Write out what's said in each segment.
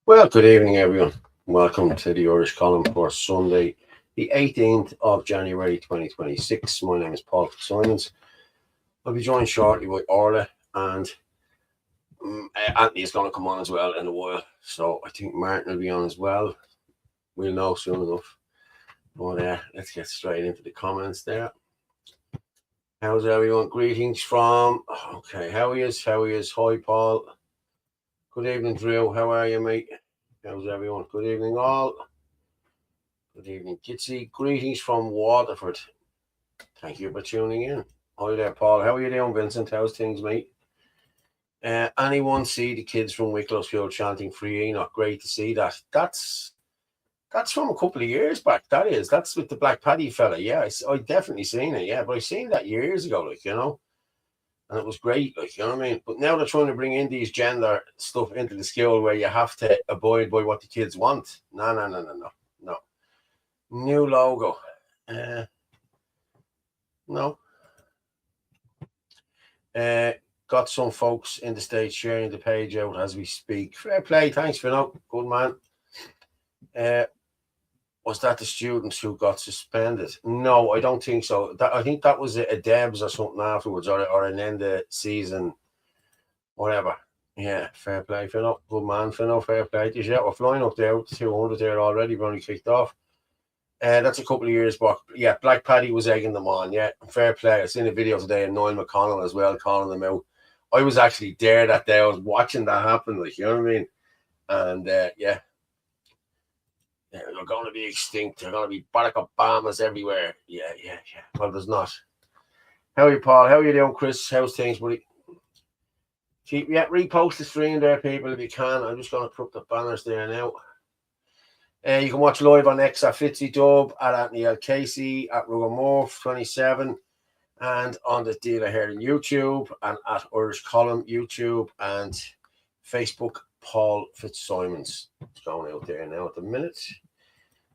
Well, good evening, everyone. Welcome to the Irish column for Sunday, the 18th of January 2026. My name is Paul Fitzsimons. I'll be joined shortly by Orla, and Anthony is going to come on as well in a while. So I think Martin will be on as well. We'll know soon enough. But let's get straight into the comments there. How's everyone? Greetings from. Okay, how he is? How he is? Hi, Paul. Good evening, Drew. How are you, mate? How's everyone? Good evening, all. Good evening, Kitsy. Greetings from Waterford. Thank you for tuning in. Hi there, Paul. How are you doing, Vincent? How's things, mate? Anyone see the kids from Wicklow School chanting Free Enoch? Great to see that. That's from a couple of years back. That is. That's with the Black Paddy fella. Yeah, I definitely seen it. Yeah, but I seen that years ago, and it was great. You know what I mean? But now they're trying to bring in these gender stuff into the school where you have to abide by what the kids want. No, no, no, no, no, no. New logo. No. Got some folks in the States sharing the page out as we speak. Fair play. Thanks, Finno. Good man. Was that the students who got suspended? No, I don't think so. I think that was a Debs or something afterwards, or an end of season, whatever. Yeah, fair play, Finno. Good man, Finno. Fair play. Yeah, we're flying up there with 200 there already. We've only kicked off. That's a couple of years back. Yeah, Black Paddy was egging them on. Yeah, fair play. I seen a video today of Niall McConnell as well calling them out. I was actually there that day. I was watching that happen. You know what I mean? And yeah, they're going to be extinct. They're going to be Barack Obamas everywhere. Yeah. Well, there's not. How are you, Paul? How are you doing, Chris? How's things, buddy? Repost the stream there, people, if you can. I'm just going to put the banners there now. You can watch live on X at Fitzy Dub, at Anthony L. Casey, at Rugamorph27, and on the dealer here on YouTube, and at Irish Column YouTube, and Facebook, Paul Fitzsimons. It's going out there now at the minute.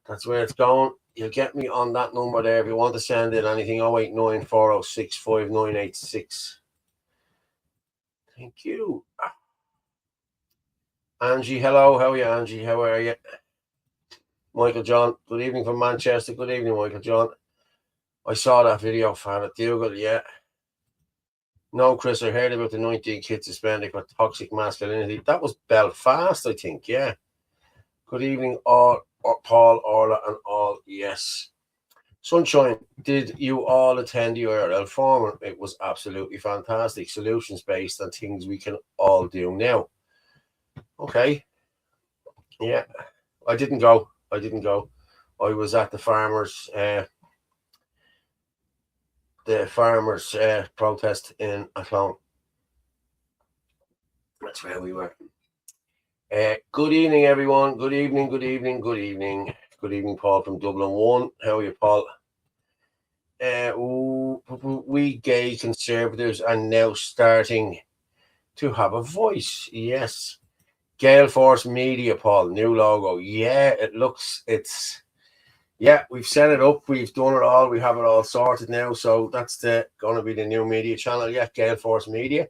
That's where it's going. You'll get me on that number there if you want to send in anything. 089 406 5986. Thank you. Angie, hello. How are you, Angie? How are you? Michael John, good evening from Manchester. Good evening, Michael John. I saw that video, Father Dougal, yeah. No, Chris, I heard about the 19 kids suspended for toxic masculinity. That was Belfast, I think, yeah. Good evening, all, Paul, Orla, and all, yes. Sunshine, did you all attend the IRL forum? It was absolutely fantastic. Solutions based on things we can all do now. Okay. Yeah, I didn't go. I was at the farmers' protest in Athlone. That's where we were. Good evening, everyone. Good evening, Paul from Dublin 1. How are you, Paul? We gay conservatives are now starting to have a voice. Yes. Gale Force Media, Paul, new logo. Yeah, we've set it up. We've done it all. We have it all sorted now. So that's going to be the new media channel. Yeah, Gale Force Media.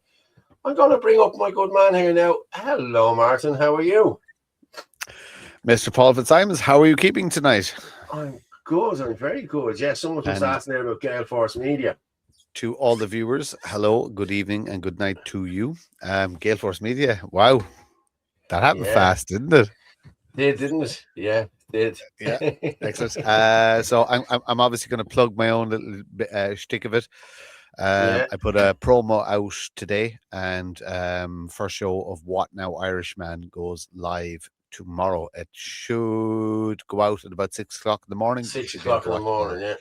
I'm going to bring up my good man here now. Hello, Martin. How are you? Mr. Paul Fitzsimons, how are you keeping tonight? I'm good. I'm very good. Yeah, someone was asking there about Gale Force Media. To all the viewers, hello, good evening, and good night to you. Gale Force Media, wow. That happened fast, didn't it? Didn't it? Yeah, did. Yeah, excellent. So I'm obviously going to plug my own little shtick of it. I put a promo out today, and first show of What Now Irishman goes live tomorrow. It should go out at about 6 o'clock in the morning. 6 o'clock in the morning,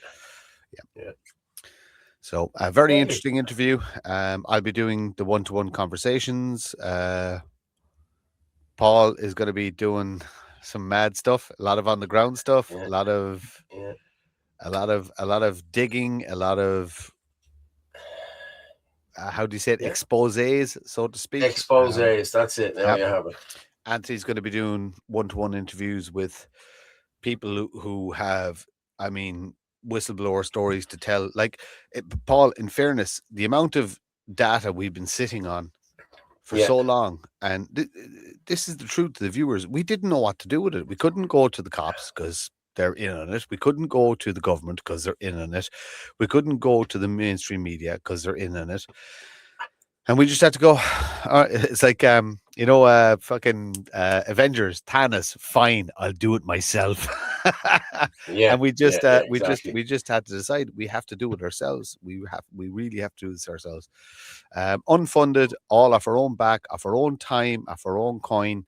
yeah. So a very interesting interview. I'll be doing the one-to-one conversations. Paul is going to be doing some mad stuff, a lot of on the ground stuff, a lot of digging, a lot of how do you say it? Exposés, so to speak. Exposés, that's it. Now you have it. Anthony's going to be doing one-to-one interviews with people who have, whistleblower stories to tell. Paul, in fairness, the amount of data we've been sitting on for so long. And this is the truth to the viewers. We didn't know what to do with it. We couldn't go to the cops because they're in on it. We couldn't go to the government because they're in on it. We couldn't go to the mainstream media because they're in on it. And we just had to go. It's like, fucking Avengers, Thanos. Fine, I'll do it myself. And we just had to decide we have to do it ourselves. We really have to do this ourselves. Unfunded, all off our own back, off our own time, off our own coin.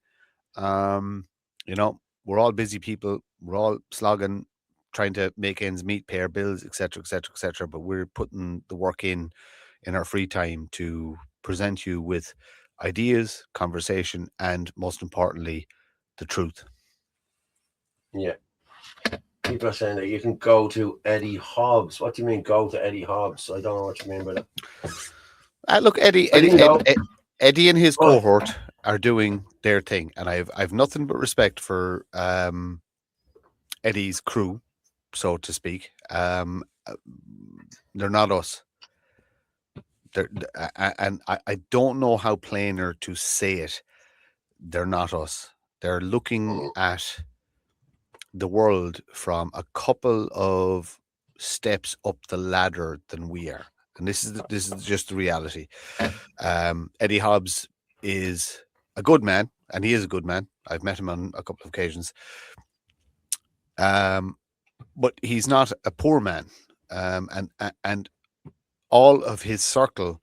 We're all busy people. We're all slogging, trying to make ends meet, pay our bills, etc., etc., etc. But we're putting the work in our free time to present you with ideas, conversation, and most importantly, the truth. Yeah. People are saying that you can go to Eddie Hobbs. What do you mean go to Eddie Hobbs? I don't know what you mean by that. Look, Eddie and his cohort are doing their thing, and I've nothing but respect for Eddie's crew, so to speak. They're not us. And I don't know how plainer to say it. They're not us. They're looking at the world from a couple of steps up the ladder than we are, and this is just the reality. Eddie Hobbs is a good man, and he is a good man. I've met him on a couple of occasions. But he's not a poor man, and all of his circle,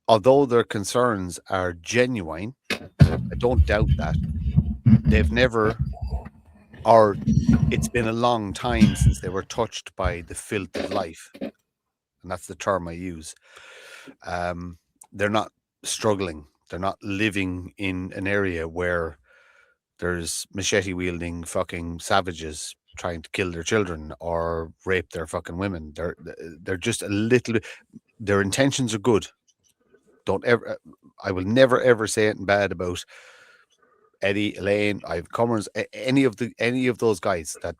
although their concerns are genuine, I don't doubt that, they've never, or it's been a long time since they were touched by the filth of life, and that's the term I use. They're not struggling. They're not living in an area where there's machete wielding fucking savages trying to kill their children or rape their fucking women. They're just a little bit. Their intentions are good. I will never ever say anything bad about Eddie, Elaine, I've Cummins, any of those guys. That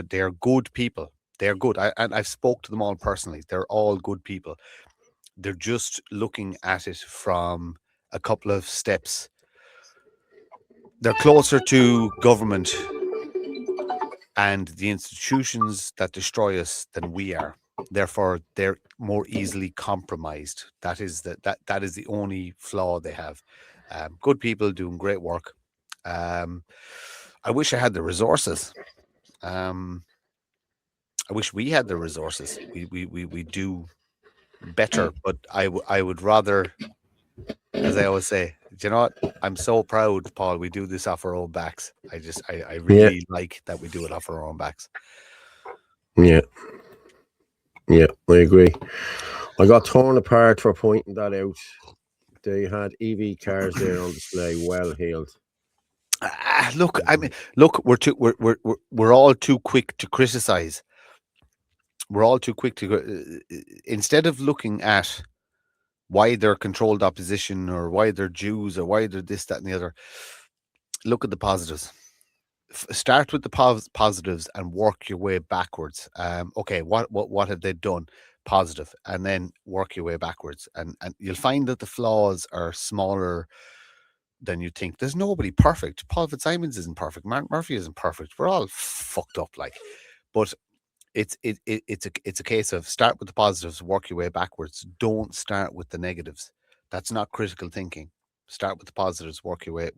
they're good people. They're good. And I've spoke to them all personally. They're all good people. They're just looking at it from a couple of steps. They're closer to government and the institutions that destroy us than we are. Therefore, they're more easily compromised. That is the only flaw they have. Good people doing great work. I wish I had the resources. I wish we had the resources. We do better, but I would rather, as I always say, do you know what? I'm so proud, Paul. We do this off our own backs. I really like that we do it off our own backs. Yeah. Yeah, I agree. I got torn apart for pointing that out. They had EV cars there on display, well heeled. Look, I mean, we're all too quick to criticize. We're all too quick to instead of looking at why they're controlled opposition or why they're Jews or why they're this, that, and the other. Look at the positives. Start with the positives and work your way backwards. Okay, what have they done? Positive, and then work your way backwards, and you'll find that the flaws are smaller than you think. There's nobody perfect. Paul Fitzsimons isn't perfect. Mark Murphy isn't perfect. We're all fucked up, but it's a case of start with the positives, work your way backwards. Don't start with the negatives. That's not critical thinking. Start with the positives, work your way.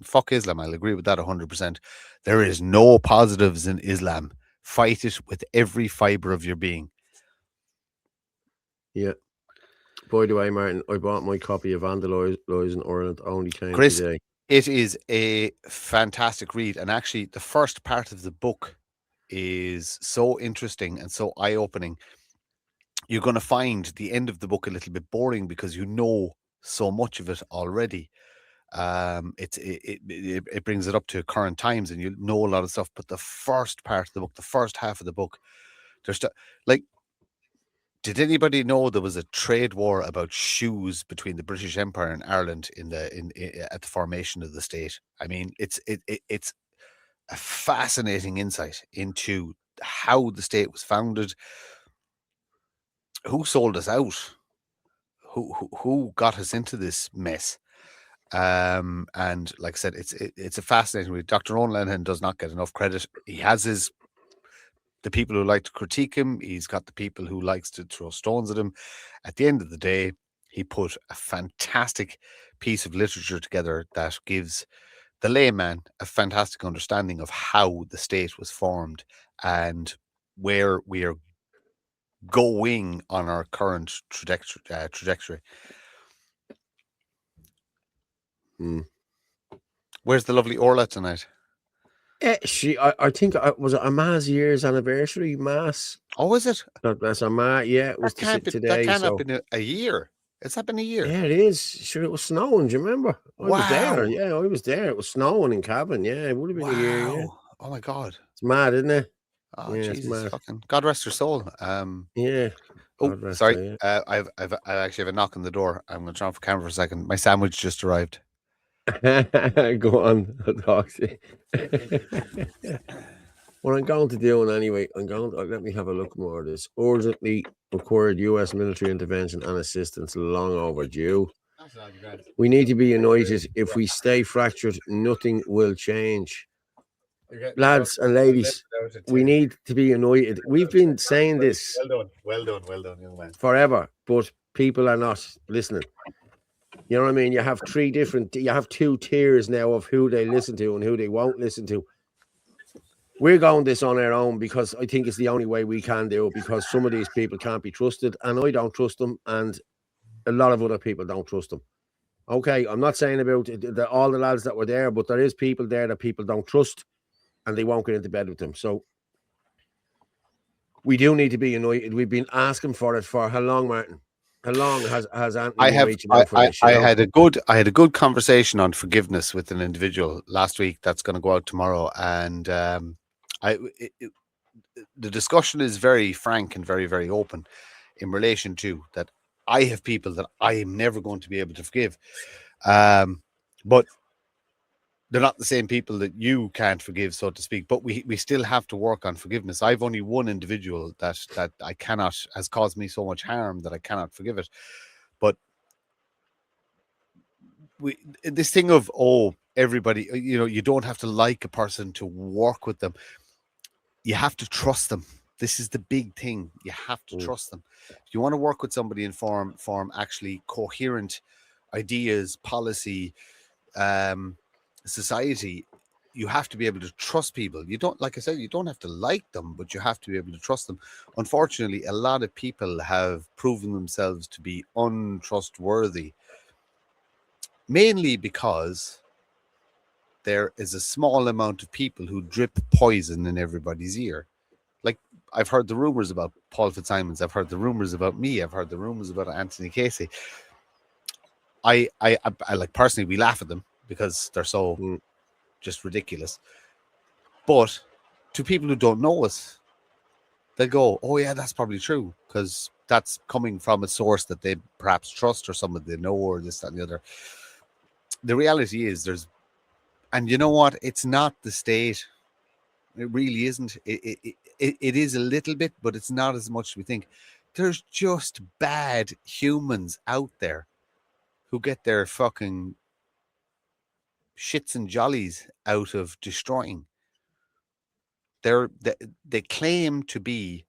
Fuck Islam. I'll agree with that 100%. There is no positives in Islam. Fight it with every fiber of your being. Yeah. By the way, Martin, I bought my copy of Vandalising Ireland. Only came Chris, today. It is a fantastic read, and actually, the first part of the book is so interesting and so eye-opening. You're going to find the end of the book a little bit boring because you know so much of it already. It brings it up to current times, and you know a lot of stuff. But the first part of the book, the first half of the book, there's like, did anybody know there was a trade war about shoes between the British Empire and Ireland at the formation of the state? I mean, it's a fascinating insight into how the state was founded, who sold us out, who got us into this mess. And like I said, it's a fascinating read. Dr. Owen Lenihan does not get enough credit. He has the people who like to critique him. He's got the people who likes to throw stones at him. At the end of the day, he put a fantastic piece of literature together that gives the layman a fantastic understanding of how the state was formed and where we are going on our current trajectory. Where's the lovely Orla tonight? I think was it Ama's year's anniversary mass. Oh, is it? That's Ama. Yeah, it was today. That can't So have been a year. Has that been a year? yeah, it is. Sure, it was snowing. Do you remember? I was there. Wow. Yeah, I was there. It was snowing in Cavan. Yeah, it would have been a year. Yeah. Oh my God. It's mad, isn't it? Oh Yeah, Jesus, it's mad. fucking God rest her soul. Yeah. Oh, God rest sorry. her, I actually have a knock on the door. I'm going to turn off the camera for a second. My sandwich just arrived. yeah. Go on. I'll talk to you. What I'm going to do, and anyway, let me have a look more at this. Urgently required U.S. military intervention and assistance, long overdue. We need to be united. If we stay fractured, nothing will change. Lads and ladies, we need to be united. We've been saying this Well done, young man. forever, but people are not listening. You know what I mean? You have two tiers now of who they listen to and who they won't listen to. We're going this on our own because I think it's the only way we can do it, because some of these people can't be trusted, and I don't trust them, and a lot of other people don't trust them. Okay, I'm not saying about all the lads that were there, but there is people there that people don't trust, and they won't get into bed with them. So we do need to be united. We've been asking for it for how long, Martin? How long has Anthony been reaching out for this? I had a good conversation on forgiveness with an individual last week that's going to go out tomorrow, and the discussion is very frank and very, very open in relation to that. I have people that I am never going to be able to forgive, but they're not the same people that you can't forgive, so to speak. But we still have to work on forgiveness. I've only one individual that I cannot, has caused me so much harm that I cannot forgive it. But this thing of, everybody, you don't have to like a person to work with them. You have to trust them. This is the big thing. You have to trust them. If you want to work with somebody and form actually coherent ideas, policy, society, you have to be able to trust people. You don't, like I said, you don't have to like them, but you have to be able to trust them. Unfortunately, a lot of people have proven themselves to be untrustworthy, mainly because there is a small amount of people who drip poison in everybody's ear. Like, I've heard the rumors about Paul Fitzsimons. I've heard the rumors about me. I've heard the rumors about Anthony Casey. I like, personally, we laugh at them because they're so just ridiculous. But to people who don't know us, they go, "Oh yeah, that's probably true," because that's coming from a source that they perhaps trust or somebody they know or this, that, and the other. The reality is and you know what? It's not the state. It really isn't. It is a little bit, but it's not as much as we think. There's just bad humans out there who get their fucking shits and jollies out of destroying. They claim to be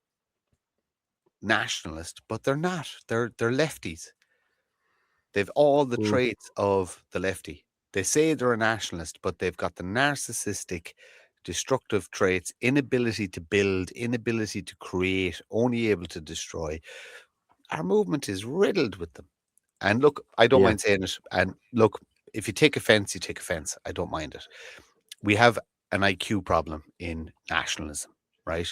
nationalist, but they're not. They're lefties. They've all the traits of the lefty. They say they're a nationalist, but they've got the narcissistic, destructive traits, inability to build, inability to create, only able to destroy. Our movement is riddled with them. And look, I don't mind saying it. And look, if you take offense, you take offense. I don't mind it. We have an IQ problem in nationalism, right?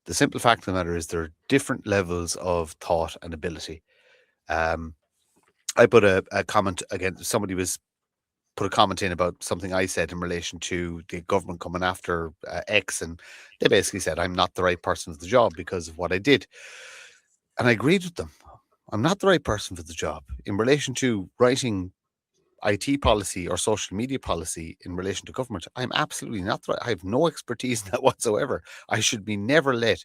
The simple fact of the matter is there are different levels of thought and ability. I put a comment again. Somebody put a comment in about something I said in relation to the government coming after X, and they basically said I'm not the right person for the job because of what I did, and I agreed with them. I'm not the right person for the job in relation to writing IT policy or social media policy in relation to government. I'm absolutely not the right. I have no expertise in that whatsoever. I should be never let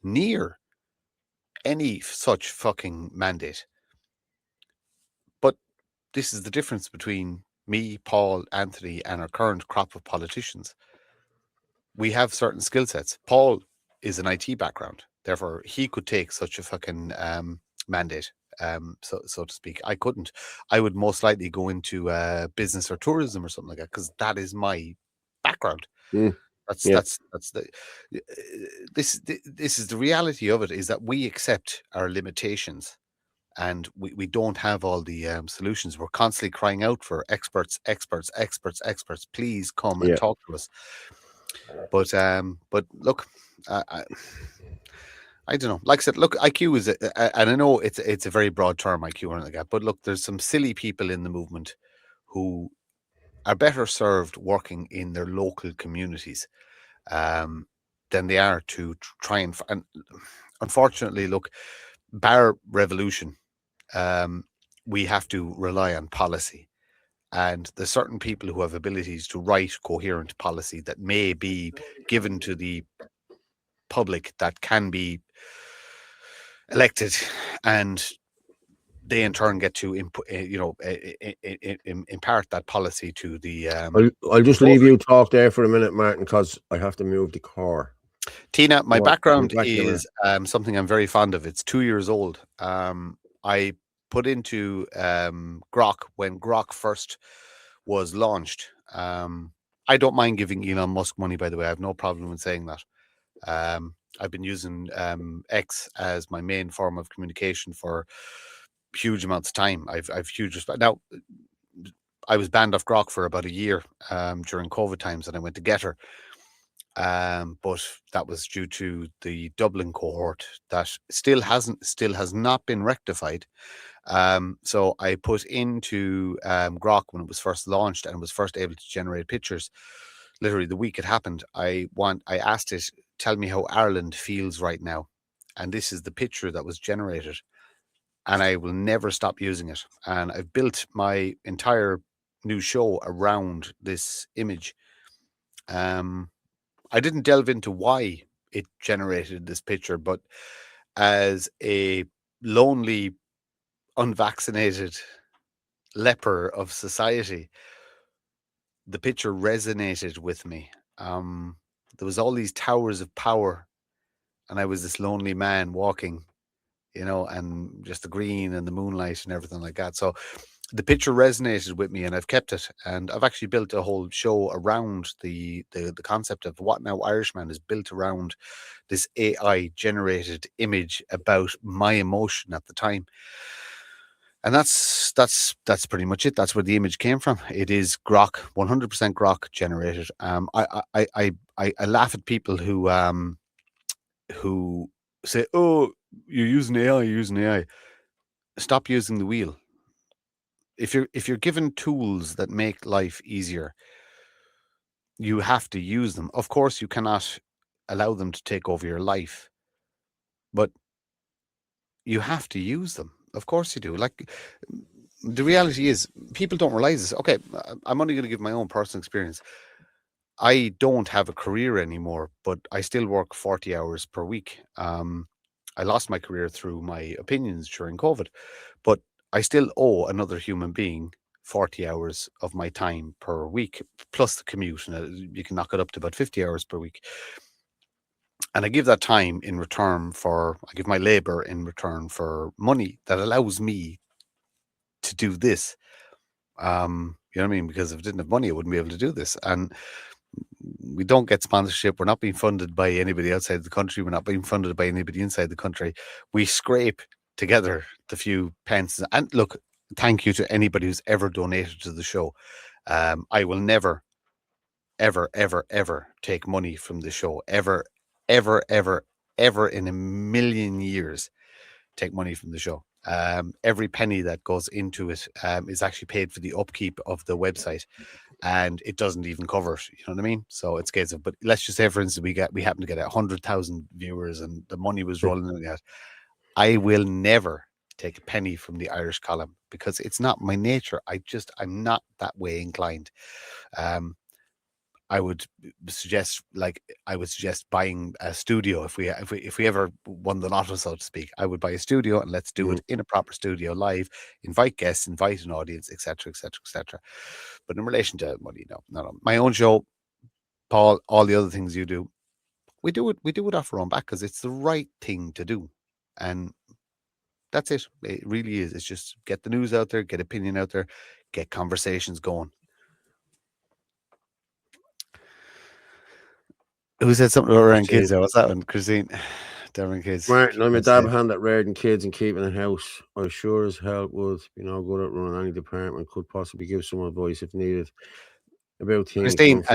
near any such fucking mandate. this is the difference between me, Paul, Anthony, and our current crop of politicians. We have certain skill sets. Paul is an IT background, therefore he could take such a fucking mandate, so to speak. I couldn't. I would most likely go into business or tourism or something like that, because that is my background. That's Yeah. that's the this is the reality of it, is that we accept our limitations, and we don't have all the solutions. We're constantly crying out for experts, experts, experts, experts. Please come and Yeah. talk to us. But look, I don't know. Like I said, look, IQ is, and I know it's a very broad term, IQ, or anything like that. But look, there's some silly people in the movement who are better served working in their local communities than they are to try and unfortunately, look, bar revolution, we have to rely on policy. And there's certain people who have abilities to write coherent policy that may be given to the public, that can be elected, and they in turn get to impart that policy to the I'll just leave you talk there for a minute, Martin, because I have to move the car. Tina, my Right, I'll be background back in a minute. is something I'm very fond of. It's 2 years old. I put into Grok when Grok first was launched. I don't mind giving Elon Musk money, by the way. I have no problem in saying that. I've been using X as my main form of communication for huge amounts of time. I've huge respect. Now, I was banned off Grok for about a year during COVID times, and I went to Getter. But that was due to the Dublin cohort that still has not been rectified. So I put into Grok when it was first launched and was first able to generate pictures. Literally the week it happened, I asked it, tell me how Ireland feels right now. And this is the picture that was generated. And I will never stop using it. And I've built my entire new show around this image. I didn't delve into why it generated this picture, but as a lonely, unvaccinated leper of society, the picture resonated with me. There was all these towers of power, and I was this lonely man walking, and just the green and the moonlight and everything like that. So the picture resonated with me, and I've kept it. And I've actually built a whole show around the concept of What Now Irishman is built around this AI generated image about my emotion at the time. And that's pretty much it. That's where the image came from. It is Grok, 100% Grok generated. I laugh at people who say, "Oh, you're using AI, you're using AI." Stop using the wheel. If you're given tools that make life easier, you have to use them. Of course, you cannot allow them to take over your life, but you have to use them. Of course you do. Like, the reality is, people don't realize this. Okay, I'm only going to give my own personal experience. I don't have a career anymore, but I still work 40 hours per week. I lost my career through my opinions during COVID, but I still owe another human being 40 hours of my time per week, plus the commute. And you can knock it up to about 50 hours per week. And I give that time in return I give my labor in return for money that allows me to do this. You know what I mean? Because if I didn't have money, I wouldn't be able to do this. And we don't get sponsorship. We're not being funded by anybody outside the country. We're not being funded by anybody inside the country. We scrape together the few pence. And look, thank you to anybody who's ever donated to the show. I will never, ever, ever, ever take money from the show. Ever, ever, ever, ever in a million years take money from the show. Every penny that goes into it is actually paid for the upkeep of the website, and it doesn't even cover it. You know what I mean? So it's case of, but let's just say, for instance, we happen to get 100,000 viewers, and the money was rolling in that. I will never take a penny from the Irish column, because it's not my nature. I'm not that way inclined. I would suggest buying a studio if we ever won the lotto, so to speak. I would buy a studio and let's do it in a proper studio live, invite guests, invite an audience, etc., etc., etc. But in relation to money, no. My own show, Paul, all the other things you do, we do it off our own back because it's the right thing to do, and that's it. It really is. It's just get the news out there, get opinion out there, get conversations going. Who said something about around kids there? What's that one? Christine. Around kids. Right, I'm a dab hand at rearing kids and keeping a house. I sure as hell would, good at running any department, could possibly give some advice if needed about things. Christine,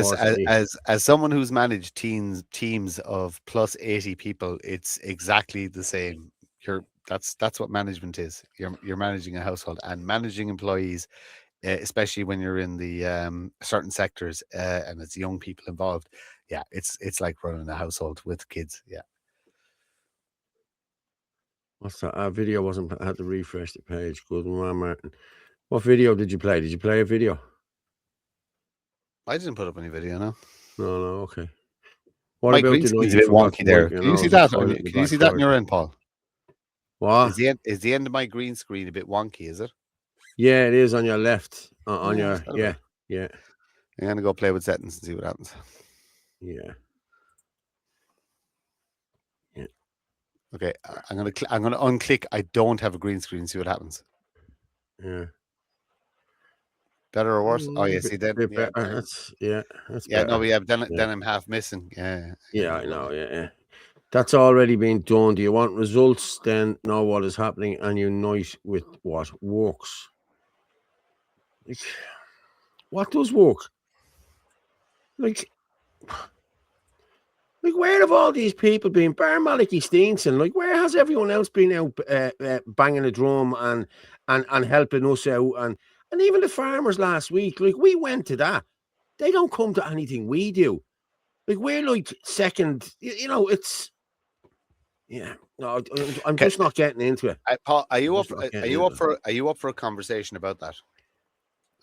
as someone who's managed teams of plus 80 people, it's exactly the same. That's what management is. You're managing a household and managing employees, especially when you're in the certain sectors and it's young people involved. Yeah, it's like running a household with kids. Yeah. What's that? Video wasn't. I had to refresh the page. Good man, Martin. What video did you play? Did you play a video? I didn't put up any video, no. No, okay. What My about green the screen's a bit wonky there. Can you see that? Can you see that in your end, Paul? What? Is the end of my green screen a bit wonky, is it? Yeah, it is on your left. On your yeah. I'm gonna go play with settings and see what happens. Yeah. Okay, I'm gonna unclick. I don't have a green screen. See what happens. Yeah. Better or worse? Oh yeah, see then. Yeah, that's better. No, yeah. Then I'm half missing. Yeah. Yeah, I know. Yeah. That's already been done. Do you want results? Then know what is happening and unite with what works. Like, what does work? Like where have all these people been? Bar Malachy Steenson, where has everyone else been out banging a drum and helping us out? And even the farmers last week, we went to that. They don't come to anything we do. We're second, it's... Yeah, no, I'm just not getting into it. Paul, are you up for a conversation about that?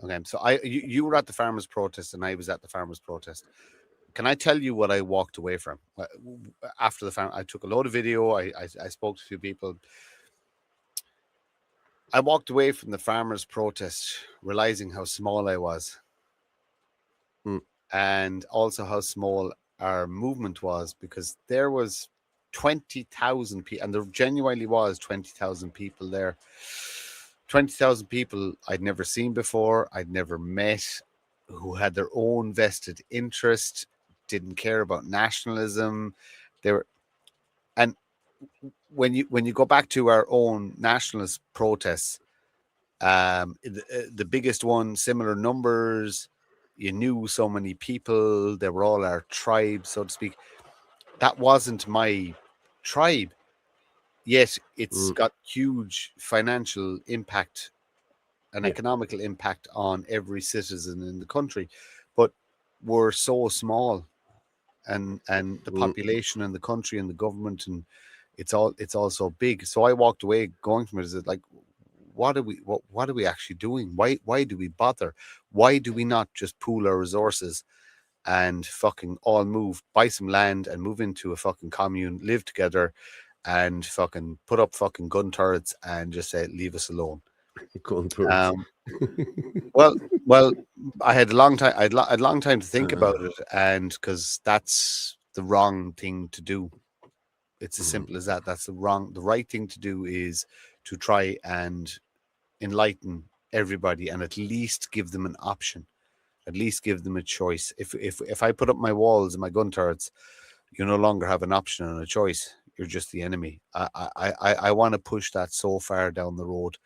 Okay, so you were at the farmers' protest and I was at the farmers' protest. Can I tell you what I walked away from after the farm? I took a load of video. I spoke to a few people. I walked away from the farmers' protest realizing how small I was, and also how small our movement was, because there was 20,000 people, and there genuinely was 20,000 people there. 20,000 people I'd never seen before, I'd never met, who had their own vested interest, didn't care about nationalism. They were, and when you go back to our own nationalist protests, the biggest one, similar numbers, you knew so many people, they were all our tribe, so to speak. That wasn't my tribe, yet it's got huge financial impact and economical impact on every citizen in the country, but we're so small, and the population and the country and the government, and it's all so big. So I walked away going from it as like, what are we actually doing? Why do we bother? Why do we not just pool our resources and fucking all move, buy some land and move into a fucking commune, live together and fucking put up fucking gun turrets and just say, leave us alone. Gun turrets. Well, I had a long time. I'd a long time to think about it, and because that's the wrong thing to do. It's as simple as that. That's the right thing to do is to try and enlighten everybody and at least give them an option, at least give them a choice. If I put up my walls and my gun turrets, you no longer have an option and a choice. You're just the enemy. I want to push that so far down the road.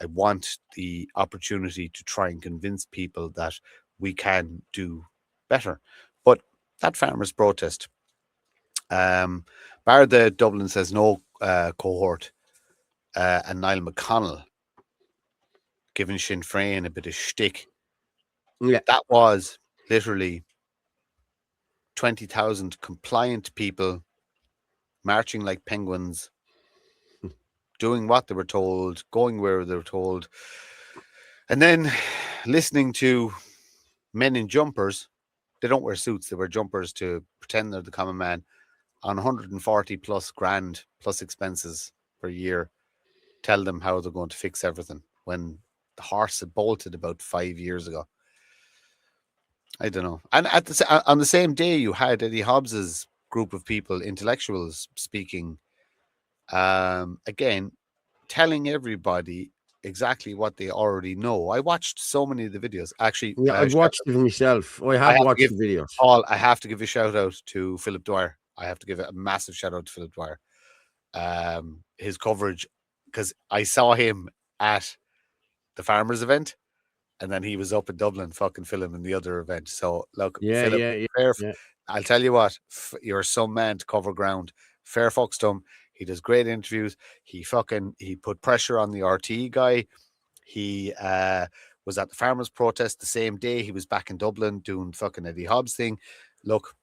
I want the opportunity to try and convince people that we can do better. But that farmers' protest, bar the Dublin Says No cohort and Niall McConnell giving Sinn Féin a bit of shtick, that was literally 20,000 compliant people marching like penguins, doing what they were told, going where they were told, and then listening to men in jumpers They don't wear suits. They wear jumpers to pretend they're the common man on 140 plus grand plus expenses per year. Tell them how they're going to fix everything when the horse had bolted about 5 years ago. I don't know. And on the same day, you had Eddie Hobbs's group of people, intellectuals, speaking. Again, telling everybody exactly what they already know. I watched so many of the videos. Actually, Yeah, I've watched it myself. I have watched the videos. Paul, I have to give a shout out to Philip Dwyer. I have to give a massive shout out to Philip Dwyer. His coverage, because I saw him at the farmers event, and then he was up in Dublin fucking filming in the other event. So look, Philip, I'll tell you what, you're some man to cover ground. Fair fucks to him. He does great interviews. He put pressure on the RT guy. He was at the farmers protest the same day. He was back in Dublin doing fucking Eddie Hobbs thing. Look,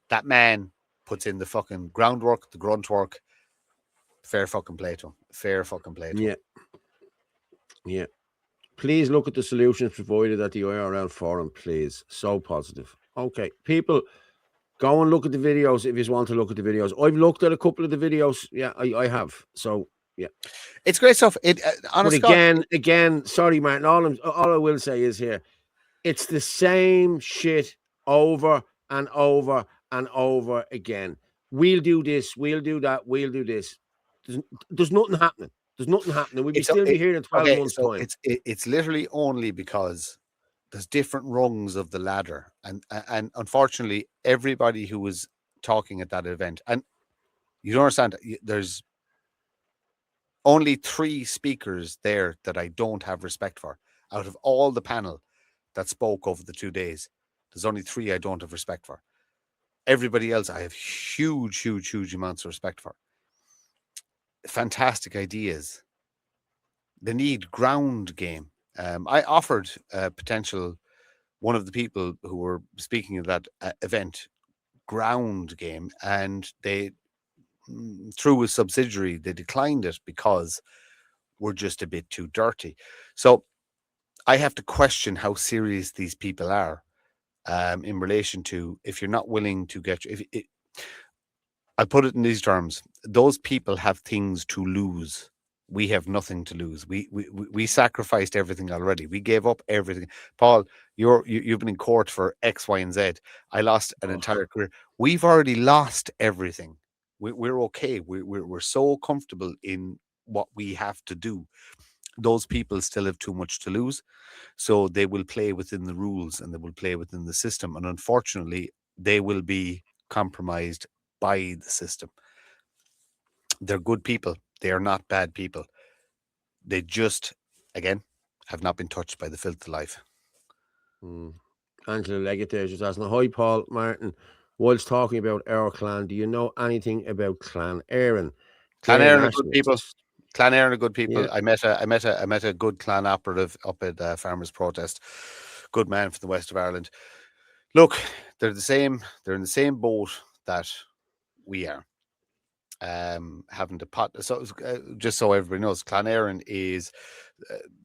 that man puts in the fucking groundwork, the grunt work. Fair fucking play to him. Fair fucking play to him. Yeah. Please look at the solutions provided at the IRL forum, please. So positive. Okay, people, go and look at the videos if you want to look at the videos. I've looked at a couple of the videos. Yeah, I have. So, yeah. It's great stuff. But again, sorry, Martin, all I will say is here, it's the same shit over and over and over again. We'll do this, we'll do that, we'll do this. There's nothing happening. There's nothing happening. We'll still be here in 12 months' time. It's literally only because there's different rungs of the ladder. And unfortunately, everybody who was talking at that event, and you don't understand, there's only 3 speakers there that I don't have respect for. Out of all the panel that spoke over the 2 days, there's only 3 I don't have respect for. Everybody else I have huge amounts of respect for. Fantastic ideas. They need ground game. I offered one of the people who were speaking at that event ground game, and they, through a subsidiary, they declined it because we're just a bit too dirty. So I have to question how serious these people are in relation to, if you're not willing to get, I put it in these terms, those people have things to lose. We have nothing to lose. We sacrificed everything already. We gave up everything. Paul, you've been in court for X, Y, and Z. I lost an entire career. We've already lost everything. We're okay. We're so comfortable in what we have to do. Those people still have too much to lose, so they will play within the rules and they will play within the system. And unfortunately, they will be compromised by the system. They're good people. They are not bad people. They just, again, have not been touched by the filth of life. Angela Leggett there just asking, hi, Paul, Martin. Whilst talking about our clan, do you know anything about Clan Éireann? Clan Éireann are good people. Clan Éireann are good people. Yeah. I met a good clan operative up at Farmers Protest. Good man from the west of Ireland. Look, they're the same. They're in the same boat that we are. Having to pot. So just so everybody knows, Clan Éireann is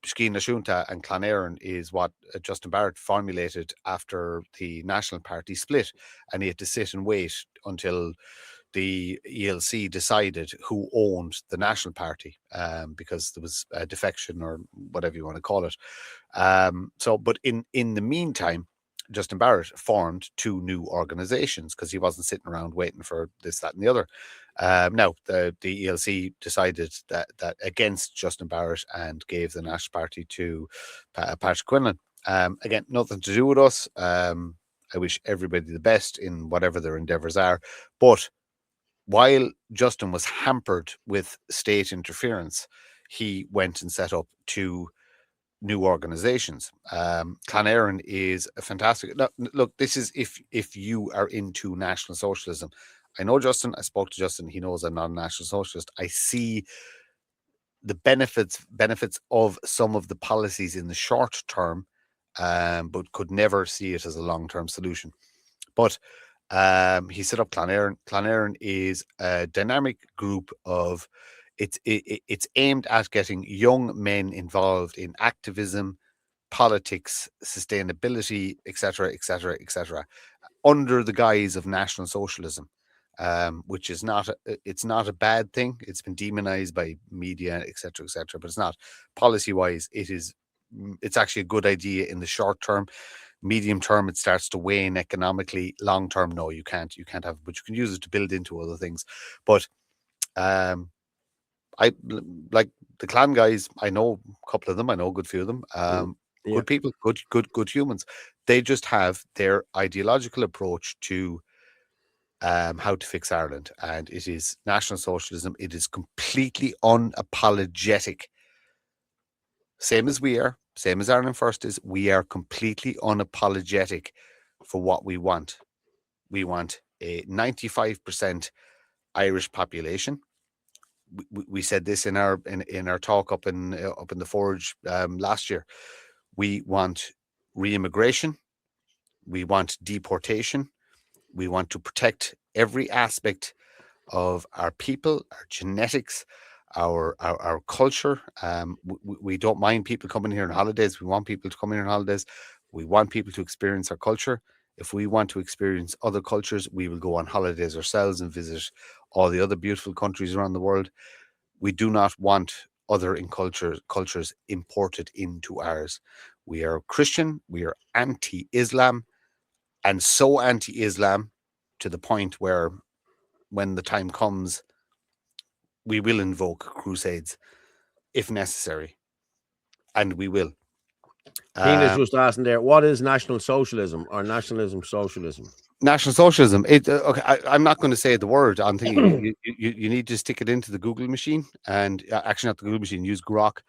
Skin na Siúnta, and Clan Éireann is what Justin Barrett formulated after the National Party split, and he had to sit and wait until the ELC decided who owned the National Party, because there was a defection or whatever you want to call it. But in the meantime, Justin Barrett formed 2 new organizations because he wasn't sitting around waiting for this, that, and the other. Now, the ELC decided that against Justin Barrett and gave the National Party to Patrick Quinlan. Again, nothing to do with us. I wish everybody the best in whatever their endeavours are. But while Justin was hampered with state interference, he went and set up 2 new organizations. Clan Éireann is a fantastic. Look, this is if you are into National Socialism. I know Justin. I spoke to Justin. He knows I'm not a National Socialist. I see the benefits of some of the policies in the short term, but could never see it as a long-term solution. But he set up Clan Éireann. Clan Éireann is a dynamic group of. It's aimed at getting young men involved in activism, politics, sustainability, etc., etc., etc., under the guise of National Socialism, which is not it's not a bad thing. It's been demonized by media, etc., etc., but it's not. Policy wise, it's actually a good idea in the short term. Medium term, it starts to wane economically. Long term, no, you can't have, but you can use it to build into other things. But I like the clan guys. I know a couple of them. I know a good few of them. Good people, good humans. They just have their ideological approach to how to fix Ireland, and it is National Socialism. It is completely unapologetic. Same as we are, same as Ireland First is. We are completely unapologetic for what we want. We want a 95% Irish population. We said this in our talk up in the Forge last year. We want re-immigration. We want deportation. We want to protect every aspect of our people, our genetics, our culture. We don't mind people coming here on holidays. We want people to come here on holidays. We want people to experience our culture. If we want to experience other cultures, we will go on holidays ourselves and visit all the other beautiful countries around the world. We do not want other cultures imported into ours. We are Christian. We are anti-Islam, and so anti-Islam to the point where, when the time comes, we will invoke crusades if necessary, and we will. Tina's just asking there, what is National Socialism or Nationalism Socialism? National Socialism. Okay, I'm not going to say the word. I'm thinking you need to stick it into the Google machine, and actually not the Google machine, use Grok.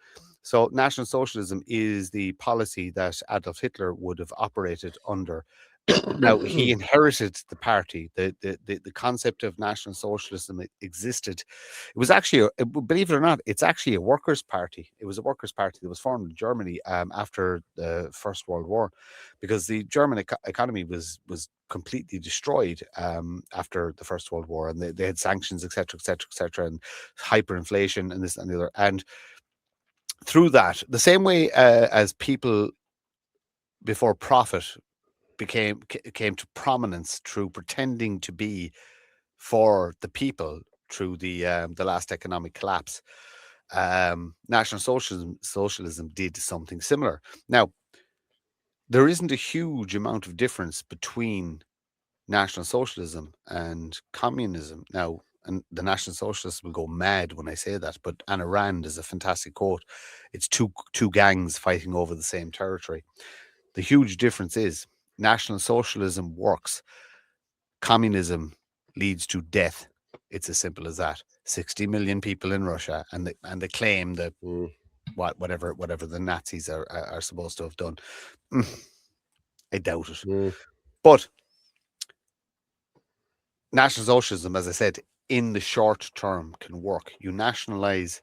So National Socialism is the policy that Adolf Hitler would have operated under. Now, he inherited the party. The concept of National Socialism existed. It was actually, believe it or not, it's actually a workers' party. It was a workers' party that was formed in Germany after the First World War, because the German economy was completely destroyed after the First World War, and they had sanctions, etc., etc., etc., and hyperinflation and this and the other. And through that, the same way as people before profit came to prominence through pretending to be for the people through the last economic collapse, National Socialism did something similar. Now, there isn't a huge amount of difference between National Socialism and communism. Now, and the National Socialists will go mad when I say that, but Anna Rand is a fantastic quote. It's two gangs fighting over the same territory. The huge difference is National Socialism works. Communism leads to death. It's as simple as that. 60 million people in Russia, and they claim that whatever the Nazis are supposed to have done. I doubt it. But National Socialism, as I said, in the short term can work. You nationalize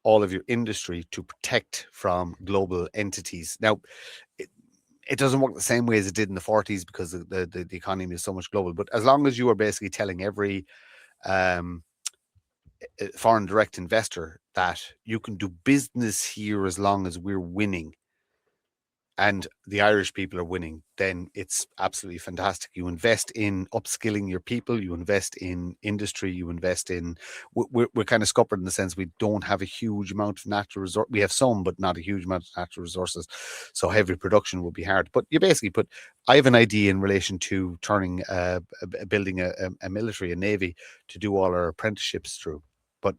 all of your industry to protect from global entities. Now, it doesn't work the same way as it did in the 40s because the economy is so much global. But as long as you are basically telling every foreign direct investor that you can do business here as long as we're winning, and the Irish people are winning, then it's absolutely fantastic. You invest in upskilling your people, you invest in industry, you invest in... We're kind of scuppered in the sense we don't have a huge amount of natural resources. We have some, but not a huge amount of natural resources. So heavy production will be hard. But you basically put... I have an idea in relation to turning, building a military, a navy, to do all our apprenticeships through. But...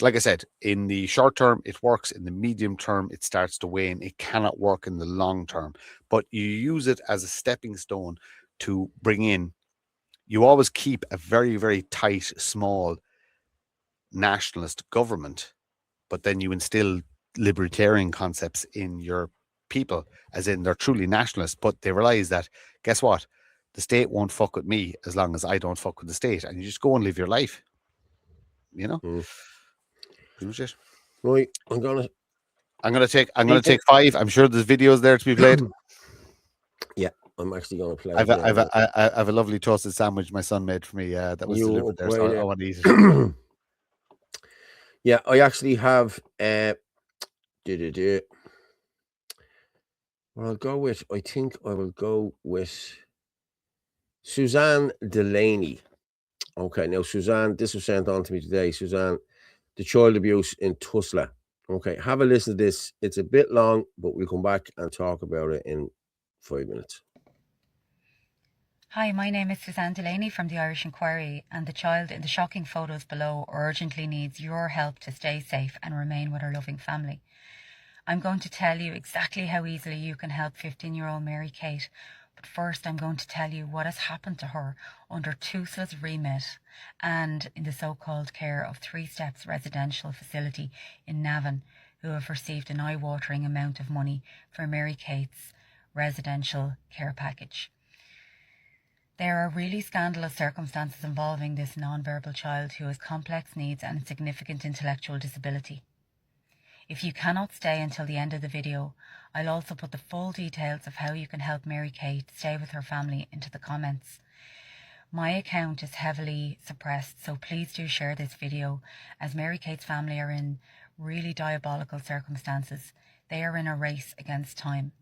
like I said, in the short term, it works. In the medium term, it starts to wane. It cannot work in the long term. But you use it as a stepping stone to bring in... You always keep a very, very tight, small nationalist government, but then you instill libertarian concepts in your people, as in they're truly nationalists, but they realize that, guess what? The state won't fuck with me as long as I don't fuck with the state. And you just go and live your life, you know? Right, I'm gonna take 5. I'm sure there's videos there to be played. Yeah, I'm actually gonna play. I have a lovely toasted sandwich my son made for me. That was delivered there, so I want to eat it. Yeah, I actually have Well, I think I will go with Suzanne Delaney. Okay, now Suzanne, this was sent on to me today. Suzanne, the child abuse in Tulsa. Okay, have a listen to this. It's a bit long, but we'll come back and talk about it in 5 minutes. Hi, my name is Suzanne Delaney from the Irish Inquiry, and the child in the shocking photos below urgently needs your help to stay safe and remain with her loving family. I'm going to tell you exactly how easily you can help 15-year-old Mary Kate, but first I'm going to tell you what has happened to her under TUSLA's remit and in the so-called care of Three Steps residential facility in Navan, who have received an eye-watering amount of money for Mary Kate's residential care package. There are really scandalous circumstances involving this non-verbal child who has complex needs and significant intellectual disability. If you cannot stay until the end of the video, I'll also put the full details of how you can help Mary Kate stay with her family into the comments. My account is heavily suppressed, so please do share this video, as Mary Kate's family are in really diabolical circumstances. They are in a race against time.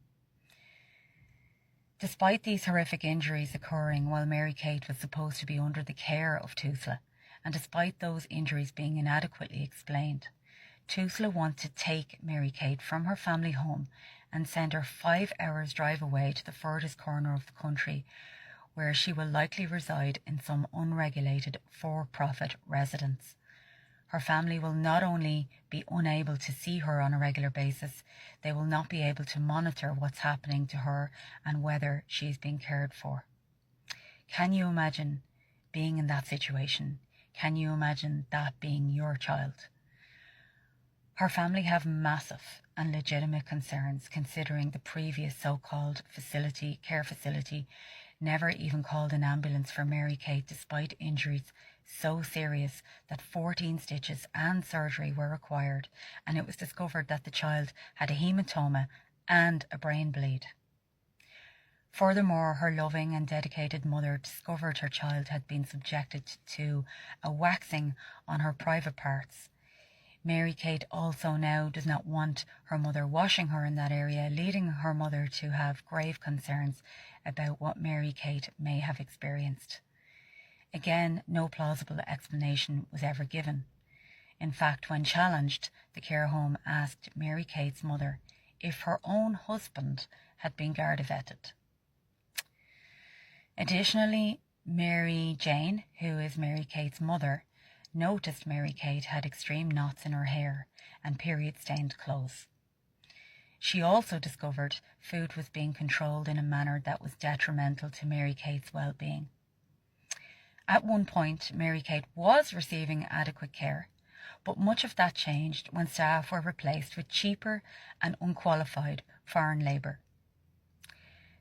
Despite these horrific injuries occurring while Mary Kate was supposed to be under the care of TUSLA, and despite those injuries being inadequately explained, TUSLA want to take Mary Kate from her family home and send her 5 hours drive away to the furthest corner of the country, where she will likely reside in some unregulated for-profit residence. Her family will not only be unable to see her on a regular basis, they will not be able to monitor what's happening to her and whether she is being cared for. Can you imagine being in that situation? Can you imagine that being your child? Her family have massive and legitimate concerns, considering the previous so-called care facility never even called an ambulance for Mary Kate, despite injuries so serious that 14 stitches and surgery were required, and it was discovered that the child had a hematoma and a brain bleed. Furthermore, her loving and dedicated mother discovered her child had been subjected to a waxing on her private parts. Mary Kate also now does not want her mother washing her in that area, leading her mother to have grave concerns about what Mary Kate may have experienced. Again, no plausible explanation was ever given. In fact, when challenged, the care home asked Mary Kate's mother if her own husband had been Garda-vetted. Additionally, Mary Jane, who is Mary Kate's mother, noticed Mary Kate had extreme knots in her hair and period-stained clothes. She also discovered food was being controlled in a manner that was detrimental to Mary Kate's well-being. At one point, Mary Kate was receiving adequate care, but much of that changed when staff were replaced with cheaper and unqualified foreign labour.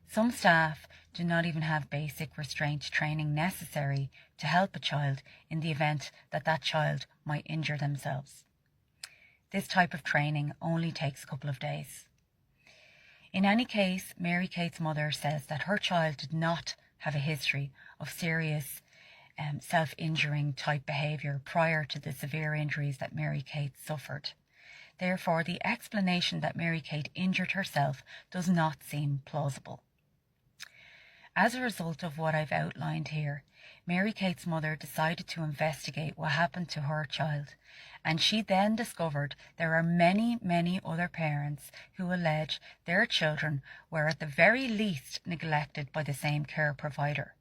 Some staff do not even have basic restraint training necessary to help a child in the event that that child might injure themselves. This type of training only takes a couple of days. In any case, Mary Kate's mother says that her child did not have a history of serious self-injuring type behaviour prior to the severe injuries that Mary Kate suffered. Therefore, the explanation that Mary Kate injured herself does not seem plausible. As a result of what I've outlined here, Mary Kate's mother decided to investigate what happened to her child, and she then discovered there are many, many other parents who allege their children were at the very least neglected by the same care provider.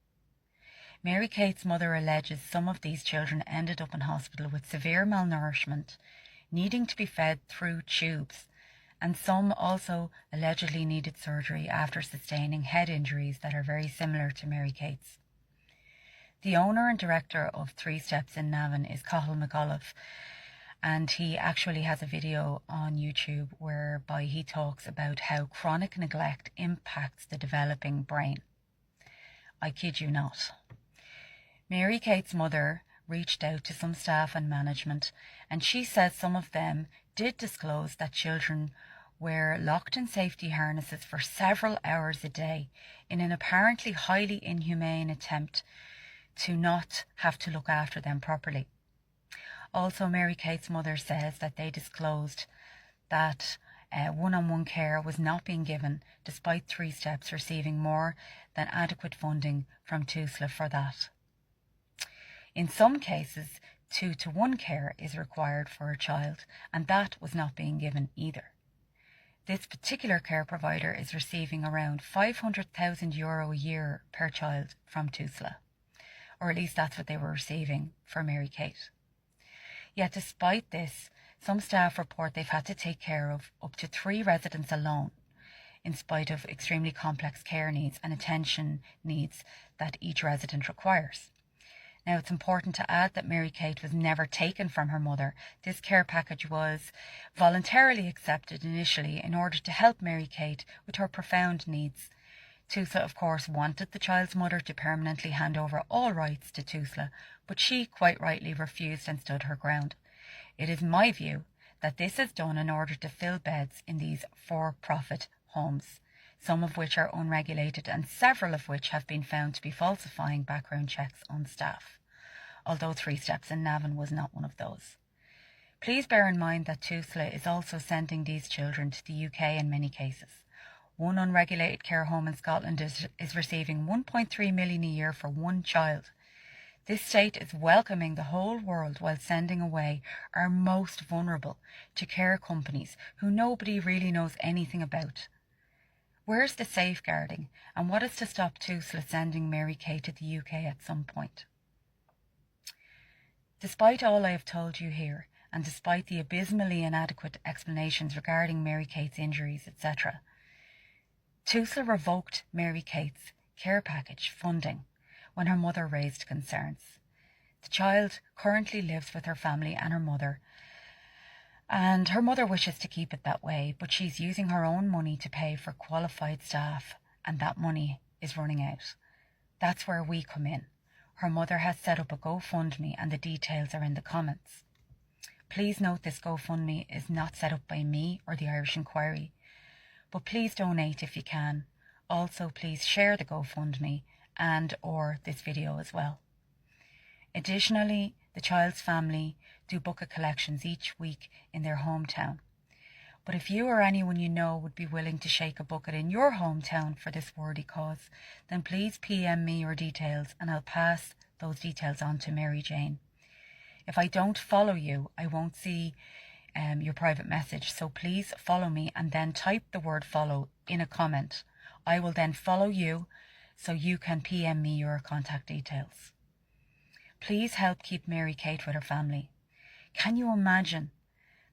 Mary Kate's mother alleges some of these children ended up in hospital with severe malnourishment, needing to be fed through tubes, and some also allegedly needed surgery after sustaining head injuries that are very similar to Mary Kate's. The owner and director of Three Steps in Navan is Cathal McAuliffe, and he actually has a video on YouTube whereby he talks about how chronic neglect impacts the developing brain. I kid you not. Mary Kate's mother reached out to some staff and management, and she says some of them did disclose that children were locked in safety harnesses for several hours a day in an apparently highly inhumane attempt to not have to look after them properly. Also, Mary Kate's mother says that they disclosed that one-on-one care was not being given, despite 3 Steps receiving more than adequate funding from TUSLA for that. In some cases, 2-to-1 care is required for a child, and that was not being given either. This particular care provider is receiving around €500,000 a year per child from TUSLA, or at least that's what they were receiving for Mary Kate. Yet despite this, some staff report they've had to take care of up to 3 residents alone, in spite of extremely complex care needs and attention needs that each resident requires. Now, it's important to add that Mary Kate was never taken from her mother. This care package was voluntarily accepted initially in order to help Mary Kate with her profound needs. TUSLA, of course, wanted the child's mother to permanently hand over all rights to TUSLA, but she quite rightly refused and stood her ground. It is my view that this is done in order to fill beds in these for-profit homes, some of which are unregulated and several of which have been found to be falsifying background checks on staff, although 3 Steps in Navan was not one of those. Please bear in mind that TUSLA is also sending these children to the UK in many cases. One unregulated care home in Scotland is receiving 1.3 million a year for one child. This state is welcoming the whole world while sending away our most vulnerable to care companies who nobody really knows anything about. Where's the safeguarding, and what is to stop TUSLA sending Mary Kate to the UK at some point? Despite all I have told you here, and despite the abysmally inadequate explanations regarding Mary Kate's injuries, etc., TUSLA revoked Mary Kate's care package funding when her mother raised concerns. The child currently lives with her family and her mother wishes to keep it that way, but she's using her own money to pay for qualified staff, and that money is running out. That's where we come in. Her mother has set up a GoFundMe, and the details are in the comments. Please note this GoFundMe is not set up by me or the Irish Inquiry, but please donate if you can. Also, please share the GoFundMe and or this video as well. Additionally, the child's family do bucket collections each week in their hometown. But if you or anyone you know would be willing to shake a bucket in your hometown for this worthy cause, then please PM me your details and I'll pass those details on to Mary Jane. If I don't follow you, I won't see your private message, so please follow me and then type the word follow in a comment. I will then follow you so you can PM me your contact details. Please help keep Mary Kate with her family. Can you imagine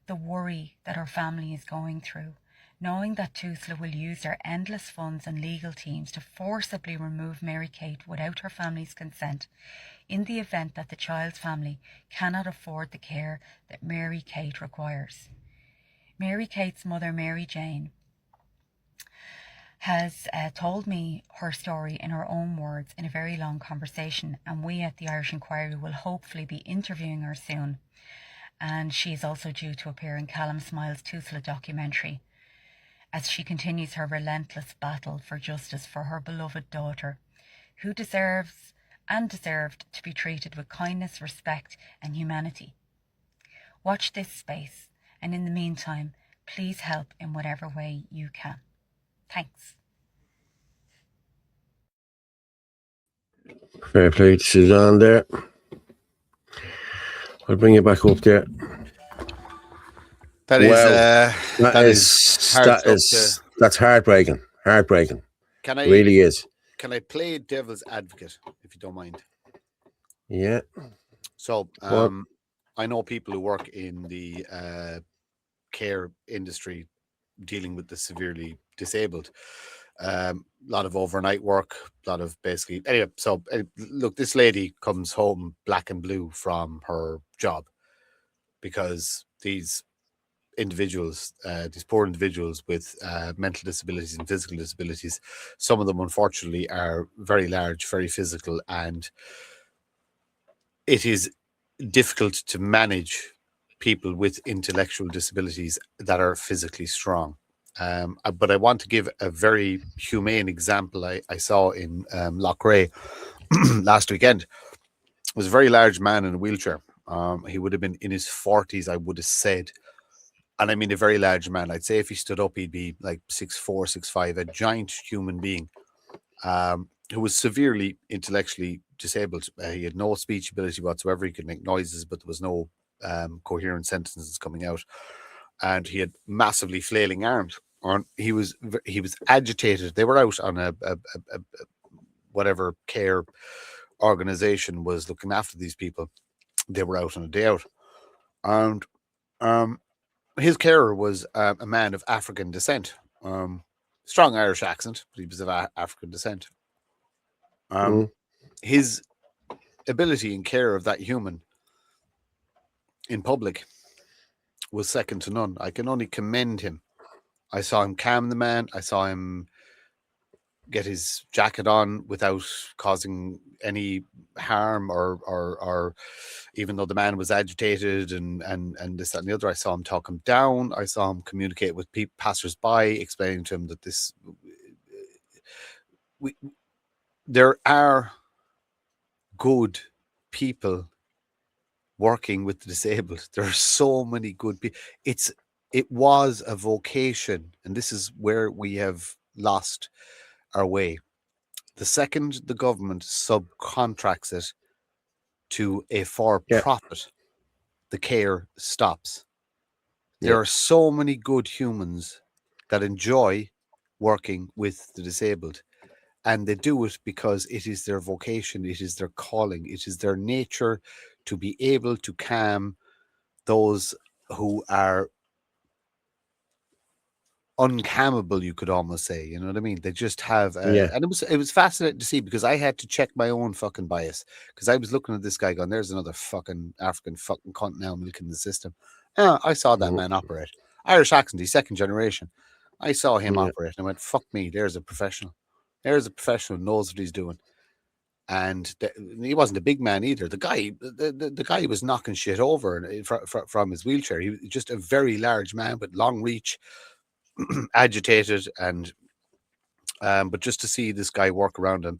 the worry that her family is going through, knowing that TUSLA will use their endless funds and legal teams to forcibly remove Mary Kate without her family's consent, in the event that the child's family cannot afford the care that Mary Kate requires? Mary Kate's mother, Mary Jane, has told me her story in her own words in a very long conversation, and we at the Irish Inquiry will hopefully be interviewing her soon. And she is also due to appear in Callum Smiles' TUSLA documentary as she continues her relentless battle for justice for her beloved daughter, who deserves and deserved to be treated with kindness, respect and humanity. Watch this space, and in the meantime, please help in whatever way you can. Thanks. Fair play to Suzanne there. I'll bring you back up there. That's heartbreaking. Heartbreaking. Can I really is? Can I play devil's advocate, if you don't mind? Yeah. So, I know people who work in the care industry dealing with the severely disabled. A lot of overnight work, a lot of basically. Anyway, so look, this lady comes home black and blue from her job because these individuals, these poor individuals with mental disabilities and physical disabilities, some of them unfortunately are very large, very physical, and it is difficult to manage people with intellectual disabilities that are physically strong. But I want to give a very humane example I saw in Loughrea last weekend. It was a very large man in a wheelchair. He would have been in his 40s, I would have said. and I mean a very large man. I'd say if he stood up, he'd be like 6'4", 6'5", a giant human being, who was severely intellectually disabled. He had no speech ability whatsoever. He could make noises, but there was no coherent sentences coming out, and he had massively flailing arms. He was agitated. They were out on a whatever care organization was looking after these people. They were out on a day out, and his carer was a man of African descent, strong Irish accent, but he was of African descent. His ability in care of that human in public was second to none. I can only commend him. I saw him calm the man. I saw him get his jacket on without causing any harm, or even though the man was agitated and this, that, and the other. I saw him talk him down. I saw him communicate with passers-by, explaining to him that there are good people working with the disabled. There are so many good people. It was a vocation, and this is where we have lost our way. The second the government subcontracts it to a for-profit, the care stops. There are so many good humans that enjoy working with the disabled, and they do it because it is their vocation, it is their calling, it is their nature to be able to calm those who are uncalmable, you could almost say. You know what I mean? They just have and it was fascinating to see, because I had to check my own fucking bias, because I was looking at this guy going, there's another fucking African fucking cunt now milking the system. I saw that man operate. Irish accent, he's second generation. I saw him operate and I went, fuck me, there's a professional. There's a professional who knows what he's doing. And he wasn't a big man either. The guy was knocking shit over from his wheelchair. He was just a very large man with long reach, agitated, and but just to see this guy work around him,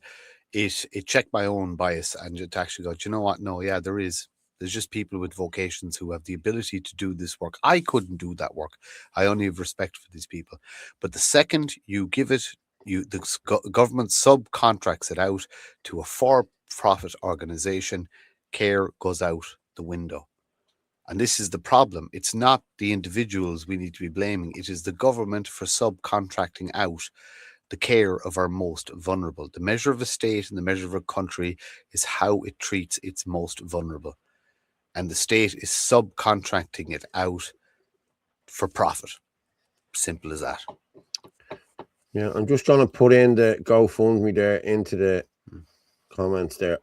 it checked my own bias, and to actually go, do you know what? No, yeah, there's just people with vocations who have the ability to do this work. I couldn't do that work. I only have respect for these people. But the second you give it, the government subcontracts it out to a for-profit organization, care goes out the window. And this is the problem. It's not the individuals we need to be blaming. It is the government for subcontracting out the care of our most vulnerable. The measure of a state and the measure of a country is how it treats its most vulnerable. And the state is subcontracting it out for profit. Simple as that. Yeah, I'm just trying to put in the GoFundMe there into the comments there.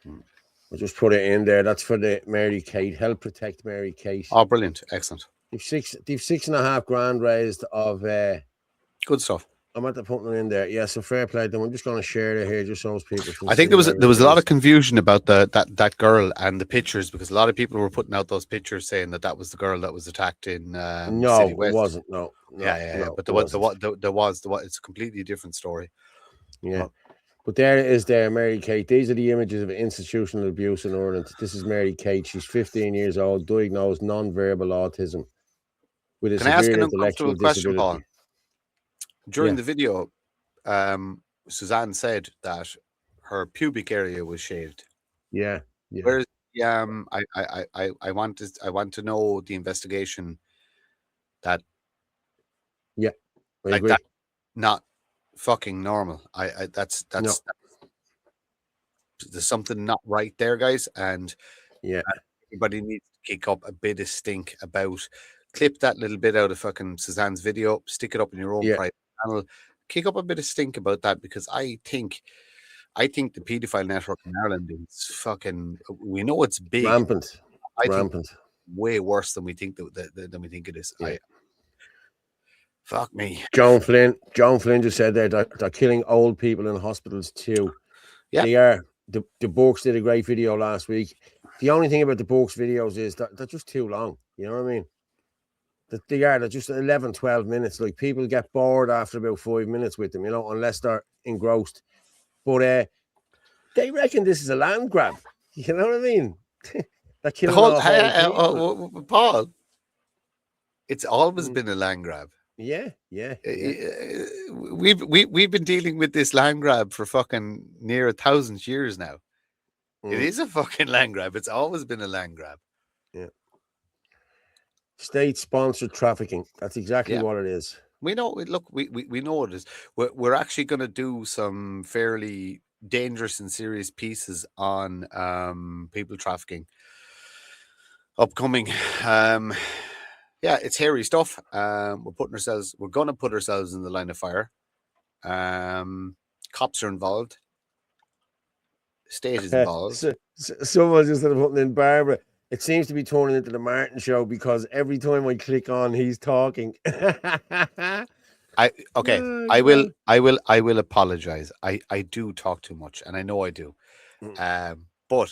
I'll just put it in there. That's for the Mary Kate. Help protect Mary Kate. Oh, brilliant. Excellent. They've $6.5 grand raised of good stuff. I'm at the putting it in there. Yeah, so fair play to them. I'm just going to share it here just so people can I think there was a lot of confusion about that girl and the pictures, because a lot of people were putting out those pictures saying that was the girl that was attacked in no, City West. It wasn't. No. But there was it's a completely different story. Yeah. But there is Mary Kate. These are the images of institutional abuse in Ireland. This is Mary Kate. She's 15 years old, diagnosed non-verbal autism with a severe intellectual disability. Paul? During the video, Suzanne said that her pubic area was shaved. Yeah. Whereas I want to know the investigation that I agree. That not fucking normal. That's there's something not right there, guys, and everybody needs to kick up a bit of stink about. Clip that little bit out of fucking Suzanne's video, stick it up in your own private channel, kick up a bit of stink about that, because I think the paedophile network in Ireland is fucking. We know it's big, rampant. Think way worse than we think than we think it is. Yeah. Fuck me. John Flynn just said they're killing old people in hospitals too. Yeah, they are. The Books did a great video last week. The only thing about the Books videos is that they're just too long. You know what I mean? They're just 11, 12 minutes. Like, people get bored after about 5 minutes with them, you know, unless they're engrossed. But they reckon this is a land grab. You know what I mean? They're killing Paul. It's always Mm. been a land grab. Yeah. We've been dealing with this land grab for fucking near 1,000 years now. It is a fucking land grab. It's always been a land grab. Yeah. State-sponsored trafficking. That's exactly what it is. We know. Look, we know it is. We're actually going to do some fairly dangerous and serious pieces on people trafficking. Upcoming. Yeah, it's hairy stuff. We're going to put ourselves in the line of fire. Cops are involved. State is involved. Someone just started putting in Barbara. It seems to be turning into the Martin show because every time I click on, he's talking. I will apologize. I do talk too much, and I know I do. But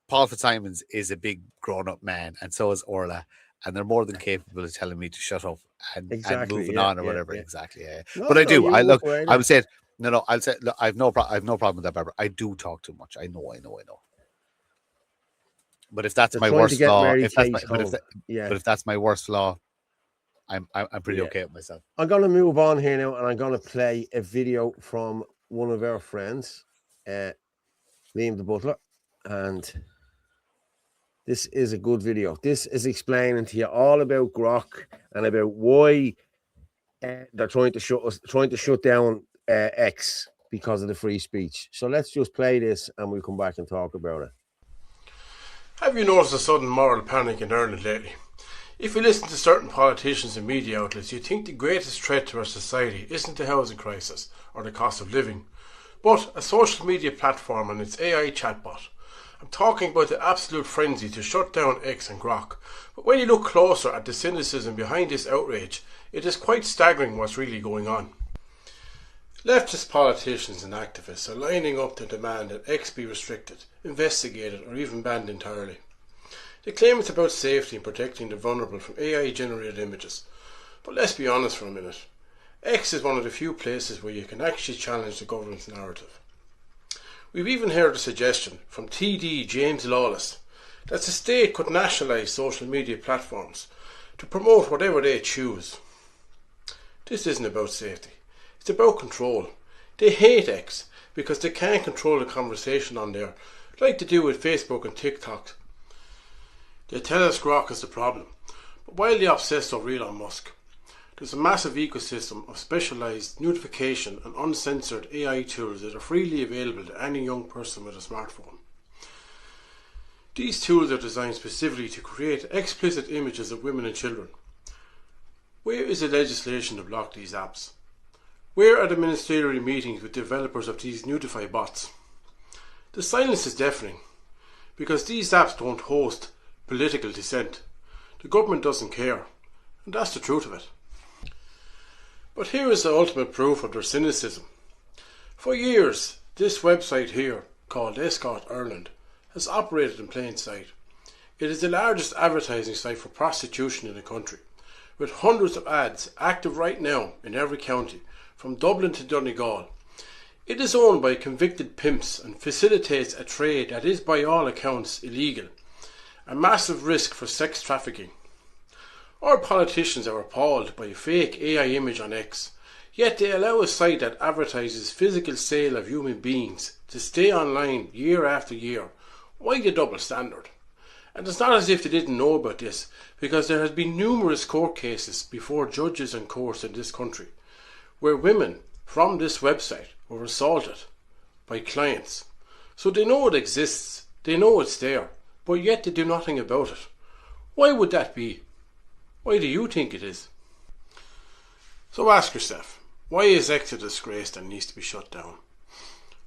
Paul Fitzsimons is a big grown-up man, and so is Orla, and they're more than capable of telling me to shut up and moving on or whatever. Yeah. Exactly. Yeah. No, but I do. I look. Right I would say no. I'll say look, I have no problem with that, Barbara. I do talk too much. I know. But if that's my worst flaw, if that's my worst flaw, I'm pretty okay with myself. I'm gonna move on here now, and I'm gonna play a video from one of our friends, Liam the Butler, and this is a good video. This is explaining to you all about Grok and about why they're trying to shut down X because of the free speech. So let's just play this, and we'll come back and talk about it. Have you noticed a sudden moral panic in Ireland lately? If you listen to certain politicians and media outlets, you think the greatest threat to our society isn't the housing crisis or the cost of living, but a social media platform and its AI chatbot. I'm talking about the absolute frenzy to shut down X and Grok. But when you look closer at the cynicism behind this outrage, it is quite staggering what's really going on. Leftist politicians and activists are lining up to demand that X be restricted, investigated or even banned entirely. They claim it's about safety and protecting the vulnerable from AI-generated images. But let's be honest for a minute. X is one of the few places where you can actually challenge the government's narrative. We've even heard a suggestion from TD James Lawless that the state could nationalise social media platforms to promote whatever they choose. This isn't about safety. It's about control. They hate X because they can't control the conversation on there like they do with Facebook and TikTok. They tell us Grok is the problem, but wildly obsessed over Elon Musk. There's a massive ecosystem of specialised notification and uncensored AI tools that are freely available to any young person with a smartphone. These tools are designed specifically to create explicit images of women and children. Where is the legislation to block these apps? Where are the ministerial meetings with developers of these Notify bots? The silence is deafening, because these apps don't host political dissent. The government doesn't care, and that's the truth of it. But here is the ultimate proof of their cynicism. For years, this website here, called Escort Ireland, has operated in plain sight. It is the largest advertising site for prostitution in the country, with hundreds of ads active right now in every county, from Dublin to Donegal. It is owned by convicted pimps and facilitates a trade that is by all accounts illegal, a massive risk for sex trafficking. Our politicians are appalled by a fake AI image on X, yet they allow a site that advertises physical sale of human beings to stay online year after year. Why the double standard? And it's not as if they didn't know about this, because there has been numerous court cases before judges and courts in this country, where women from this website were assaulted by clients. So they know it exists, they know it's there, but yet they do nothing about it. Why would that be? Why do you think it is? So ask yourself, why is X a disgrace that needs to be shut down?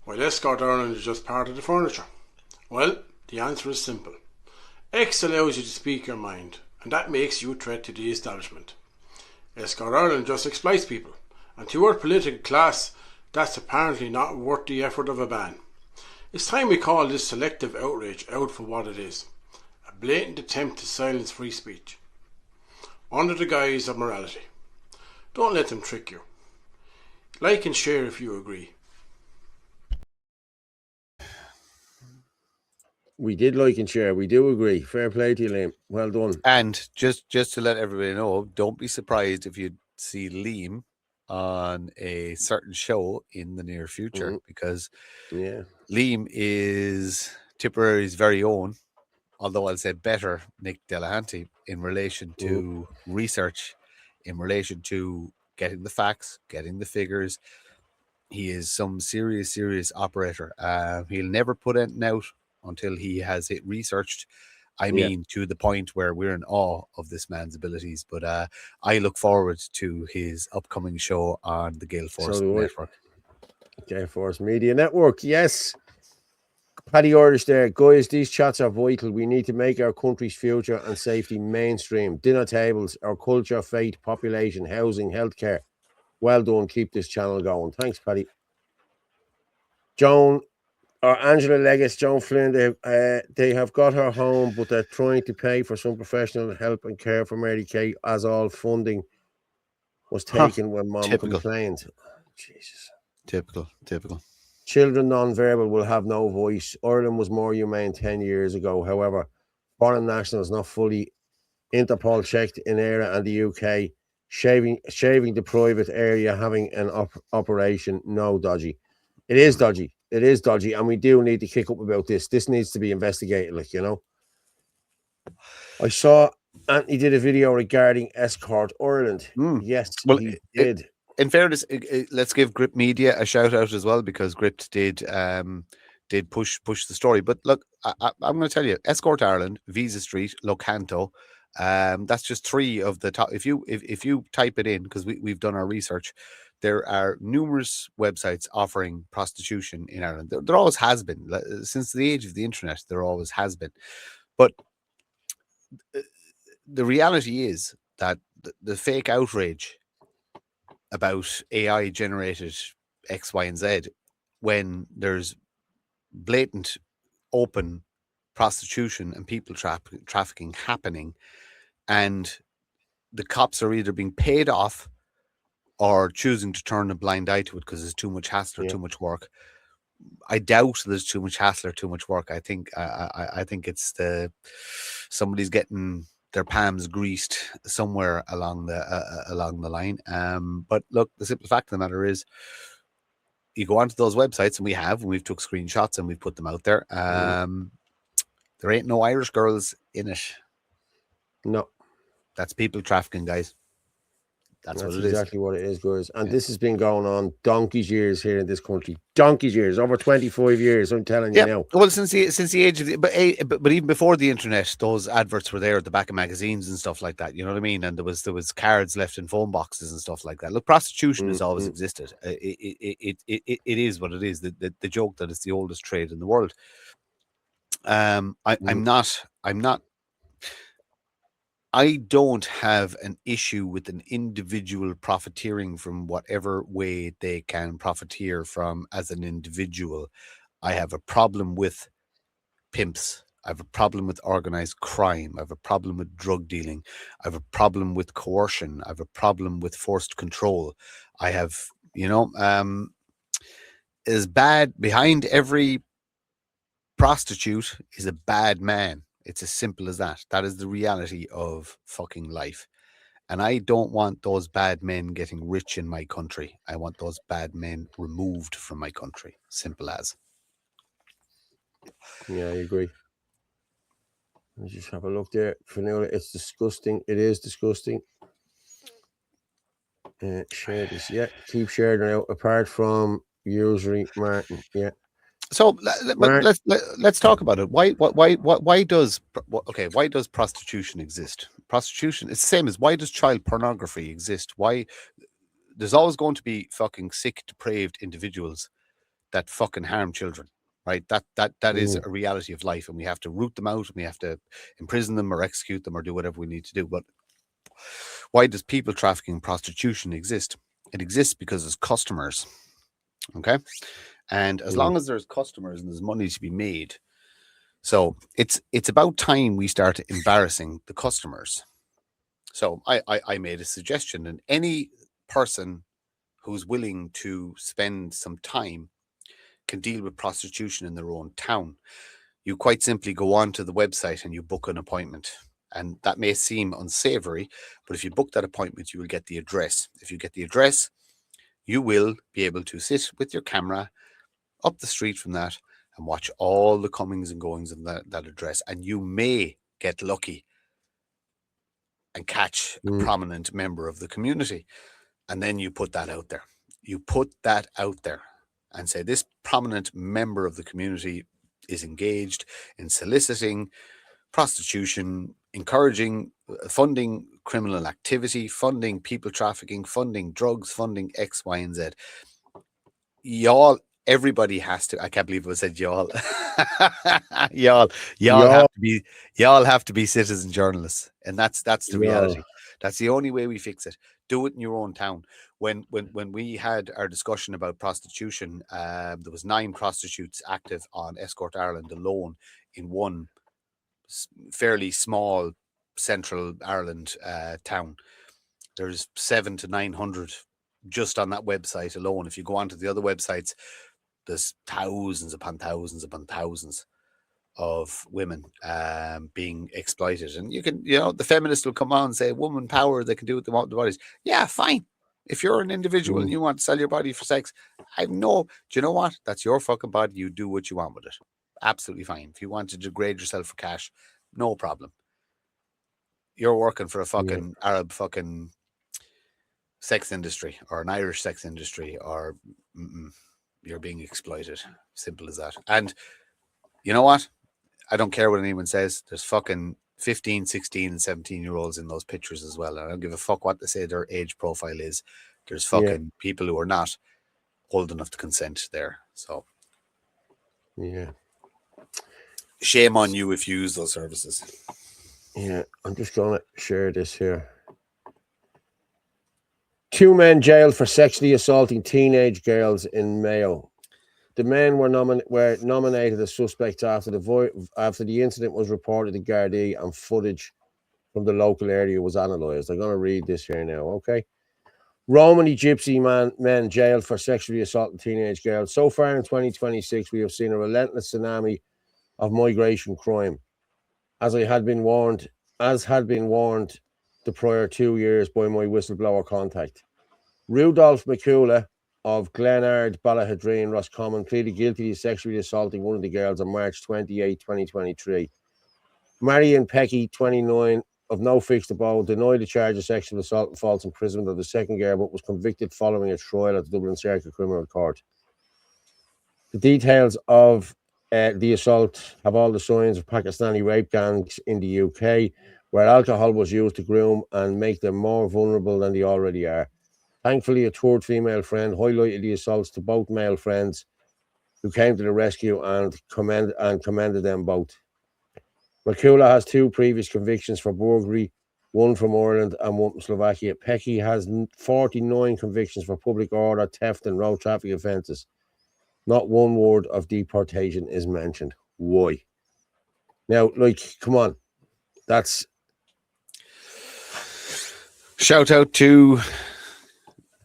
While Escort Ireland is just part of the furniture? Well, the answer is simple. X allows you to speak your mind, and that makes you a threat to the establishment. Escort Ireland just exploits people, and to our political class, that's apparently not worth the effort of a ban. It's time we call this selective outrage out for what it is, a blatant attempt to silence free speech, under the guise of morality. Don't let them trick you. Like and share if you agree. We did like and share. We do agree. Fair play to you, Liam. Well done. And just to let everybody know, don't be surprised if you see Liam on a certain show in the near future, because Liam is Tipperary's very own, although I'll say better, Nick Delahanty in relation to research, in relation to getting the facts, getting the figures. He is some serious operator. He'll never put anything out until he has it researched. I mean, to the point where we're in awe of this man's abilities. But I look forward to his upcoming show on the Gale Force Network. Gale Force Media Network, yes. Paddy Irish there. Guys, these chats are vital. We need to make our country's future and safety mainstream. Dinner tables, our culture, faith, population, housing, healthcare. Well done. Keep this channel going. Thanks, Paddy. Joan, or Angela Leggett, Joan Flynn, they have got her home, but they're trying to pay for some professional help and care for Mary Kate, as all funding was taken when Mom complained. Jesus. Typical. Children non-verbal will have no voice. Ireland was more humane 10 years ago. However, foreign nationals not fully Interpol checked in ERA and the UK, shaving the private area, having an operation, no dodgy. It is dodgy. It is dodgy, and we do need to kick up about this. This needs to be investigated, like, you know. I saw Anthony did a video regarding Escort Ireland. Yes, well, he did. In fairness, let's give Grip Media a shout out as well, because Grip did push the story. But look, I'm going to tell you, Escort Ireland, Visa Street, Locanto, that's just three of the top. If you type it in, because we've done our research, there are numerous websites offering prostitution in Ireland. There always has been, since the age of the internet. There always has been, but the reality is that the fake outrage about AI generated X, Y, and Z, when there's blatant, open prostitution and people trafficking happening, and the cops are either being paid off or choosing to turn a blind eye to it because there's too much hassle or too much work. I doubt there's too much hassle or too much work. I think it's somebody's getting their palms greased somewhere along the line. But look, the simple fact of the matter is, you go onto those websites, and we've took screenshots and we've put them out there. There ain't no Irish girls in it. No, that's people trafficking, guys. That's what it exactly what it is, guys. And this has been going on donkey's years here in this country. Donkey's years, over 25 years. I'm telling you now. Well, since the age of the, but even before the internet, those adverts were there at the back of magazines and stuff like that. You know what I mean? And there was cards left in phone boxes and stuff like that. Look, prostitution has always existed. It is what it is. The joke that it's the oldest trade in the world. I'm not. I don't have an issue with an individual profiteering from whatever way they can profiteer from as an individual. I have a problem with pimps. I have a problem with organized crime. I have a problem with drug dealing. I have a problem with coercion. I have a problem with forced control. I have, is bad behind every prostitute is a bad man. It's as simple as that. That is the reality of fucking life. And I don't want those bad men getting rich in my country. I want those bad men removed from my country. Simple as. Yeah, I agree. Let's just have a look there. Finola, it's disgusting. It is disgusting. Share this. Yeah, keep sharing it out. Apart from usury, Martin. Yeah. So let's talk about it. Why does prostitution exist? Prostitution, it's the same as why does child pornography exist? Why there's always going to be fucking sick, depraved individuals that fucking harm children, right? That is a reality of life, and we have to root them out, and we have to imprison them or execute them or do whatever we need to do. But why does people trafficking, prostitution exist? It exists because there's customers. Okay. And as long as there's customers and there's money to be made, so it's about time we start embarrassing the customers. So I made a suggestion, and any person who's willing to spend some time can deal with prostitution in their own town. You quite simply go onto the website and you book an appointment. And that may seem unsavory, but if you book that appointment, you will get the address. If you get the address, you will be able to sit with your camera up the street from that and watch all the comings and goings of that address. And you may get lucky and catch a prominent member of the community. And then you put that out there. You put that out there and say, this prominent member of the community is engaged in soliciting prostitution, encouraging, funding criminal activity, funding people trafficking, funding drugs, funding X, Y, and Z. Y'all, everybody has to. I can't believe I said y'all. y'all have to be citizen journalists, and that's the reality. That's the only way we fix it. Do it in your own town. When we had our discussion about prostitution, there was 9 prostitutes active on Escort Ireland alone in one fairly small central Ireland town. There's 700 to 900 just on that website alone. If you go onto the other websites, there's thousands upon thousands upon thousands of women being exploited. And you can, the feminists will come on and say, woman power, they can do what they want with their bodies. Yeah, fine. If you're an individual and you want to sell your body for sex, do you know what? That's your fucking body. You do what you want with it. Absolutely fine. If you want to degrade yourself for cash, no problem. You're working for a fucking Arab fucking sex industry or an Irish sex industry, or you're being exploited. Simple as that. And you know what? I don't care what anyone says. There's fucking 15, 16, and 17-year-olds in those pictures as well. And I don't give a fuck what they say their age profile is. There's fucking people who are not old enough to consent there. So, shame on you if you use those services. Yeah, I'm just going to share this here. 2 men jailed for sexually assaulting teenage girls in Mayo. The men were nominated as suspects after the incident was reported to Gardaí and footage from the local area was analysed. I'm going to read this here now, okay? Romany Gypsy men jailed for sexually assaulting teenage girls. So far in 2026, we have seen a relentless tsunami of migration crime. As had been warned the prior 2 years by my whistleblower contact. Rudolph McCula of Glenard, Ballahadreen, Roscommon, pleaded guilty to sexually assaulting one of the girls on March 28, 2023. Marion Pecky, 29, of no fixed abode, denied the charge of sexual assault and false imprisonment of the second girl, but was convicted following a trial at the Dublin Circuit Criminal Court. The details of the assault have all the signs of Pakistani rape gangs in the UK, where alcohol was used to groom and make them more vulnerable than they already are. Thankfully, a third female friend highlighted the assaults to both male friends who came to the rescue and commended them both. McCula has 2 previous convictions for burglary, 1 from Ireland and 1 from Slovakia. Pecky has 49 convictions for public order, theft and road traffic offences. Not 1 word of deportation is mentioned. Why? Now, come on. That's... Shout out to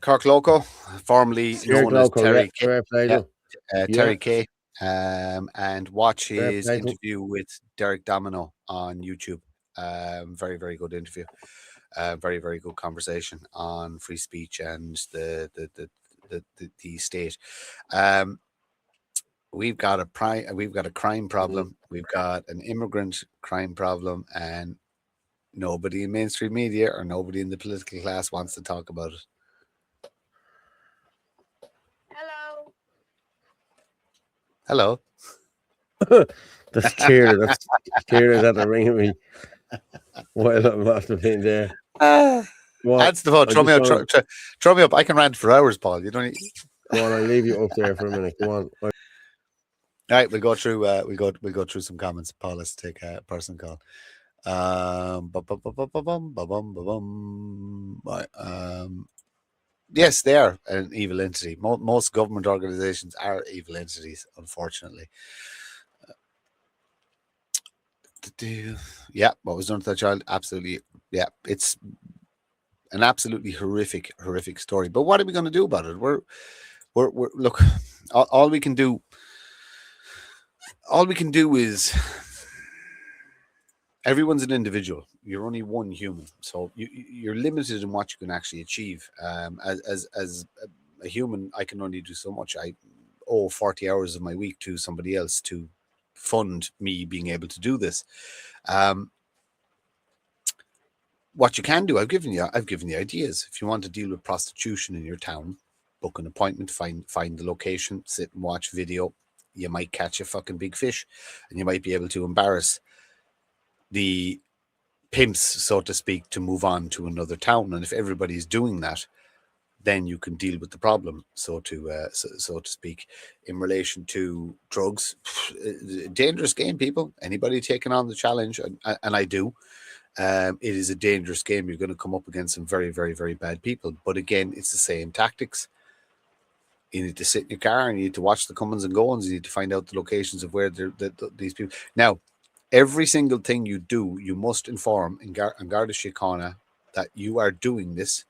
Cork Loco, formerly known as Terry K. Terry K. And watch his interview with Derek Domino on YouTube. Very, very good interview. Very, very good conversation on free speech and the state. We've got a crime problem. We've got an immigrant crime problem, and nobody in mainstream media or nobody in the political class wants to talk about it. Hello. That's Kira. That's Kira that are ringing me while I'm after being there. That's the phone. Throw me up. I can rant for hours, Paul. You don't need... Go on, I'll leave you up there for a minute. Go on. All right, we'll go through. We'll go through some comments. Paul, let's take a personal call. Yes, they are an evil entity. Most government organizations are evil entities, unfortunately. Yeah, what was done to that child? Absolutely. Yeah, it's an absolutely horrific story. But what are we going to do about it? We're look, all we can do all we can do is everyone's an individual. You're only one human, so you're limited in what you can actually achieve. As a human, I can only do so much. I owe 40 hours of my week to somebody else to fund me being able to do this. What you can do, I've given you ideas. If you want to deal with prostitution in your town, book an appointment, find the location, sit and watch video. You might catch a fucking big fish, and you might be able to embarrass the pimps, so to speak, to move on to another town. And if everybody's doing that, then you can deal with the problem, so to speak. In relation to drugs, dangerous game, people. Anybody taking on the challenge, and I do. It is a dangerous game. You're going to come up against some very, very, very bad people. But again, it's the same tactics. You need to sit in your car and you need to watch the comings and goings. You need to find out the locations of where these people. Now, every single thing you do, you must inform in Garda Síochána that you are doing this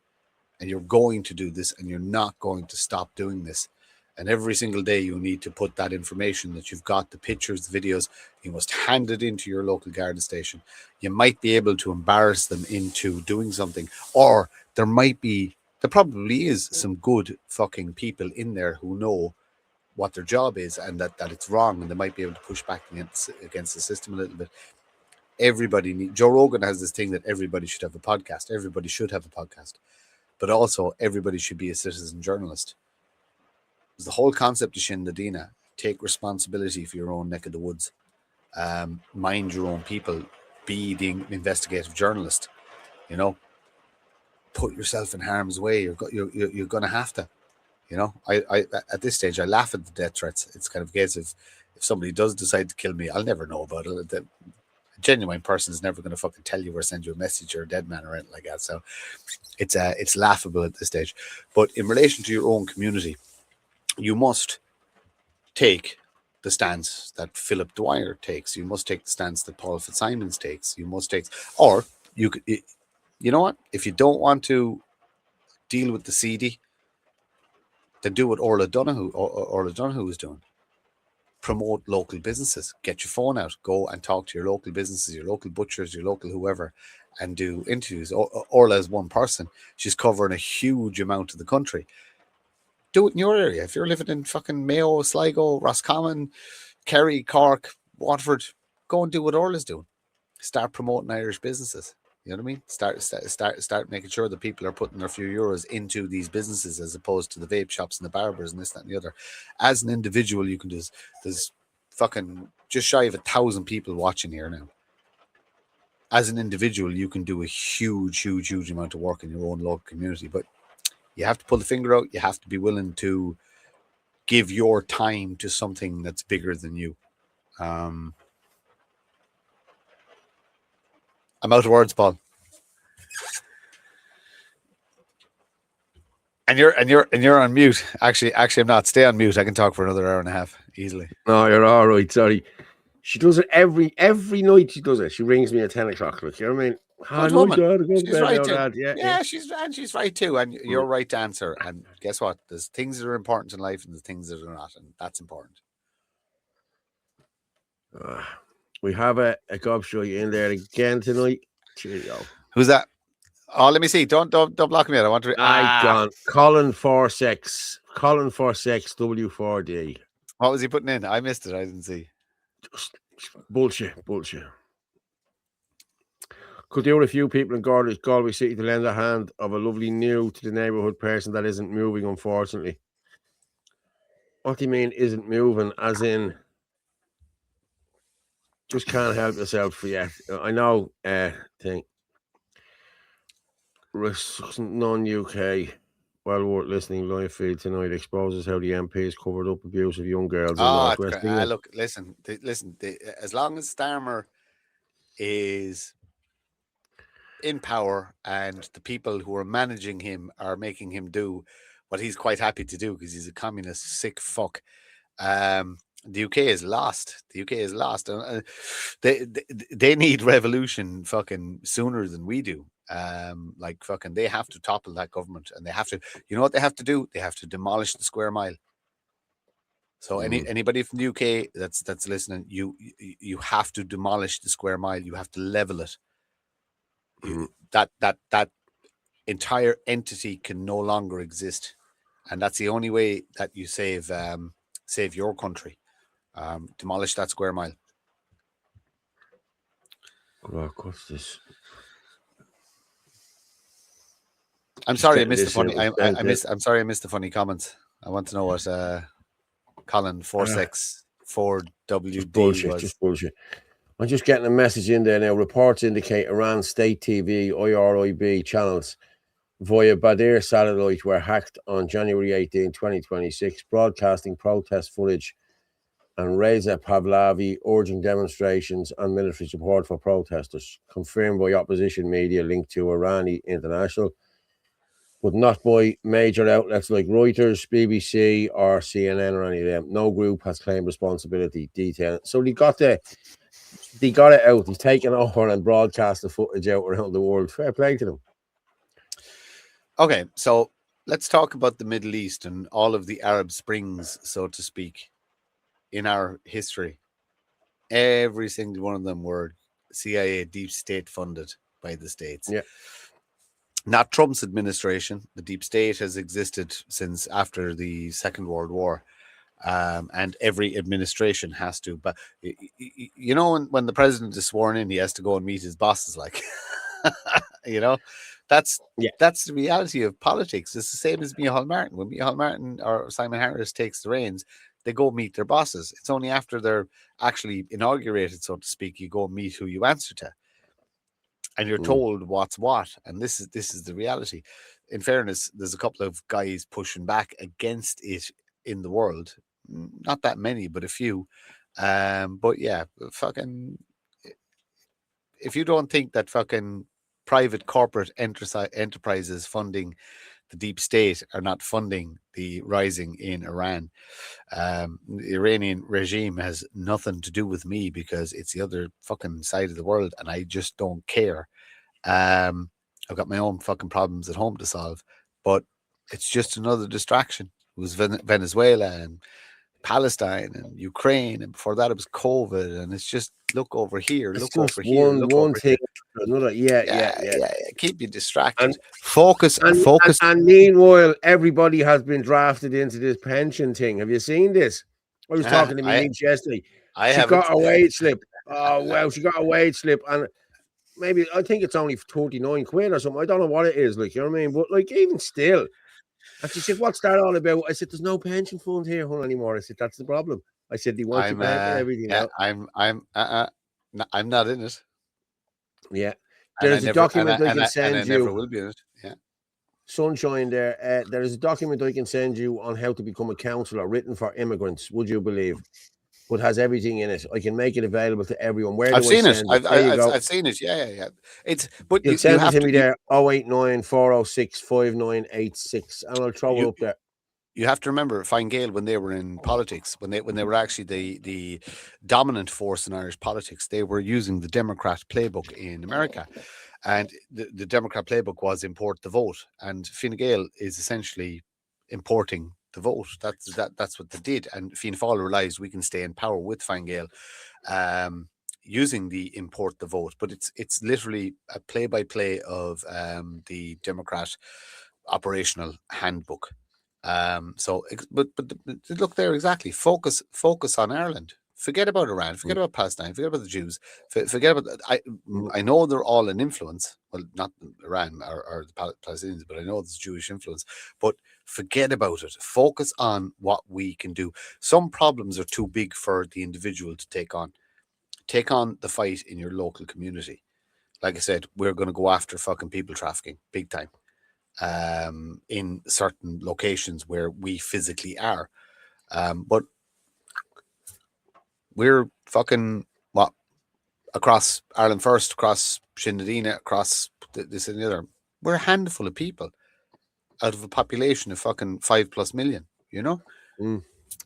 and you're going to do this and you're not going to stop doing this. And every single day you need to put that information that you've got, the pictures, the videos, you must hand it into your local Garda station. You might be able to embarrass them into doing something, or there probably is some good fucking people in there who know what their job is and that it's wrong, and they might be able to push back against the system a little bit. Joe Rogan has this thing that everybody should have a podcast. Everybody should have a podcast. But also everybody should be a citizen journalist. The whole concept of Shin Ladina, take responsibility for your own neck of the woods. Mind your own people. Be the investigative journalist. You know, put yourself in harm's way. You're going to have to. You know, I at this stage I laugh at the death threats. It's kind of a case of if somebody does decide to kill me, I'll never know about it. A genuine person is never going to fucking tell you or send you a message or a dead man or anything like that. So it's laughable at this stage. But in relation to your own community, you must take the stance that Philip Dwyer takes. You must take the stance that Paul Fitzsimons takes. You must take, or you could, you know what? If you don't want to deal with the seedy, then do what Orla Donoghue is doing. Promote local businesses. Get your phone out. Go and talk to your local businesses, your local butchers, your local whoever, and do interviews. Orla is one person. She's covering a huge amount of the country. Do it in your area. If you're living in fucking Mayo, Sligo, Roscommon, Kerry, Cork, Waterford, go and do what Orla's doing. Start promoting Irish businesses. You know what I mean? Start making sure that people are putting their few euros into these businesses as opposed to the vape shops and the barbers and this, that, and the other. As an individual, you can do. There's fucking just shy of 1,000 people watching here now. As an individual, you can do a huge, huge, huge amount of work in your own local community, but you have to pull the finger out. You have to be willing to give your time to something that's bigger than you. I'm out of words, Paul. And you're on mute. Actually, I'm not. Stay on mute. I can talk for another hour and a half easily. No, you're all right. Sorry. She does it every night. She does it. She rings me at 10 o'clock. Look, you know what I mean? She's right too. Yeah, she's right too. And you're right to answer. And guess what? There's things that are important in life and there's things that are not, and that's important. We have a gobshite in there again tonight. Cheerio. Who's that? Oh, let me see. Don't block me out. I want to. Gone. Colin Forsex. W4D. What was he putting in? I missed it. I didn't see. Just bullshit. Could there were a few people in Galway City to lend a hand of a lovely new to the neighbourhood person that isn't moving, unfortunately. What do you mean isn't moving? As in, just can't help yourself for yet. I know. Thing. Non-UK. Well worth listening. Live feed tonight exposes how the MPs covered up abuse of young girls in Northwest England. Look, listen. As long as Starmer is in power and the people who are managing him are making him do what he's quite happy to do because he's a communist sick fuck. The UK is lost. They need revolution fucking sooner than we do. Like fucking, they have to topple that government, and they have to. You know what they have to do? They have to demolish the square mile. So anybody from the UK that's listening, you have to demolish the square mile. You have to level it. That entire entity can no longer exist, and that's the only way that you save your country. Demolish that square mile. What's this? I'm sorry, I missed the funny. I'm sorry, I missed the funny comments. I want to know what Colin 464WD was. Just bullshit. I'm just getting a message in there now. Reports indicate Iran state TV, IRIB channels via Badr satellite were hacked on January 18, 2026, broadcasting protest footage and Reza Pahlavi urging demonstrations and military support for protesters, confirmed by opposition media linked to Irani International, but not by major outlets like Reuters, BBC, or CNN, or any of them. No group has claimed responsibility. Detail. So they got it out. He's taken over and broadcast the footage out around the world. Fair play to them. Okay, so let's talk about the Middle East and all of the Arab Springs, so to speak, in our history. Every single one of them were CIA deep state funded by the states. Yeah. Not Trump's administration. The deep state has existed since after the Second World War. And every administration has to. But, you know, when the president is sworn in, he has to go and meet his bosses, like, you know, that's the reality of politics. It's the same as Micheál Martin. When Micheál Martin or Simon Harris takes the reins, they go meet their bosses. It's only after they're actually inaugurated, so to speak, you go meet who you answer to. And you're told what's what. And this is the reality. In fairness, there's a couple of guys pushing back against it in the world. Not that many, but a few. But yeah, fucking, if you don't think that fucking private corporate enterprises funding the deep state are not funding the rising in Iran, the Iranian regime has nothing to do with me, because it's the other fucking side of the world and I just don't care. I've got my own fucking problems at home to solve, but it's just another distraction. It was Venezuela and Palestine and Ukraine, and before that it was COVID, and it's just look over here, it's look just over here, look one over thing, here. another. Yeah. Keep you distracted. Focus. And meanwhile, everybody has been drafted into this pension thing. Have you seen this? I was talking to my niece yesterday. She got a wage slip. Oh well, she got a wage slip, and maybe I think it's only 39 quid or something. I don't know what it is, like, you know what I mean? But like, even still. And she said, "What's that all about?" I said, "There's no pension fund here anymore." I said, "That's the problem." I said, "They want you back and everything." Yeah, I'm not in it. Yeah, there's a document I can send you. I never will be in it. Yeah, sunshine there. There is a document I can send you on how to become a counsellor, written for immigrants. Would you believe? But has everything in it. I can make it available to everyone. Where I've do seen I it. send it? I've seen it. Yeah. It's but you send it to me there. 089 406 5986, and I'll throw it up there. You have to remember Fine Gael, when they were in politics, when they were actually the dominant force in Irish politics, they were using the Democrat playbook in America, and the Democrat playbook was import the vote, and Fine Gael is essentially importing the vote. That's what they did, and Fianna Fáil realised we can stay in power with Fine Gael, using the import the vote. But it's literally a play-by-play of the Democrat operational handbook. But look there, exactly. Focus on Ireland. Forget about Iran. Forget about Palestine. Forget about the Jews. Forget about. I know they're all an influence. Well, not Iran or the Palestinians, but I know there's Jewish influence. But forget about it. Focus on what we can do. Some problems are too big for the individual to take on. Take on the fight in your local community. Like I said, we're going to go after fucking people trafficking big time. In certain locations where we physically are, but we're fucking across Ireland First, across Shinadina, across this and the other. We're a handful of people out of a population of fucking 5+ million. You know,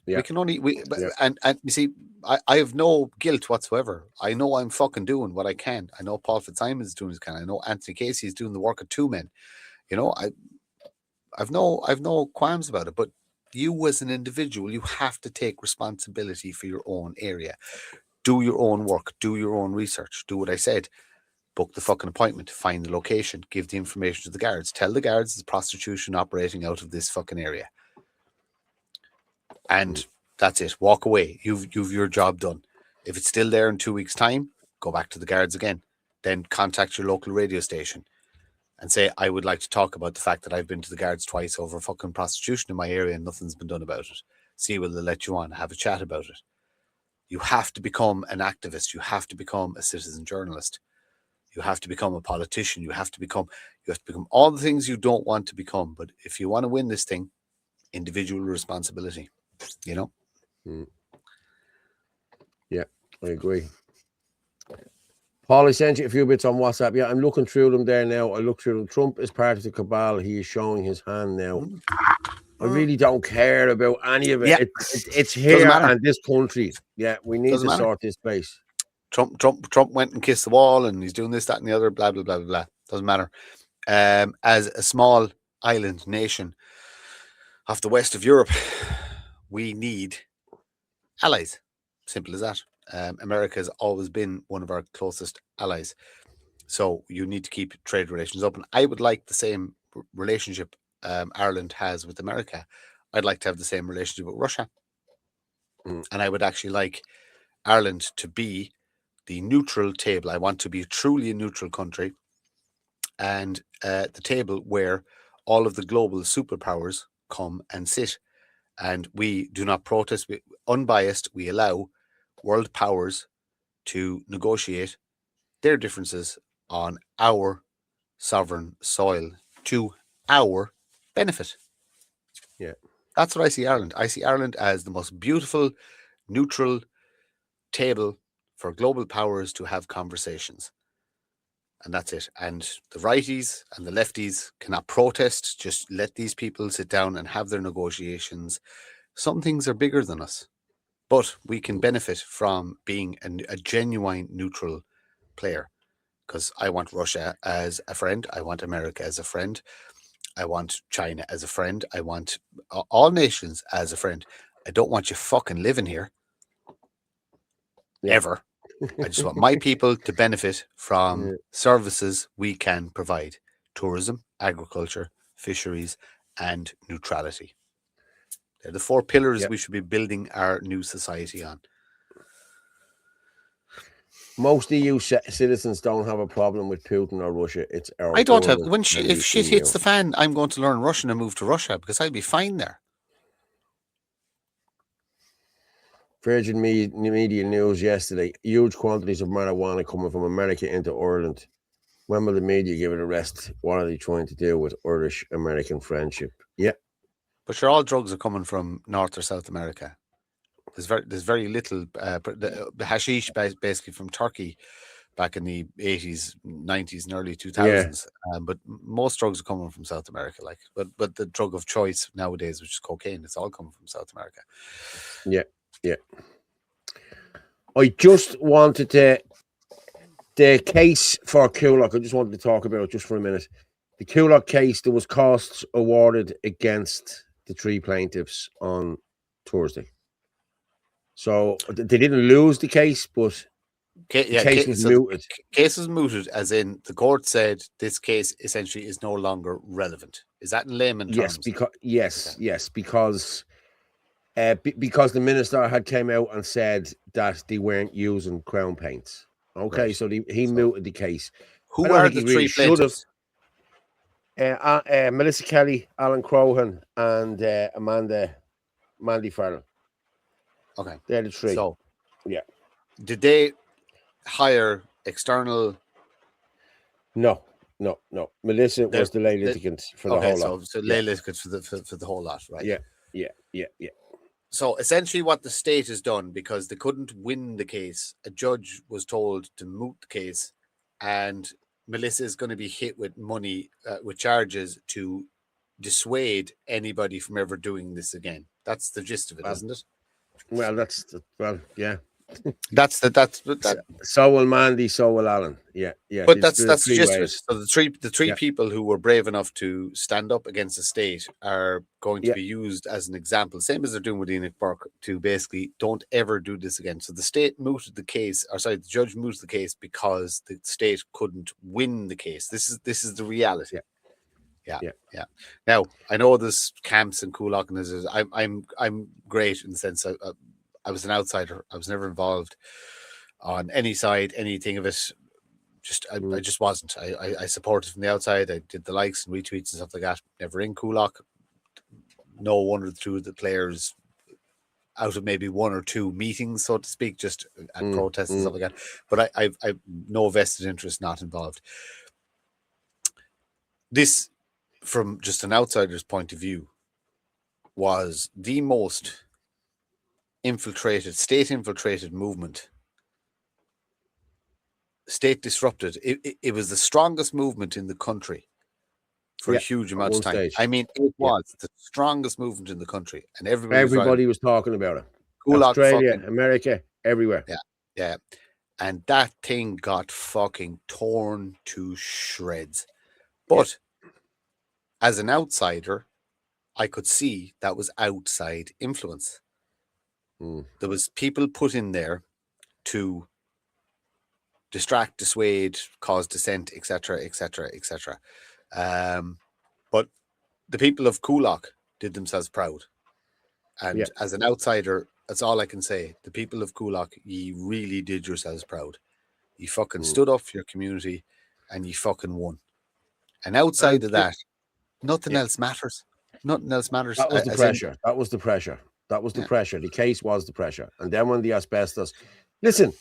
Yeah. we can only and you see, I have no guilt whatsoever. I know I'm fucking doing what I can. I know Paul Fitzsimons is doing his can. I know Anthony Casey is doing the work of two men. You know, I've no qualms about it, but You as an individual, you have to take responsibility for your own area. Do your own work. Do your own research. Do what I said. Book the fucking appointment. Find the location. Give the information to the guards. Tell the guards there's prostitution operating out of this fucking area. And that's it. Walk away. You've your job done. If it's still there in 2 weeks' time, go back to the guards again. Then contact your local radio station and say, I would like to talk about the fact that I've been to the guards twice over fucking prostitution in my area and nothing's been done about it. See, will they let you on? Have a chat about it. You have to become an activist. You have to become a citizen journalist. You have to become a politician. You have to become all the things you don't want to become. But if you want to win this thing, individual responsibility, you know? Yeah, I agree. Paul, I sent you a few bits on WhatsApp. Yeah, I'm looking through them there now. I look through them. Trump is part of the cabal. He is showing his hand now. I really don't care about any of it. Yeah. It's here and this country. Yeah, we need to sort this place. Trump went and kissed the wall and he's doing this, that, and the other, blah, blah, blah, blah, blah. Doesn't matter. As a small island nation off the west of Europe, we need allies. Simple as that. America has always been one of our closest allies. So you need to keep trade relations open. I would like the same relationship Ireland has with America. I'd like to have the same relationship with Russia. And I would actually like Ireland to be the neutral table. I want to be truly a neutral country and the table where all of the global superpowers come and sit. And we do not protest. Unbiased, we allow world powers to negotiate their differences on our sovereign soil to our benefit. Yeah. That's what I see Ireland. I see Ireland as the most beautiful, neutral table for global powers to have conversations. And that's it. And the righties and the lefties cannot protest. Just let these people sit down and have their negotiations. Some things are bigger than us, but we can benefit from being a genuine neutral player. Because I want Russia as a friend. I want America as a friend. I want China as a friend. I want all nations as a friend. I don't want you fucking living here. Yeah. Ever. I just want my people to benefit from services we can provide. Tourism, agriculture, fisheries, and neutrality. They're the 4 pillars we should be building our new society on. Most EU citizens don't have a problem with Putin or Russia. It's our I don't have. If shit hits the fan, I'm going to learn Russian and move to Russia because I'd be fine there. Virgin Media News yesterday. Huge quantities of marijuana coming from America into Ireland. When will the media give it a rest? What are they trying to do with Irish-American friendship? Yeah. But sure, all drugs are coming from North or South America. There's very little the hashish basically from Turkey back in the 80s, 90s, and early 2000s. But most drugs are coming from South America. But the drug of choice nowadays, which is cocaine, it's all coming from South America. Yeah. I just wanted the case for Kulak. I just wanted to talk about it just for a minute. The Kulak case, there was costs awarded against the 3 plaintiffs on Thursday. So they didn't lose the case, but the case was mooted. Case was mooted, as in the court said this case essentially is no longer relevant. Is that in layman terms? Yes, because the minister had came out and said that they weren't using crown paints. Okay, right. So he mooted the case. Who are the 3 plaintiffs? Melissa Kelly, Alan Crowhan, and Mandy Farrell. Okay, they're the 3. So, yeah, did they hire external? No. Melissa was the lay litigant for the whole lot. So lay litigant for the whole lot, right? Yeah. So essentially, what the state has done, because they couldn't win the case, a judge was told to moot the case, and Melissa is going to be hit with money, with charges to dissuade anybody from ever doing this again. That's the gist of it, isn't it? Well, yeah. That's that. So will Mandy, so will Alan. Yeah, yeah. But it's that's three just it. ways. So the three Yeah. people who were brave enough to stand up against the state are going to Yeah. be used as an example, same as they're doing with Enoch Burke, to basically don't ever do this again. So the state mooted the case, or sorry, the judge mooted the case because the state couldn't win the case. This is the reality. Yeah. Now I know there's camps and Coolock, and I'm great in the sense I was an outsider. I was never involved on any side, anything of it. I just wasn't. I supported from the outside. I did the likes and retweets and stuff like that. Never in Coolock. No one or two of the players out of maybe one or two meetings, so to speak, just at protests and stuff like that. But I've no vested interest, not involved. This, from just an outsider's point of view, was the most state infiltrated movement. State disrupted. It was the strongest movement in the country for a huge amount of time. Stage. I mean, it was the strongest movement in the country, and everybody was talking about it. Coolock, Australia, America, everywhere. Yeah. And that thing got fucking torn to shreds. But as an outsider, I could see that was outside influence. There was people put in there to distract, dissuade, cause dissent, etc., etc., etc. But the people of Coolock did themselves proud. And as an outsider, that's all I can say. The people of Coolock, ye really did yourselves proud. You fucking stood up for your community and you fucking won. And outside of that, nothing else matters. Nothing else matters. That was the pressure. That was the pressure. That was the pressure. The case was the pressure. And then when the asbestos... Listen,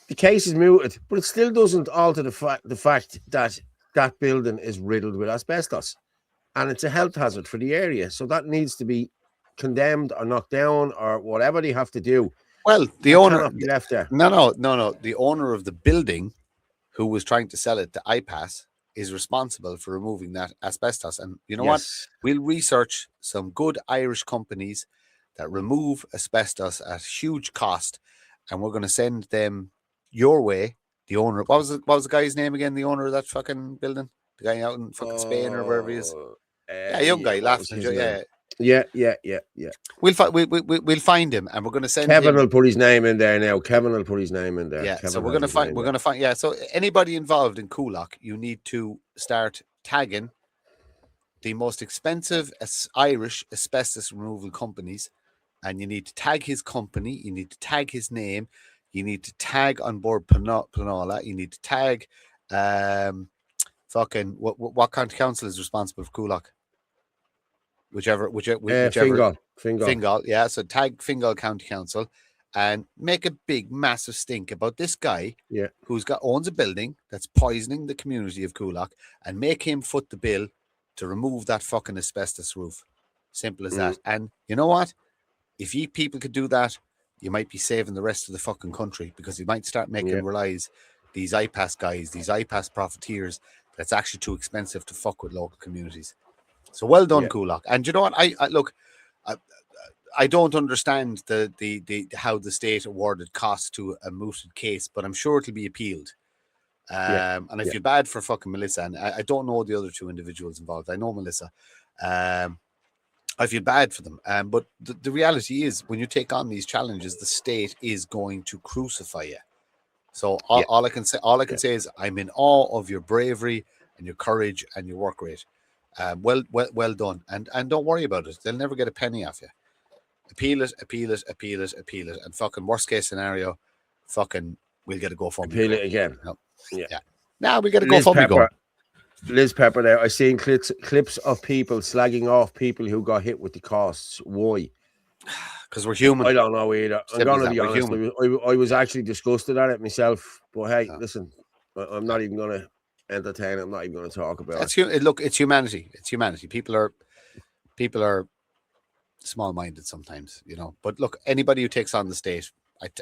the case is mooted, but it still doesn't alter the fact that that building is riddled with asbestos. And it's a health hazard for the area. So that needs to be condemned or knocked down or whatever they have to do. Well, the owner be left there. No. The owner of the building, who was trying to sell it to IPAS, is responsible for removing that asbestos. And you know what? We'll research some good Irish companies that remove asbestos at huge cost, and we're going to send them your way. The owner, what was the guy's name again? The owner of that fucking building, the guy out in fucking Spain or wherever he is. Young guy, laughing. Yeah. We'll find him, and we're going to send Kevin him. will put his name in there now. Kevin will put his name in there. Yeah, Kevin so we're going to find. Yeah, so anybody involved in Coolock, you need to start tagging the most expensive Irish asbestos removal companies, and you need to tag his company. You need to tag his name. You need to tag on board Planola. You need to tag, fucking what county council is responsible for Coolock? Whichever. Fingal. Yeah, so tag Fingal County Council and make a big, massive stink about this guy who's owns a building that's poisoning the community of Coolock, and make him foot the bill to remove that fucking asbestos roof. Simple as that. And you know what? If you people could do that, you might be saving the rest of the fucking country, because you might start making realize these IPAS guys, these IPAS profiteers, that's actually too expensive to fuck with local communities. So well done, Coolock. And you know what? I look, I don't understand the how the state awarded costs to a mooted case, but I'm sure it'll be appealed. And I feel bad for fucking Melissa, and I don't know the other two individuals involved. I know Melissa. I feel bad for them. But the reality is, when you take on these challenges, the state is going to crucify you. So all I can say is I'm in awe of your bravery and your courage and your work rate. Well done, and don't worry about it. They'll never get a penny off you. Appeal it, and fucking worst case scenario, fucking we'll get a GoFundMe. Appeal it again. Now we get a GoFundMe going. Liz Pepper there. I've seen clips of people slagging off people who got hit with the costs. Why? Because we're human. I don't know either. I'm going to be honest. I was actually disgusted at it myself. But hey, listen, I'm not even going to entertain. I'm not even going to talk about it. Look, it's humanity. It's humanity. People are small-minded sometimes, you know. But look, anybody who takes on the state,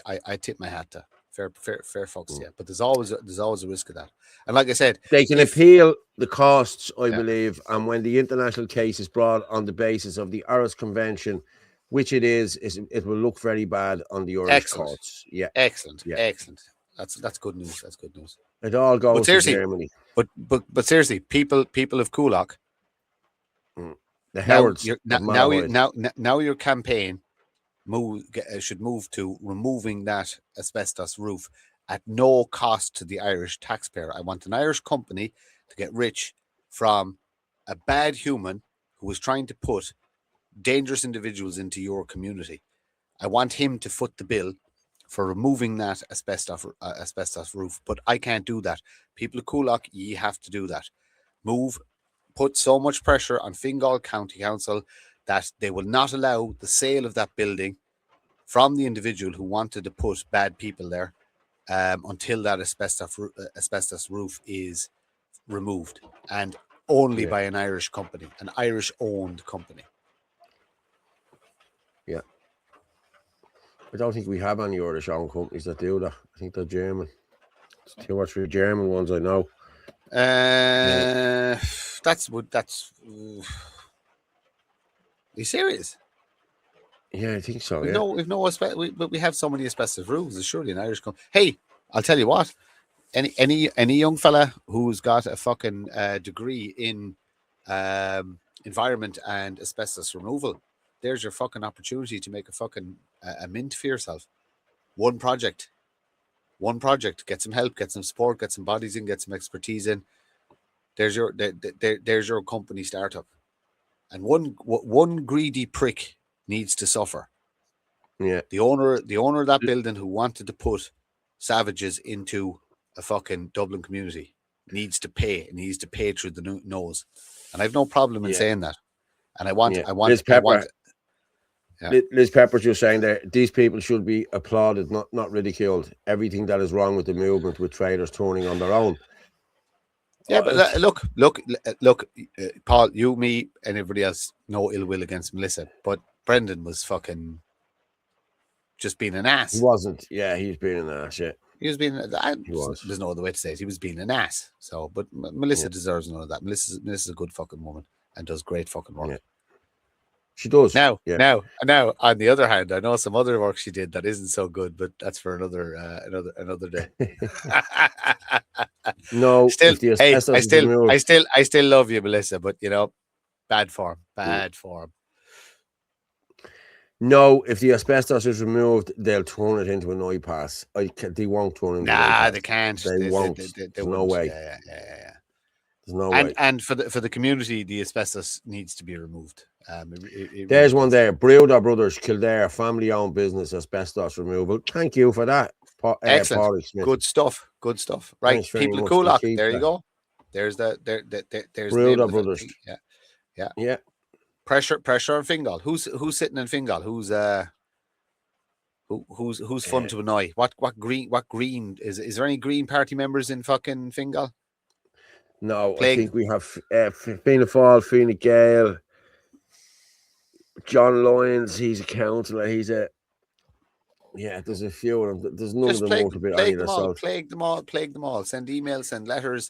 I tip my hat to. Fair folks, but there's always a risk of that. And like I said, they can appeal the costs, I believe, and when the international case is brought on the basis of the Aarhus Convention, which it is it will look very bad on the Irish courts. Yeah, excellent. Yeah. Excellent. That's good news. That's good news. It all goes to seriously, Germany. But seriously, people of Coolock, The Howards now your campaign should move to removing that asbestos roof at no cost to the Irish taxpayer. I want an Irish company to get rich from a bad human who is trying to put dangerous individuals into your community. I want him to foot the bill for removing that asbestos roof, but I can't do that. People of Coolock, ye have to do that. Put so much pressure on Fingal County Council that they will not allow the sale of that building from the individual who wanted to put bad people there until that asbestos roof is removed, and only by an Irish company, an Irish-owned company. Yeah. I don't think we have any Irish-owned companies that do that. I think they're German. It's 2 or 3 German ones I know. That's. Are you serious? Yeah, I think so. We have so many asbestos roofs. There's surely an Irish company. Hey, I'll tell you what. Any young fella who's got a fucking degree in environment and asbestos removal, there's your fucking opportunity to make a fucking a mint for yourself. One project, get some help, get some support, get some bodies in, get some expertise in. There's your company startup, and one greedy prick needs to suffer. Yeah, the owner of that building who wanted to put savages into a fucking Dublin community needs to pay through the nose, and I have no problem in saying that. And I want Liz Pepper's just saying that these people should be applauded, not ridiculed. Everything that is wrong with the movement, with traders turning on their own. Yeah, but look, Paul, you, me, and everybody else, no ill will against Melissa, but Brendan was fucking just being an ass. He wasn't. Yeah, he's being an ass. Yeah, he was being. There's no other way to say it. He was being an ass. So, but Melissa deserves none of that. Melissa's a good fucking woman and does great fucking work. Yeah. She does. Now, on the other hand, I know some other work she did that isn't so good, but that's for another day. No, still, I still love you, Melissa, but bad form. No, if the asbestos is removed, they'll turn it into an iPass. They won't turn it into an iPass. They can't. They won't. There's no way. Yeah. There's no way. And for the community, the asbestos needs to be removed. There's one there. Brewder Brothers, Kildare, family-owned business, asbestos removal. Thank you for that. Excellent. Good stuff. Right, people of Coolock. There you go. There's there's Brewder Brothers. Yeah. Pressure on Fingal. Who's sitting in Fingal? Who's fun to annoy? What green is there any Green Party members in fucking Fingal? No, I think we have Fianna Fáil, Fine Gael, John Lyons. He's a councillor. There's a few of them. There's none of them want to be on either side. Plague them all. Send emails, send letters.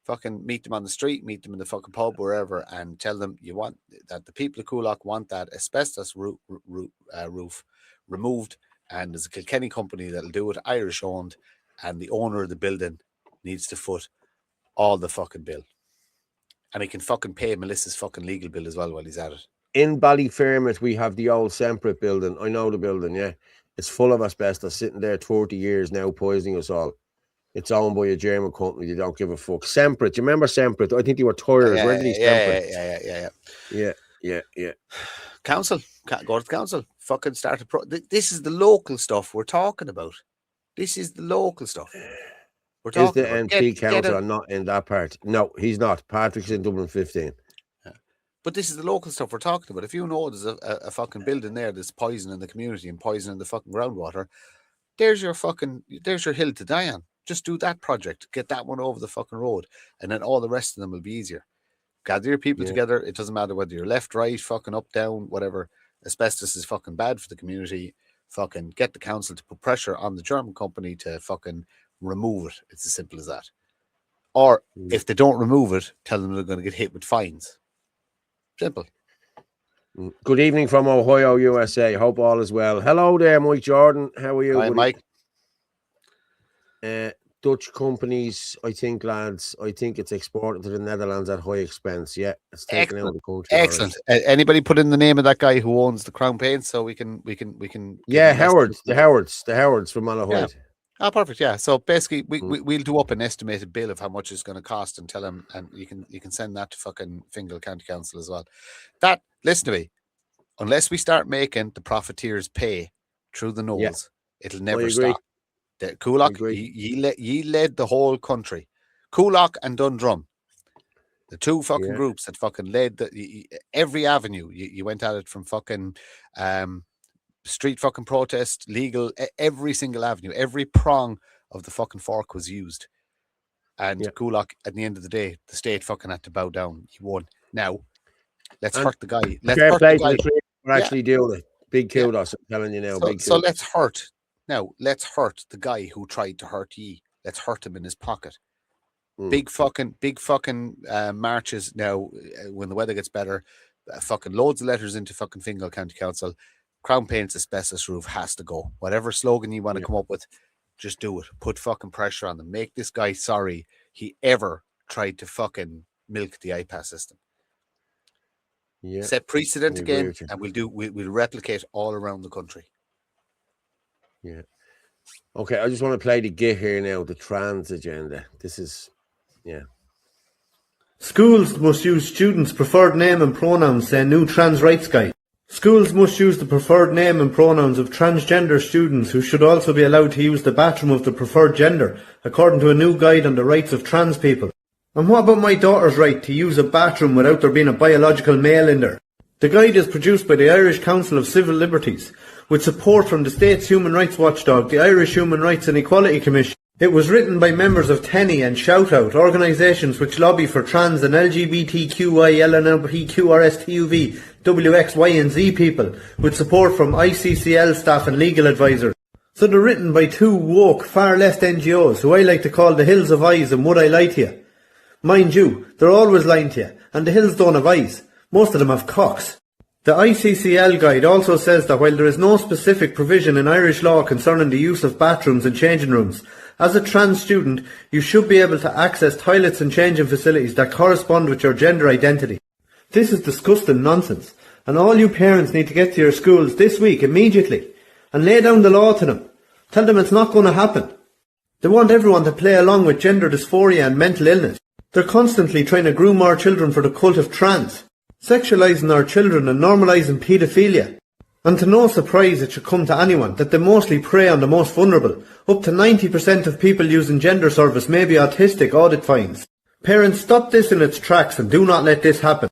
Fucking meet them on the street, meet them in the fucking pub, wherever, and tell them you want that the people of Coolock want that asbestos roof removed, and there's a Kilkenny company that'll do it, Irish owned, and the owner of the building needs to foot all the fucking bill, and he can fucking pay Melissa's fucking legal bill as well while he's at it. In Ballyfermot, we have the old Semprot building. I know the building. Yeah, it's full of asbestos, sitting there 30 years now, poisoning us all. It's owned by a German company. They don't give a fuck. Semprot. Do you remember Semprot? I think they were tires. Yeah, weren't they? Yeah. Council. Go to the council. Fucking start a This is the local stuff we're talking about. This is the local stuff. We're talking about. Is the NP councillor not in that part? No, he's not. Patrick's in Dublin 15. But this is the local stuff we're talking about. If you know there's a fucking building there that's poisoning the community and poisoning the fucking groundwater, there's your hill to die on. Just do that project, get that one over the fucking road, and then all the rest of them will be easier. Gather your people together. It doesn't matter whether you're left, right, fucking up, down, whatever. Asbestos is fucking bad for the community. Fucking get the council to put pressure on the German company to fucking remove it. It's as simple as that. Or if they don't remove it, tell them they're going to get hit with fines. Simple. Good evening from Ohio, USA. Hope all is well. Hello there, Mike Jordan. How are you? Hi, Mike. Dutch companies, I think, lads. I think it's exported to the Netherlands at high expense. Yeah, it's taken out of the country. Excellent. Anybody put in the name of that guy who owns the Crown Paints, so we can. Yeah, the Howards from Malahide. Yeah. Oh, perfect. Yeah. So basically, we'll do up an estimated bill of how much it's going to cost and tell them, and you can send that to fucking Fingal County Council as well. That, listen to me, unless we start making the profiteers pay through the nose, it'll never stop. Coolock, ye led the whole country. Coolock and Dundrum, the two fucking groups that fucking led every avenue. You went at it from fucking street fucking protest, legal, every single avenue, every prong of the fucking fork was used. And Coolock, at the end of the day, the state fucking had to bow down. He won. Now, let's hurt the guy. Let's hurt the guy. We're actually doing it. Big kudos, I'm telling you now. So let's hurt. Now, let's hurt the guy who tried to hurt ye. Let's hurt him in his pocket. Big fucking marches now when the weather gets better. Fucking loads of letters into fucking Fingal County Council. Crown Paints asbestos roof has to go. Whatever slogan you want to come up with, just do it. Put fucking pressure on them. Make this guy sorry he ever tried to fucking milk the iPass system. Yeah. Set precedent again, and we'll replicate all around the country. Yeah. Okay, I just want to play the git here now, the trans agenda. This is, Schools must use students' preferred name and pronouns, say new trans rights guide. Schools must use the preferred name and pronouns of transgender students who should also be allowed to use the bathroom of the preferred gender, according to a new guide on the rights of trans people. And what about my daughter's right to use a bathroom without there being a biological male in there? The guide is produced by the Irish Council of Civil Liberties, with support from the state's human rights watchdog, the Irish Human Rights and Equality Commission. It was written by members of TENI and Shoutout, organisations which lobby for trans and LGBTQI, LNPQRSTUV, WX, Y and Z people, with support from ICCL staff and legal advisors. So they're written by two woke, far left NGOs, who I like to call the Hills of Eyes and Would I Lie to You? Mind you, they're always lying to you, and the hills don't have eyes. Most of them have cocks. The ICCL guide also says that while there is no specific provision in Irish law concerning the use of bathrooms and changing rooms, as a trans student, you should be able to access toilets and changing facilities that correspond with your gender identity. This is disgusting nonsense, and all you parents need to get to your schools this week immediately and lay down the law to them. Tell them it's not going to happen. They want everyone to play along with gender dysphoria and mental illness. They're constantly trying to groom our children for the cult of trans, sexualising our children and normalising paedophilia. And to no surprise it should come to anyone that they mostly prey on the most vulnerable. Up to 90% of people using gender service may be autistic, audit finds. Parents, stop this in its tracks and do not let this happen.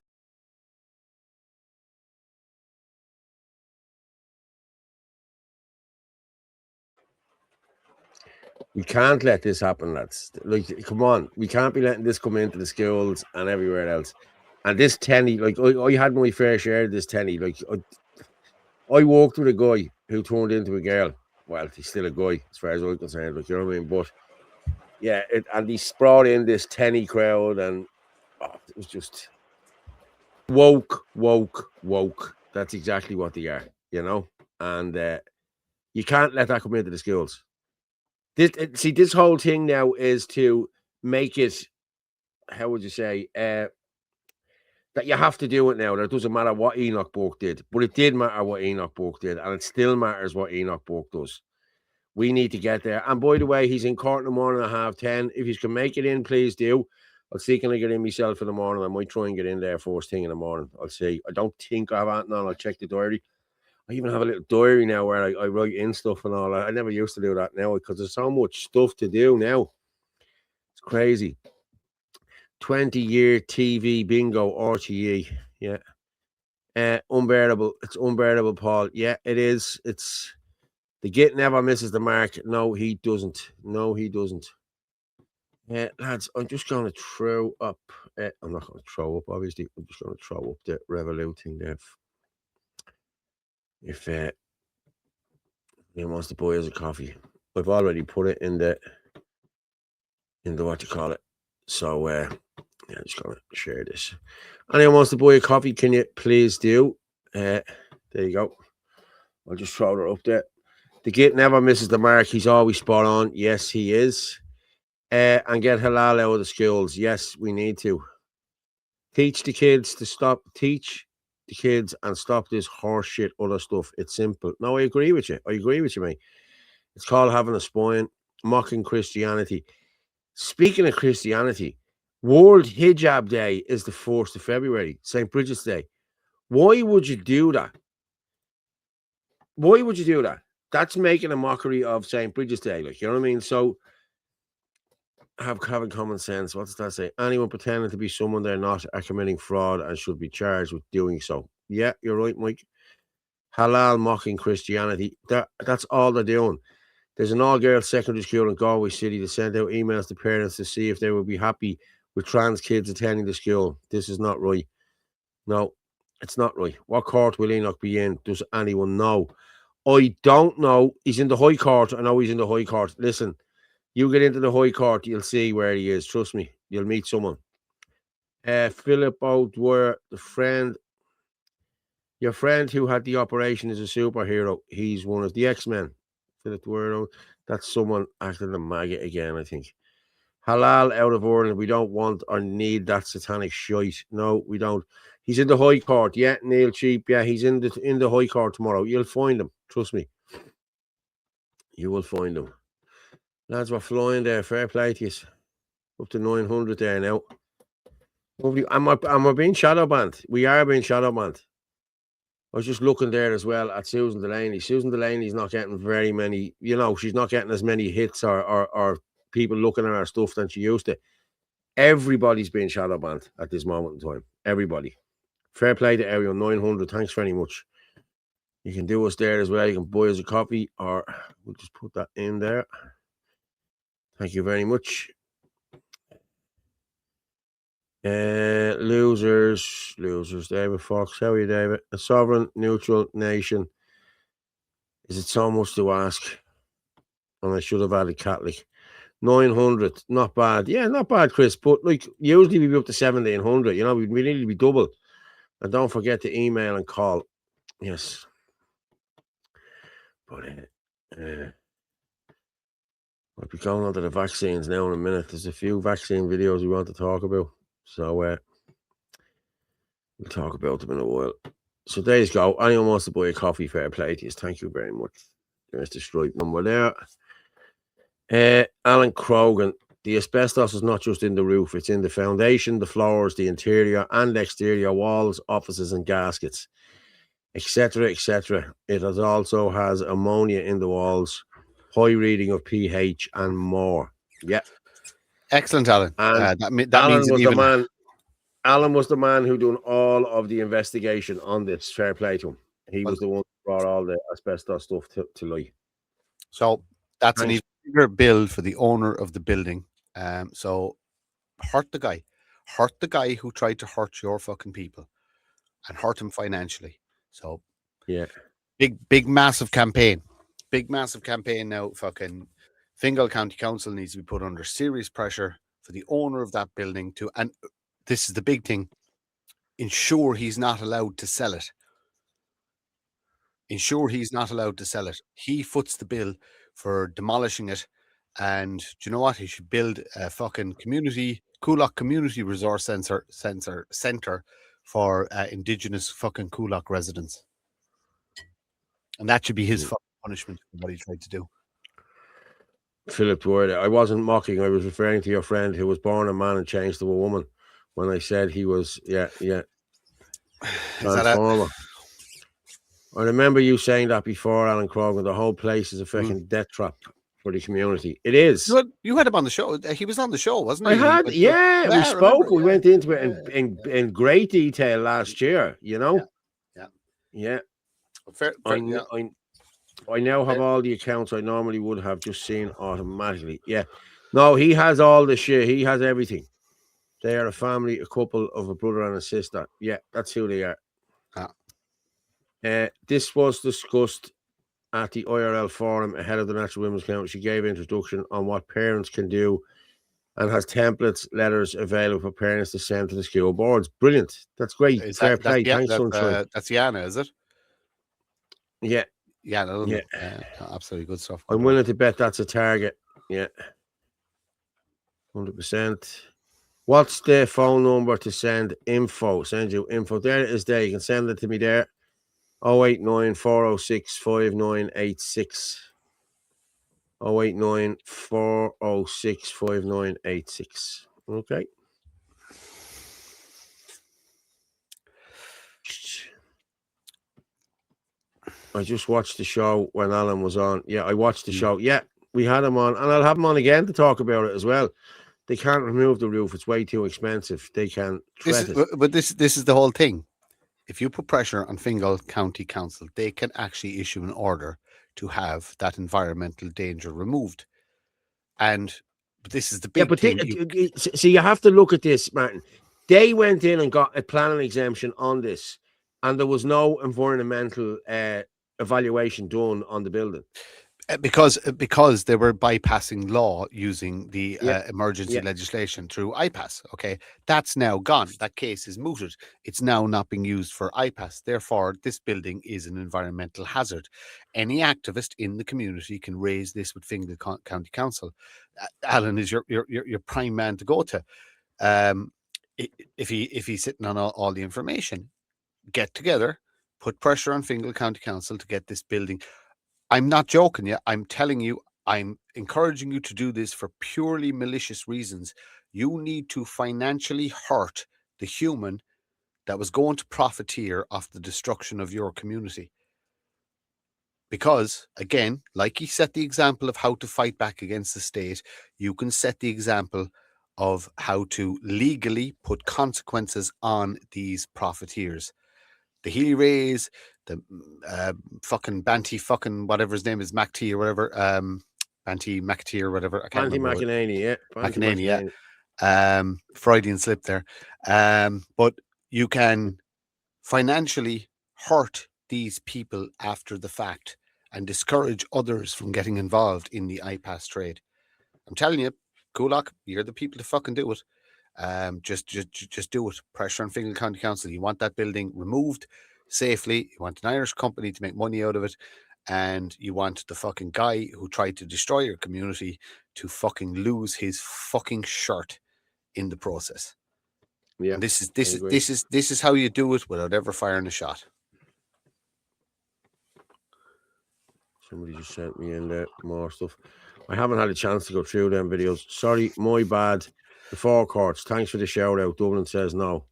We can't let this happen, lads. Like, come on. We can't be letting this come into the schools and everywhere else. And this TENI, like, I had my fair share of this TENI. Like, I walked with a guy who turned into a girl. Well, he's still a guy, as far as I'm concerned. Like, you know what I mean? But, yeah, and he brought in this TENI crowd, and it was just woke. That's exactly what they are, you know? And you can't let that come into the schools. This whole thing now is to make it, how would you say, that you have to do it now. That it doesn't matter what Enoch Burke did, but it did matter what Enoch Burke did, and it still matters what Enoch Burke does. We need to get there. And by the way, he's in court in the morning at 10:30. If you can make it in, please do. I'll see can I get in myself in the morning. I might try and get in there first thing in the morning. I'll see. I don't think I have anything on. I'll check the diary. I even have a little diary now where I write in stuff and all. I never used to do that now because there's so much stuff to do now. It's crazy. 20-year TV bingo RTE. Yeah. Unbearable. It's unbearable, Paul. Yeah, it is. It's the git never misses the mark. No, he doesn't. Lads, I'm just going to throw up. I'm not going to throw up, obviously. I'm just going to throw up the Revolut thing there. If he wants to buy us a coffee, I've already put it in the what you call it. So I'm just gonna share this. Anyone wants to buy a coffee, can you please do? There you go. I'll just throw her up there. The git never misses the mark. He's always spot on. Yes, he is. And get halal out of the schools. Yes, we need to. Teach the kids to stop. Teach the kids and stop this horse shit, other stuff. It's simple. No, I agree with you. Mate. It's called having a spine, mocking Christianity. Speaking of Christianity, World Hijab Day is the 1st of February, St. Bridget's Day. Why would you do that? Why would you do that? That's making a mockery of St. Bridget's Day. Like, you know what I mean? So, having common sense. What does that say? Anyone pretending to be someone they're not are committing fraud and should be charged with doing so. Yeah, you're right, Mike. Halal mocking Christianity. That's all they're doing. There's an all-girls secondary school in Galway City that sent out emails to parents to see if they would be happy with trans kids attending the school. This is not right. No, it's not right. What court will Enoch be in? Does anyone know? I don't know. He's in the High Court. I know he's in the High Court. Listen, you get into the High Court, you'll see where he is. Trust me, you'll meet someone. Philip O'Dwyer, your friend who had the operation is a superhero. He's one of the X-Men. Philip O'Dwyer, that's someone acting the maggot again, I think. Halal out of Ireland. We don't want or need that satanic shite. No, we don't. He's in the High Court. Yeah, Neil Cheap. Yeah, he's in the High Court tomorrow. You'll find him. Trust me. You will find him. Lads, we're flying there. Fair play to you. Up to 900 there now. Am I being shadow banned? We are being shadow banned. I was just looking there as well at Susan Delaney. Susan Delaney's not getting very many, she's not getting as many hits or people looking at her stuff than she used to. Everybody's being shadow banned at this moment in time. Everybody. Fair play to everyone. 900. Thanks very much. You can do us there as well. You can buy us a coffee, or we'll just put that in there. Thank you very much. Losers, David Fox. How are you, David? A sovereign, neutral nation. Is it so much to ask? And I should have added Catholic. 900, not bad. Yeah, not bad, Chris. But like, usually we'd be up to 1700. We need to be double. And don't forget to email and call. Yes. But I'll be going on to the vaccines now in a minute. There's a few vaccine videos we want to talk about. So we'll talk about them in a while. So there you go. Anyone wants to buy a coffee, fair play to you. Thank you very much. There's the stripe number there. Alan Crogan. The asbestos is not just in the roof. It's in the foundation, the floors, the interior and exterior walls, offices and gaskets, etc., etc. It also has ammonia in the walls, high reading of pH and more. Yeah. Excellent, Alan. And that Alan means was the man. Alan was the man who done all of the investigation on this. Fair play to him. He was the one who brought all the asbestos stuff to light. So that's an even bigger bill for the owner of the building. So hurt the guy who tried to hurt your fucking people and hurt him financially. So yeah, big massive campaign now. Fucking Fingal County Council needs to be put under serious pressure for the owner of that building to, and this is the big thing, ensure he's not allowed to sell it. He foots the bill for demolishing it. And do you know what? He should build a fucking Coolock Community Resource Centre for Indigenous fucking Coolock residents. And that should be his fucking punishment for what he tried to do. Philip Ward, I wasn't mocking. I was referring to your friend who was born a man and changed to a woman when I said he was, transformer. I remember you saying that before, Alan Crogan. The whole place is a fucking death trap for the community. It is. You had him on the show. He was on the show, wasn't he? We spoke. We went into it in great detail last year, Yeah. Fair, I now have all the accounts I normally would have just seen automatically. Yeah. No, he has all the shit. He has everything. They are a family, a couple of a brother and a sister. Yeah, that's who they are. This was discussed at the IRL forum ahead of the National Women's Council. She gave introduction on what parents can do and has templates, letters available for parents to send to the school boards. Brilliant. That's great. Is Fair that play. yeah, Thanks, Sunshine. that's Yana, is it? Yeah, Yana, yeah. absolutely good stuff. I'm willing to bet that's a target. Yeah, 100%. What's the phone number to send info? Send you info. There it is. There, you can send it to me there. 089 406 5986. 089 406 5986. Okay. I just watched the show when Alan was on. Yeah, I watched the show. Yeah, we had him on, and I'll have him on again to talk about it as well. They can't remove the roof; it's way too expensive. They can threat it. But this is the whole thing. If you put pressure on Fingal County Council, they can actually issue an order to have that environmental danger removed. And this is the big thing. So you have to look at this, Martin. They went in and got a planning exemption on this, and there was no environmental evaluation done on the building. Because they were bypassing law using the emergency legislation through IPAS. Okay, that's now gone. That case is mooted. It's now not being used for IPAS. Therefore, this building is an environmental hazard. Any activist in the community can raise this with Fingal County Council. Alan is your prime man to go to. If he's sitting on all the information, get together, put pressure on Fingal County Council to get this building. I'm not joking you. I'm telling you, I'm encouraging you to do this for purely malicious reasons. You need to financially hurt the human that was going to profiteer off the destruction of your community. Because, again, like he set the example of how to fight back against the state, you can set the example of how to legally put consequences on these profiteers. The Healy Rays, the fucking Banty fucking whatever his name is, MacT or whatever, Banty MacT or whatever. I can't remember. McEnany, yeah. McEnany, yeah. Freudian slip there. But you can financially hurt these people after the fact and discourage others from getting involved in the IPAS trade. I'm telling you, Kulak, you're the people to fucking do it. Just do it. Pressure on Fingal County Council. You want that building removed safely. You want an Irish company to make money out of it, and you want the fucking guy who tried to destroy your community to fucking lose his fucking shirt in the process. Yeah, and this is how you do it without ever firing a shot. Somebody just sent me in there more stuff. I haven't had a chance to go through them videos. Sorry, my bad. The forecourts. Thanks for the shout out. Dublin says no.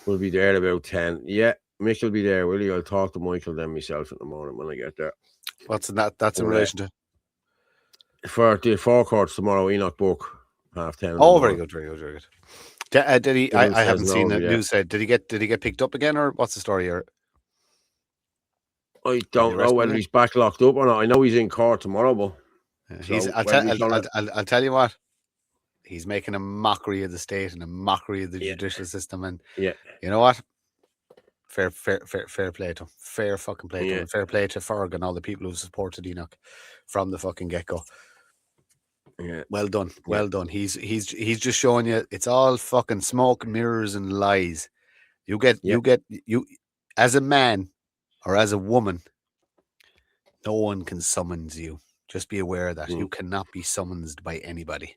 We'll be there about 10. Yeah, Mick will be there, will you? I'll talk to Michael then myself in the morning when I get there. What's in that? That's in relation to? For the forecourts tomorrow, Enoch Book, 10:30. Oh, very good, very good, very good. Did he? I haven't seen the news. Did he get picked up again, or what's the story here? I don't know whether he's back locked up or not. I know he's in court tomorrow, but I'll tell you what. He's making a mockery of the state and a mockery of the judicial system, and you know what? Fair play to him. Fair fucking play to him. Fair play to Ferg and all the people who supported Enoch from the fucking get-go. Yeah, well done, well done. He's just showing you it's all fucking smoke, mirrors, and lies. You get as a man or as a woman, no one can summons you. Just be aware of that. You cannot be summoned by anybody.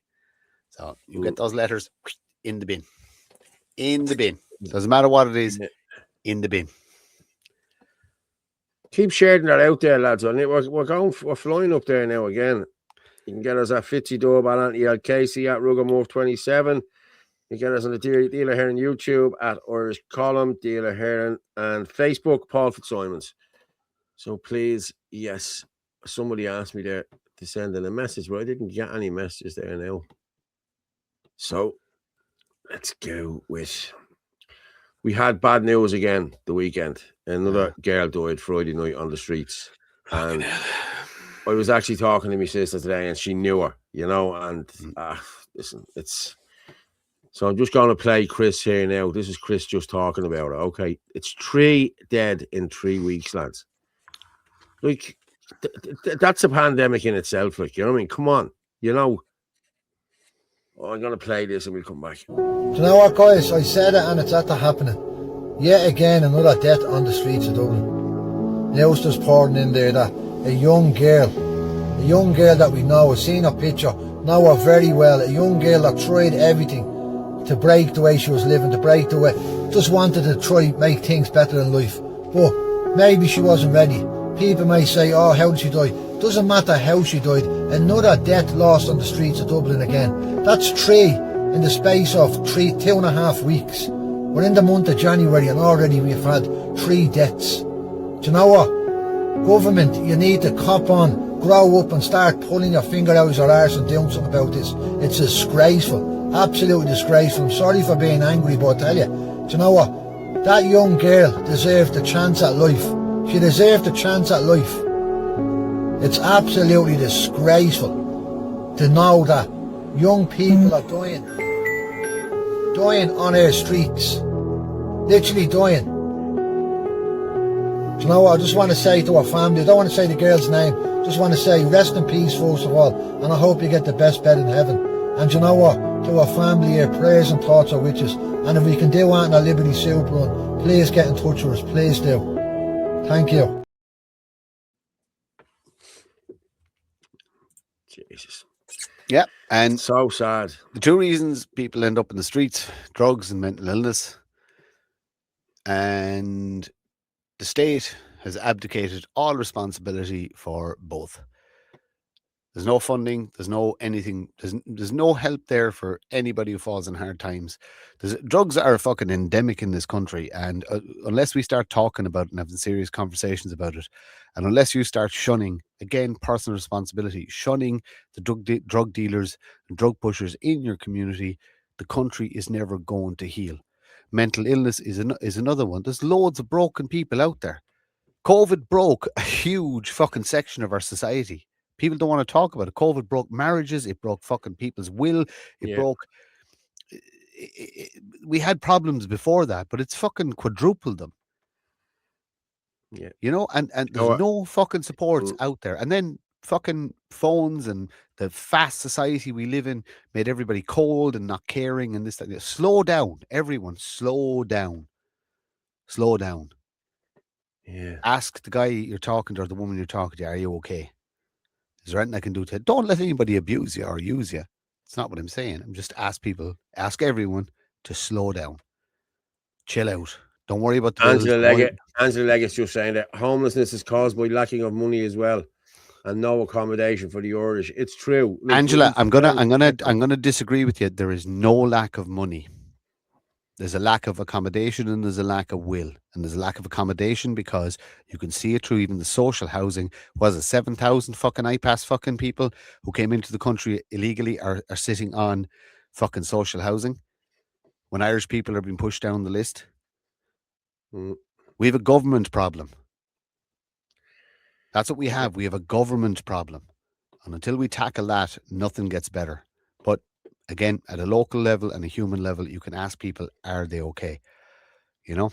So you get those letters in the bin. In the bin. Doesn't matter what it is, in the bin. Keep sharing that out there, lads. We're flying up there now again. You can get us at Fitzy Dub, at Anti Casey, at Rugamove 27. You get us on the Dealer Heron YouTube, at Irish Column, Dealer Heron, and Facebook, Paul Fitzsimons. So please, yes, somebody asked me there to send in a message, but I didn't get any messages there now. So let's go with. We had bad news again the weekend. Another girl died Friday night on the streets. And I was actually talking to my sister today and she knew her, you know, and listen, it's. So I'm just going to play Chris here now. This is Chris just talking about it. Okay. It's 3 dead in 3 weeks, lads. Like, that's a pandemic in itself. Like, you know what I mean? Come on, you know. Oh, I'm going to play this and we'll come back. Do you know what, guys? I said it and it's after happening. Yet again, another death on the streets of Dublin. News just pouring in there that a young girl that we know, has seen her picture, know her very well, a young girl that tried everything to break the way she was living, to break the way, just wanted to try make things better in life. But maybe she wasn't ready. People may say, oh, how did she die? Doesn't matter how she died. Another death lost on the streets of Dublin again. That's 3 in the space of 2.5 weeks. We're in the month of January and already we've had 3 deaths. Do you know what? Government, you need to cop on, grow up and start pulling your finger out of your arse and doing something about this. It's disgraceful. Absolutely disgraceful. I'm sorry for being angry, but I tell you, do you know what? That young girl deserved a chance at life. She deserved a chance at life. It's absolutely disgraceful to know that young people are dying on our streets, literally dying. Do you know what I just want to say to her family? I don't want to say the girl's name, just want to say rest in peace first of all, and I hope you get the best bed in heaven. And you know what, to our family here, prayers and thoughts are with us, and if we can do anything at Liberty Super Run, please get in touch with us, please do. Thank you. Jesus. Yeah, and So sad. the 2 reasons people end up in the streets: drugs and mental illness. And the state has abdicated all responsibility for both. There's no funding, there's no anything, there's no help there for anybody who falls in hard times. Drugs are fucking endemic in this country, and unless we start talking about it and having serious conversations about it, and unless you start shunning, again, personal responsibility, shunning the drug dealers and drug pushers in your community, the country is never going to heal. Mental illness is another one. There's loads of broken people out there. COVID broke a huge fucking section of our society. People don't want to talk about it. COVID broke marriages. It broke fucking people's will. It broke. We had problems before that, but it's fucking quadrupled them. Yeah. You know, and there's no fucking supports out there. And then fucking phones and the fast society we live in made everybody cold and not caring and this, that. Slow down. Everyone, slow down. Slow down. Yeah. Ask the guy you're talking to or the woman you're talking to, are you okay? Is there anything I can do to it? Don't let anybody abuse you or use you. It's not what I'm saying. I'm just ask everyone to slow down. Chill out. Don't worry about the bills. Angela Leggett's just saying that homelessness is caused by lacking of money as well, and no accommodation for the Irish. It's true. Angela, I'm gonna disagree with you. There is no lack of money. There's a lack of accommodation and there's a lack of will. And there's a lack of accommodation because you can see it through even the social housing. Was it 7,000 fucking IPAS fucking people who came into the country illegally are sitting on fucking social housing when Irish people are being pushed down the list? We have a government problem. That's what we have. We have a government problem. And until we tackle that, nothing gets better. But again, at a local level and a human level, you can ask people, are they okay? You know,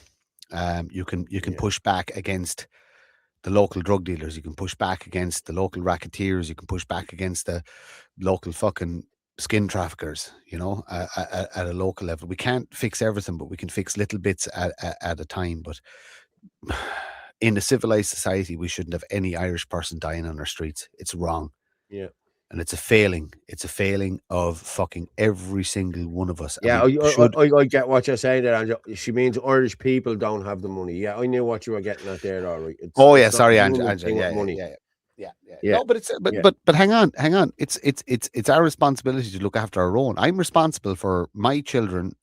you can push back against the local drug dealers. You can push back against the local racketeers. You can push back against the local fucking skin traffickers, you know, at a local level. We can't fix everything, but we can fix little bits at a time. But in a civilized society, we shouldn't have any Irish person dying on our streets. It's wrong. Yeah. And it's a failing. It's a failing of fucking every single one of us. Yeah, I get what you're saying there, Angela. She means Irish people don't have the money. Yeah, I knew what you were getting at there, all right. Sorry, Angela. Yeah. No, but hang on. It's our responsibility to look after our own. I'm responsible for my children,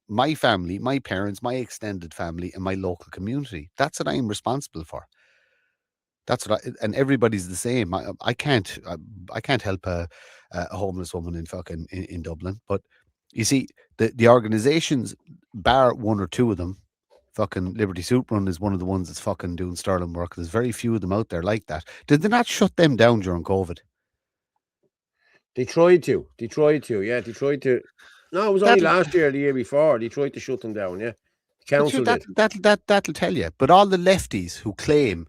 my family, my parents, my extended family, and my local community. That's what I'm responsible for. That's what and everybody's the same. I can't help a homeless woman in Dublin. But you see, the organizations, bar one or two of them, fucking Liberty Super Run is one of the ones that's fucking doing sterling work. There's very few of them out there like that. Did they not shut them down during COVID? They tried to. Yeah, they tried to. No, it was only last year, the year before. They tried to shut them down. Yeah, council did. That'll tell you. But all the lefties who claim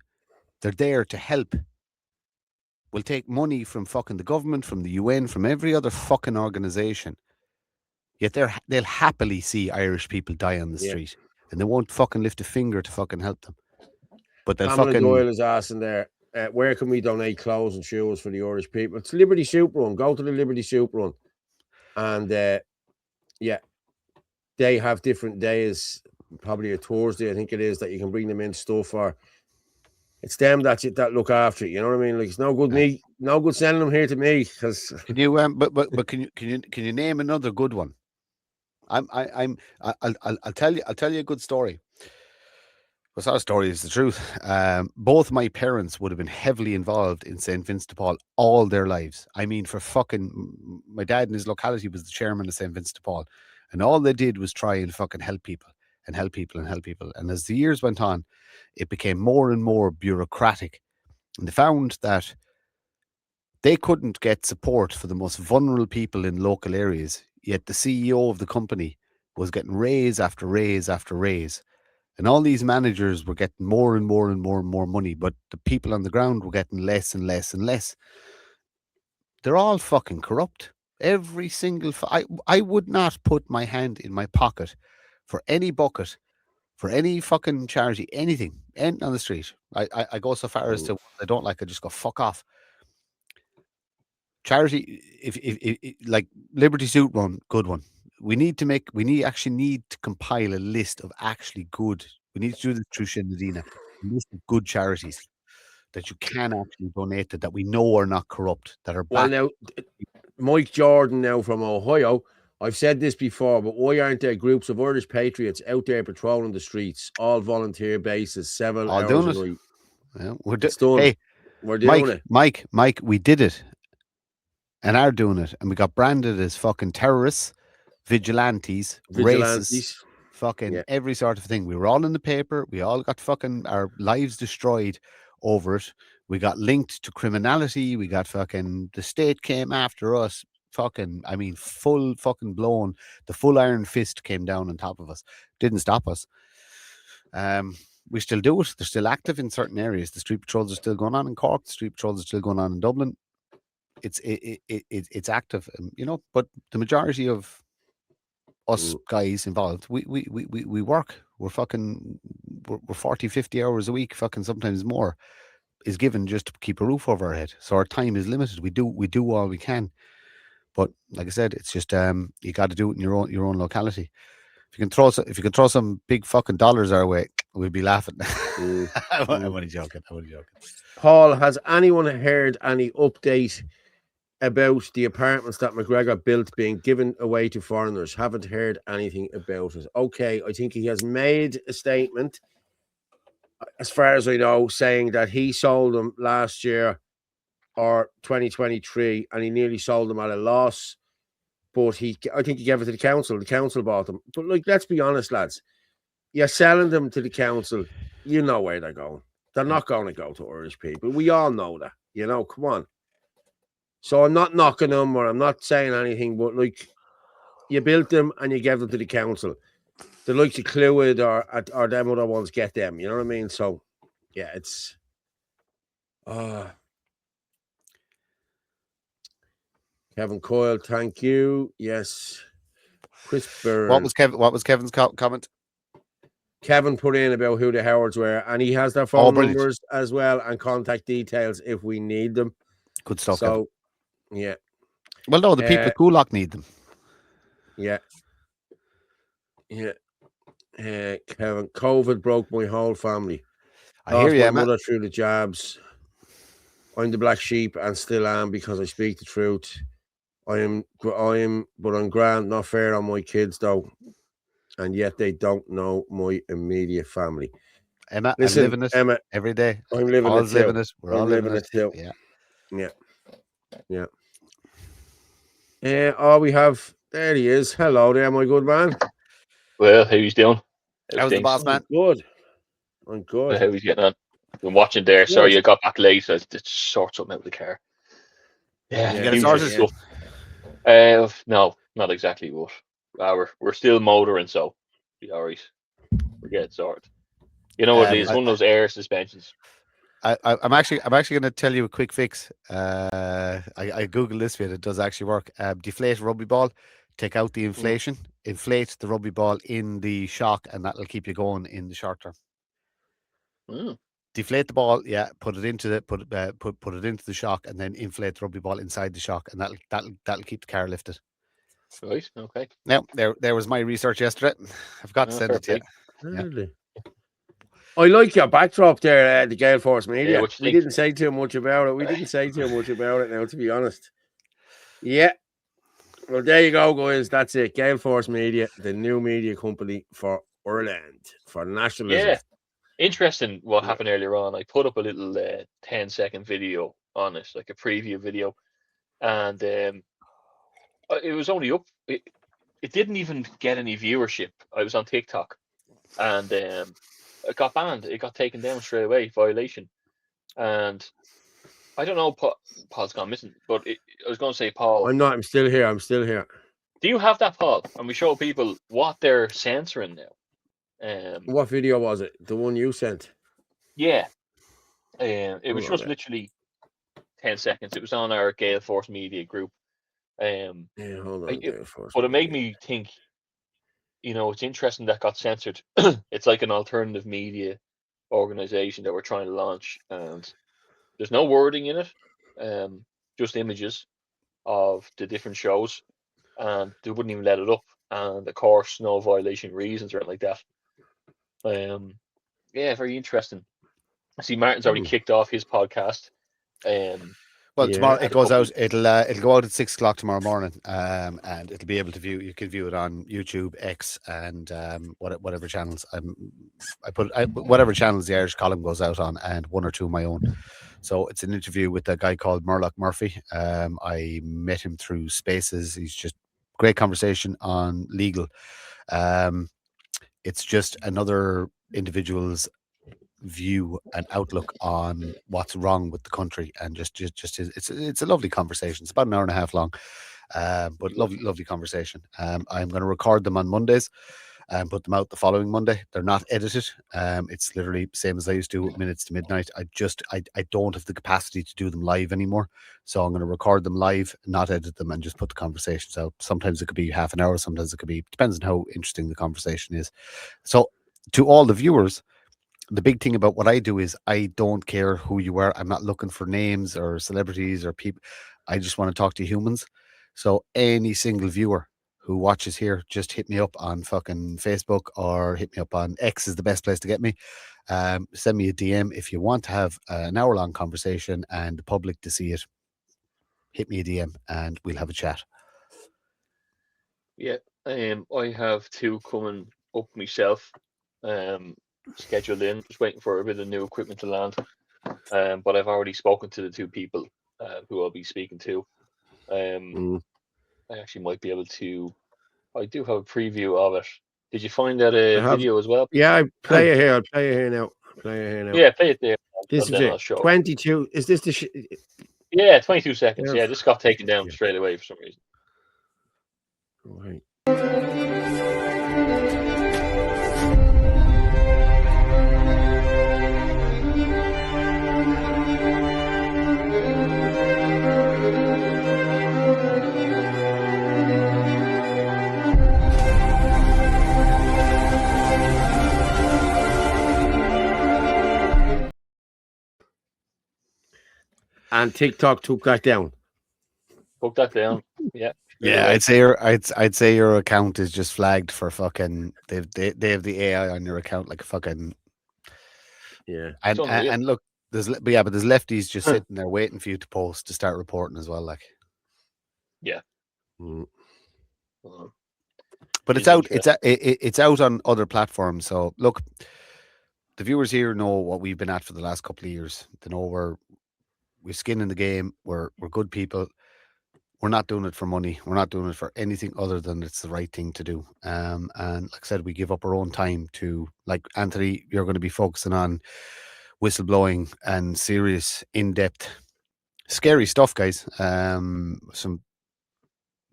they're there to help will take money from fucking the government, from the UN, from every other fucking organization. Yet they'll happily see Irish people die on the street, and they won't fucking lift a finger to fucking help them. But they'll Pamela fucking Doyle is asking there, where can we donate clothes and shoes for the Irish people? It's Liberty Soup Run. Go to the Liberty Soup Run. And yeah, they have different days, probably a Thursday, I think it is, that you can bring them in stuff, or it's them that look after it. You know what I mean? Like, it's no good sending them here to me, because can you but can you name another good one? I'll tell you a good story. Well, our story is the truth. Both my parents would have been heavily involved in St. Vincent de Paul all their lives. I mean, for fucking, my dad in his locality was the chairman of St. Vincent de Paul, and all they did was try and fucking help people and help people and help people. And as the years went on, it became more and more bureaucratic, and they found that they couldn't get support for the most vulnerable people in local areas. Yet the CEO of the company was getting raise after raise after raise. And all these managers were getting more and more and more and more money, but the people on the ground were getting less and less and less. They're all fucking corrupt. Every single... I would not put my hand in my pocket for any bucket, for any fucking charity, anything on the street. I go so far as to, I don't like, I just go, fuck off. Charity, if like Liberty Suit Run, good one. We actually need to compile a list of actually good. We need to do this through Shinadina, a list of good charities that you can actually donate to, that we know are not corrupt, that are well, back. now, Mike Jordan now from Ohio, I've said this before, but why aren't there groups of Irish patriots out there patrolling the streets, all volunteer basis, several All hours doing a it. night? Yeah, It's done. Hey, we're doing it. Mike, we did it and are doing it, and we got branded as fucking terrorists, vigilantes, racists, fucking every sort of thing. We were all in the paper. We all got fucking our lives destroyed over it. We got linked to criminality. We got fucking, the state came after us. Fucking, I mean, full fucking blown. The full iron fist came down on top of us. Didn't stop us. We still do it. They're still active in certain areas. The street patrols are still going on in Cork. The street patrols are still going on in Dublin. It's active, you know. But the majority of us guys involved, we work. We're 40, 50 hours a week, fucking sometimes more, is given just to keep a roof over our head. So our time is limited. We do all we can. But like I said, it's just you got to do it in your own locality. If you can throw some big fucking dollars our way, we'd be laughing. I'm only joking. Paul, has anyone heard any update about the apartments that McGregor built being given away to foreigners? Haven't heard anything about it. Okay, I think he has made a statement, as far as I know, saying that he sold them last year or 2023, and he nearly sold them at a loss. But I think he gave it to the council. The council bought them. But like, let's be honest, lads. You're selling them to the council. You know where they're going. They're not going to go to Irish people. We all know that. You know, come on. So I'm not knocking them, or I'm not saying anything, but like, you built them and you gave them to the council. The likes of Clwyd or them other ones get them. You know what I mean? So yeah, it's Kevin Coyle, thank you. Yes. Chris Byrne. What was Kevin's comment? Kevin put in about who the Howards were, and he has their phone numbers as well and contact details if we need them. Good stuff. So, Kevin. Yeah. Well, no, the people at Coolock need them. Yeah. Yeah. Kevin, COVID broke my whole family. I hear you, my mother through the jabs. I'm the black sheep and still am, because I speak the truth. but I'm grand, not fair on my kids though, and yet they don't know my immediate family. Emma, listen, I'm living it, Emma, every day. I'm living it. Living it. We're all living it too. Yeah. Oh, we have. There he is. Hello there, my good man. Well, how he's doing? How's the boss, man? I'm good. Well, how he's getting on? Been watching there. Good. Sorry, you got back late. So it's sort something out of the car. Yeah, you get it sorted? Stuff. No, not exactly. But we're still motoring, so be alright. We're getting sorted. You know what it is? One of those air suspensions. I'm actually going to tell you a quick fix. I googled this bit. It does actually work. Deflate rugby ball, take out the inflation, inflate the rugby ball in the shock, and that'll keep you going in the short term. Deflate the ball, put it into the shock, and then inflate the rugby ball inside the shock, and that'll keep the car lifted. Right. Okay. Now there was my research yesterday. I've got to send it to you. Really? I like your backdrop there, the Gale Force Media. what you We think? didn't say too much about it. Now, to be honest. Yeah. Well, there you go, guys. That's it. Gale Force Media, the new media company for Ireland, for nationalism. Yeah. Interesting what happened earlier on. I put up a little 10-second video on it, like a preview video. And it was only up. It didn't even get any viewership. I was on TikTok. And it got banned. It got taken down straight away, violation. And I don't know, Paul's gone missing, but I was going to say, Paul. I'm not. I'm still here. Do you have that, Paul? And we show people what they're censoring now. What video was it? The one you sent? Yeah. It was just literally 10 seconds. It was on our Gale Force Media group. Hold on. But it made me think, it's interesting that got censored. It's like an alternative media organization that we're trying to launch, and there's no wording in it, just images of the different shows, and they wouldn't even let it up. And of course, no violation reasons or anything like that. Very interesting. I see Martin's already kicked off his podcast. Well, tomorrow it goes out. It'll go out at 6:00 tomorrow morning, and it'll be able to view. You can view it on YouTube, X, and whatever channels. Whatever channels the Irish column goes out on, and one or two of my own. So it's an interview with a guy called Murloch Murphy. I met him through Spaces. He's just great conversation on legal. It's just another individual's view and outlook on what's wrong with the country, and it's a lovely conversation. It's about an hour and a half long, but lovely conversation. I'm going to record them on Mondays and put them out the following Monday. They're not edited. It's literally same as I used to, minutes to midnight. I don't have the capacity to do them live anymore, so I'm going to record them live, not edit them, and just put the conversations out. Sometimes it could be half an hour, sometimes it could be, depends on how interesting the conversation is. So to all the viewers, the big thing about what I do is I don't care who you are. I'm not looking for names or celebrities or people. I just want to talk to humans. So any single viewer who watches here, just hit me up on fucking Facebook or hit me up on X is the best place to get me. Send me a DM if you want to have an hour-long conversation and the public to see it. Hit me a DM and we'll have a chat. Yeah, I have two coming up myself. Scheduled in, just waiting for a bit of new equipment to land. But I've already spoken to the two people who I'll be speaking to. I actually might be able to. I do have a preview of it. Did you find that video as well? Yeah, I play it here. I'll play it here now. Yeah, play it there. This is it. 22. Is this the? Yeah, 22 seconds. Yeah, this got taken down straight away for some reason. Right. And TikTok took that down. Took that down. Yeah. Yeah, I'd say your account is just flagged for fucking. They have the AI on your account like a fucking. Yeah. And look, there's lefties just sitting there waiting for you to post to start reporting as well, like. Yeah. But it's out. It's out on other platforms. So look, the viewers here know what we've been at for the last couple of years. They know we're skin in the game. We're good people. We're not doing it for money. We're not doing it for anything other than it's the right thing to do. And like I said, we give up our own time to, like Anthony, you're going to be focusing on whistleblowing and serious, in-depth, scary stuff, guys. Some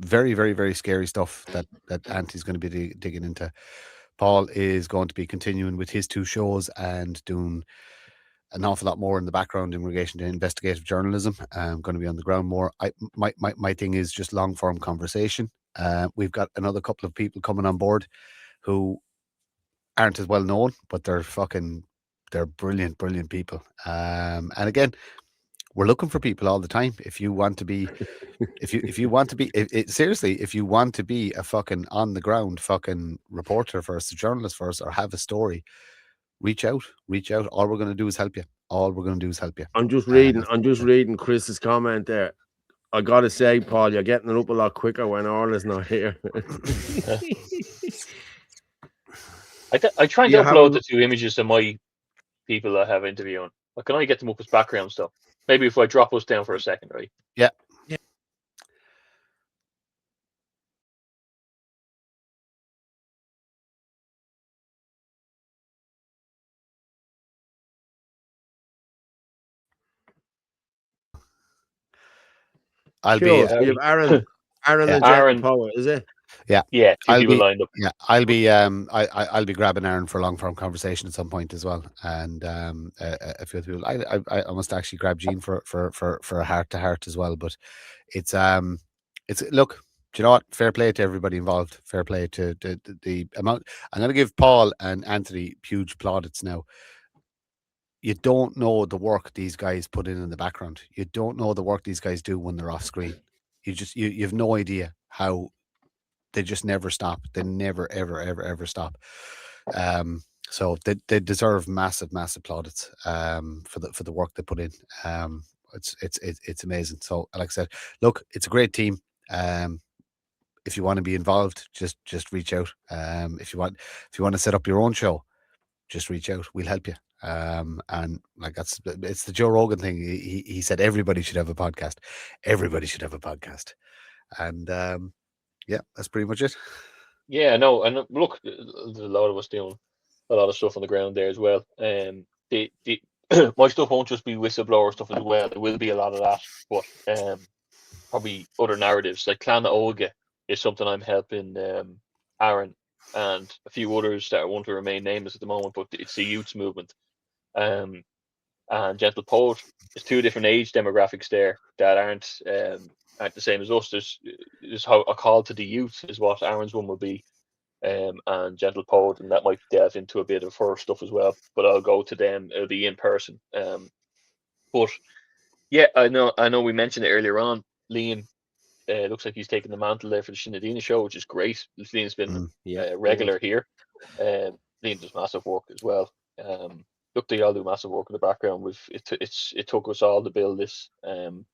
very, very, very scary stuff that Anthony's going to be digging into. Paul is going to be continuing with his two shows and doing an awful lot more in the background in relation to investigative journalism. I'm going to be on the ground more. My thing is just long form conversation. We've got another couple of people coming on board who aren't as well known, but they're brilliant people. And again, we're looking for people all the time. If you want to be, seriously, if you want to be a fucking on the ground fucking reporter for us, a journalist for us, or have a story, reach out. All we're going to do is help you. I'm just reading Chris's comment there. I gotta say, Paul, you're getting it up a lot quicker when Orla's not here. I try and upload the 2 images to my people I have interviewing. I can only get them up as background stuff. Maybe if I drop us down for a second, right? Yeah. I'll be. We have Aaron and Aaron Power, is it? Yeah, 2 people lined up. Yeah, I'll be. I'll be grabbing Aaron for a long form conversation at some point as well, and a few other people. I must actually grab Jean for a heart to heart as well. But it's look. Do you know what? Fair play to everybody involved. Fair play to the amount. I'm going to give Paul and Anthony huge plaudits now. You don't know the work these guys put in the background. You don't know the work these guys do when they're off screen. You have no idea how they just never stop. They never ever stop. So they deserve massive plaudits for the work they put in. It's amazing. So like I said, look, it's a great team. If you want to be involved, just reach out. If you want to set up your own show, just reach out. We'll help you. And like it's the Joe Rogan thing. He said everybody should have a podcast. Everybody should have a podcast. And yeah, that's pretty much it. Yeah, no, and look, there's a lot of us doing a lot of stuff on the ground there as well. The my stuff won't just be whistleblower stuff as well. There will be a lot of that, but probably other narratives like Clan Olga is something I'm helping Aaron and a few others that want to remain nameless at the moment, but it's the youths movement. And Gentle Poet is 2 different age demographics there that aren't the same as us. There's how a call to the youth is what Aaron's one will be, and Gentle Poet, and that might delve into a bit of her stuff as well. But I'll go to them. It'll be in person. But yeah, I know we mentioned it earlier on. Liam looks like he's taking the mantle there for the Shinadina show, which is great. Liam's been regular here. Liam does massive work as well. Look, they all do massive work in the background. It took us all to build this, and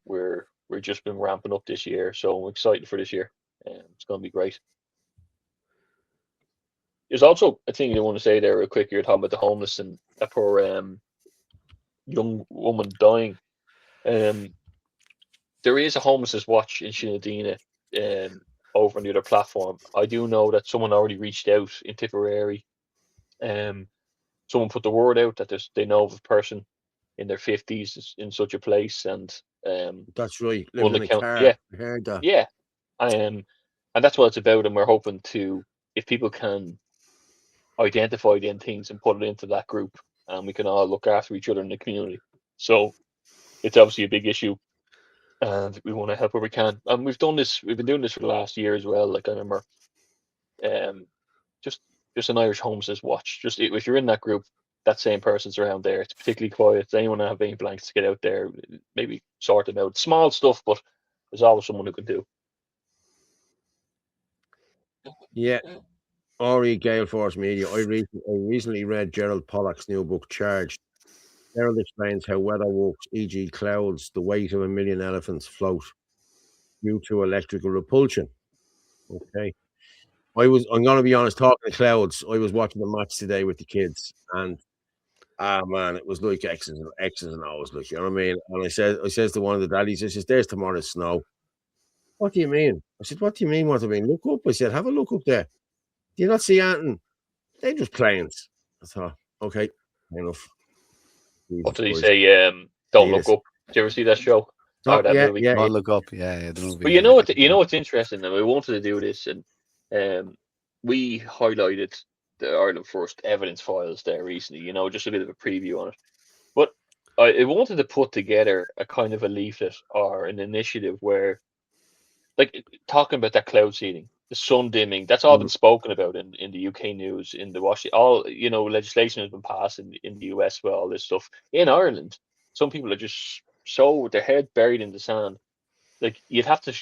we're just been ramping up this year. So I'm excited for this year. It's going to be great. There's also a thing I want to say there real quick. You're talking about the homeless and that poor young woman dying. There is a homelessness watch in Shinadina over on the other platform. I do know that someone already reached out in Tipperary. Someone put the word out that they know of a person in their 50s in such a place, and that's right. Living in a car. Yeah, I heard that. Yeah, and that's what it's about. And we're hoping to, if people can identify them things and put it into that group, and we can all look after each other in the community. So it's obviously a big issue, and we want to help where we can. And we've been doing this for the last year as well. Like I remember, just an Irish homelessness watch. Just if you're in that group, that same person's around there. It's particularly quiet. Does anyone have any blankets to get out there? Maybe sort them out. Small stuff, but there's always someone who can do. Yeah. Ori Gale Force Media. I recently read Gerald Pollack's new book, Charged. Gerald explains how weather works, e.g. clouds, the weight of 1 million elephants float due to electrical repulsion. Okay. I'm going to be honest, talking to clouds, I was watching the match today with the kids, and man, it was like X's and O's, like, you know what I mean? And I says to one of the daddies, I says, there's tomorrow's snow. What do you mean? I said, what do you mean? What do I mean? Look up. I said, have a look up there. Do you not see anything? They're just planes. I thought, okay, enough. What did he say? Don't look up. Did you ever see that show? That movie? Don't look up. Yeah, the movie. But you know what's interesting? And we wanted to do this, and we highlighted the Ireland First evidence files there recently. You know, just a bit of a preview on it. But I wanted to put together a kind of a leaflet or an initiative where, like, talking about that cloud seeding, the sun dimming, that's all been spoken about in the UK news, in the Washington, all, you know, legislation has been passed in the US with all this stuff. In Ireland, some people are just so with their head buried in the sand. Like, you'd have to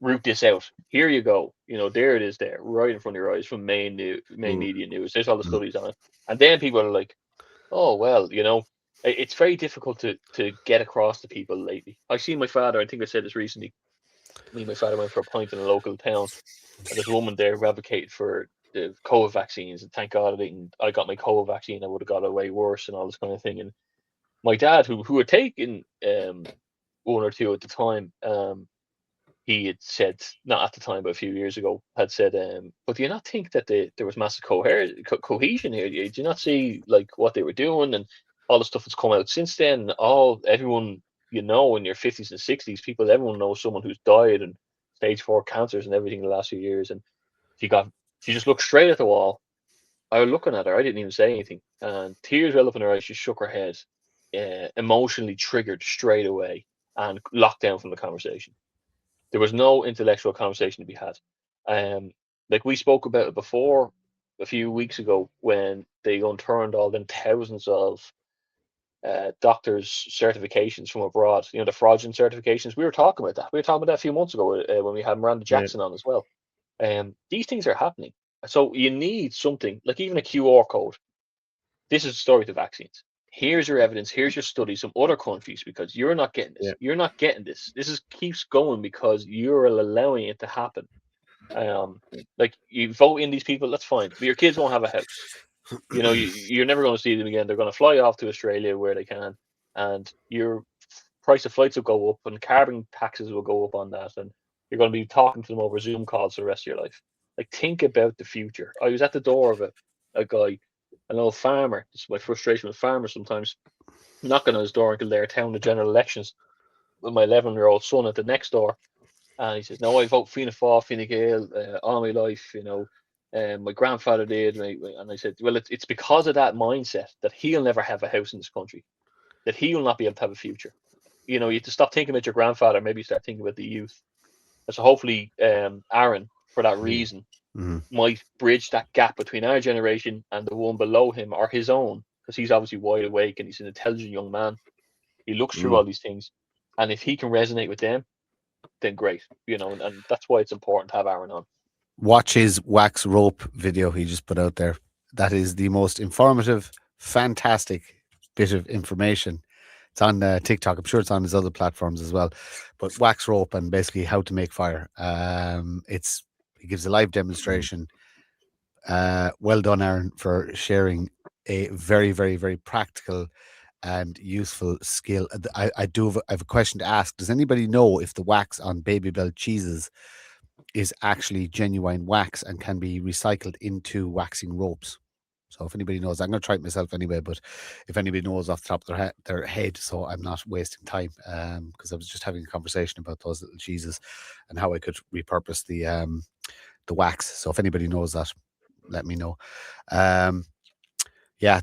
root this out. Here you go. You know, there it is, there, right in front of your eyes, from main media news. There's all the studies on it, and then people are like, "Oh well, you know." It's very difficult to get across to people lately. I see my father. I think I said this recently. Me and my father went for a pint in a local town, and there's a woman there who advocated for the COVID vaccines. And thank God I got my COVID vaccine. I would have got away worse and all this kind of thing. And my dad, who had taken one or two at the time, he had said, not at the time, but a few years ago, had said, but do you not think that there was massive cohesion here? Do you not see like what they were doing and all the stuff that's come out since then? Everyone, you know, in your 50s and 60s, everyone knows someone who's died and stage 4 cancers and everything in the last few years. And she just looked straight at the wall. I was looking at her. I didn't even say anything, and tears welled up in her eyes. She shook her head, emotionally triggered straight away, and locked down from the conversation. There was no intellectual conversation to be had. Like we spoke about it before a few weeks ago when they unturned all them thousands of doctors' certifications from abroad. You know, the fraudulent certifications. We were talking about that. We were talking about that a few months ago when we had Miranda Jackson on as well. These things are happening. So you need something like even a QR code. This is the story of the vaccines. Here's your evidence. Here's your studies from other countries, because you're not getting this. Yeah. You're not getting this. This keeps going because you're allowing it to happen. Like you vote in these people, that's fine, but your kids won't have a house. You know, you're never going to see them again. They're going to fly off to Australia where they can, and your price of flights will go up, and carbon taxes will go up on that, and you're going to be talking to them over Zoom calls for the rest of your life. Like, think about the future. I was at the door of a guy, an old farmer. This is my frustration with farmers sometimes. Knocking on his door until they're town the general elections with my 11-year-old son at the next door. And he says, "No, I vote Fianna Fáil, Fine Gael all my life, you know. My grandfather did." And I said, well, it's because of that mindset that he'll never have a house in this country, that he will not be able to have a future. You know, you have to stop thinking about your grandfather, maybe start thinking about the youth. And so hopefully Aaron, for that reason, might bridge that gap between our generation and the one below him, or his own, because he's obviously wide awake and he's an intelligent young man. He looks through all these things, and if he can resonate with them, then great, you know, and that's why it's important to have Aaron on. Watch his wax rope video he just put out there. That is the most informative, fantastic bit of information. It's on TikTok. I'm sure it's on his other platforms as well. But wax rope and basically how to make fire. He gives a live demonstration. Well done, Aaron, for sharing a very, very, very practical and useful skill. I have a question to ask. Does anybody know if the wax on Babybel cheeses is actually genuine wax and can be recycled into waxing ropes? So if anybody knows, I'm going to try it myself anyway, but if anybody knows off the top of their head, so I'm not wasting time, because I was just having a conversation about those little cheeses and how I could repurpose the wax. So if anybody knows that, let me know. Yeah,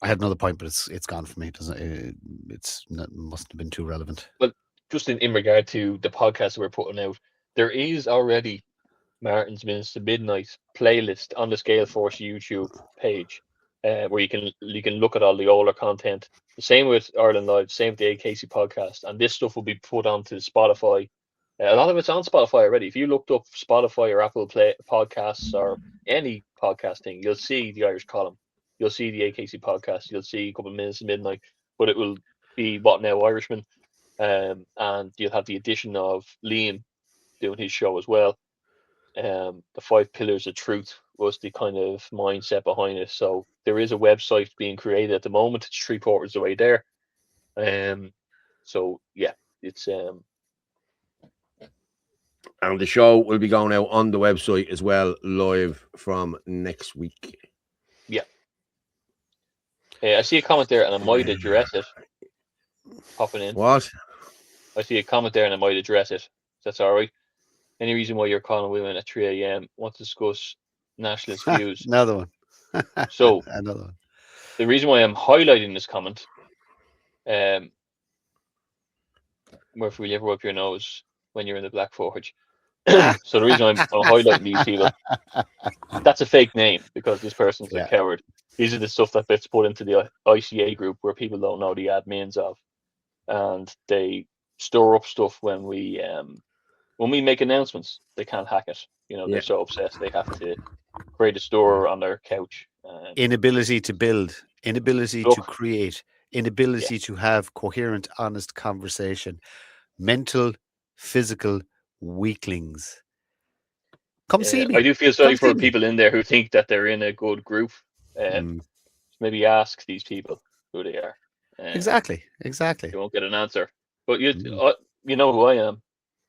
I had another point, but it's gone for me. It mustn't have been too relevant. Well, just in regard to the podcast that we're putting out, there is already Martin's Minutes to Midnight playlist on the Scale Force YouTube page, where you can look at all the older content. The same with Ireland Live, same with the AKC podcast, and this stuff will be put onto Spotify. A lot of it's on Spotify already. If you looked up Spotify or Apple Play podcasts or any podcasting, you'll see the Irish Column. You'll see the AKC podcast. You'll see a couple of Minutes to Midnight, but it will be What Now Irishman, and you'll have the addition of Liam doing his show as well. The 5 Pillars of Truth was the kind of mindset behind it. So there is a website being created at the moment. It's 3/4 away there. So yeah, it's and the show will be going out on the website as well, live from next week. Yeah. I see a comment there, and I might address it. Popping in. What? I see a comment there, and I might address it. That's all right. Any reason why you're calling women at 3 a.m.? Want to discuss nationalist views. Another one. So Another one. the reason why I'm highlighting this comment, Murphy, will you ever wipe your nose when you're in the Black Forge? So the reason I'm highlighting these people, that's a fake name because this person's a coward. These are the stuff that gets put into the ICA group where people don't know the admins of, and they store up stuff when we make announcements. They can't hack it. They're so obsessed they have to create a store on their couch. Inability to build, inability to create, inability to have coherent, honest conversation, mental, physical weaklings. Come see me. I do feel sorry for people in there who think that they're in a good group. Maybe ask these people who they are. Exactly. You won't get an answer. But you know who I am.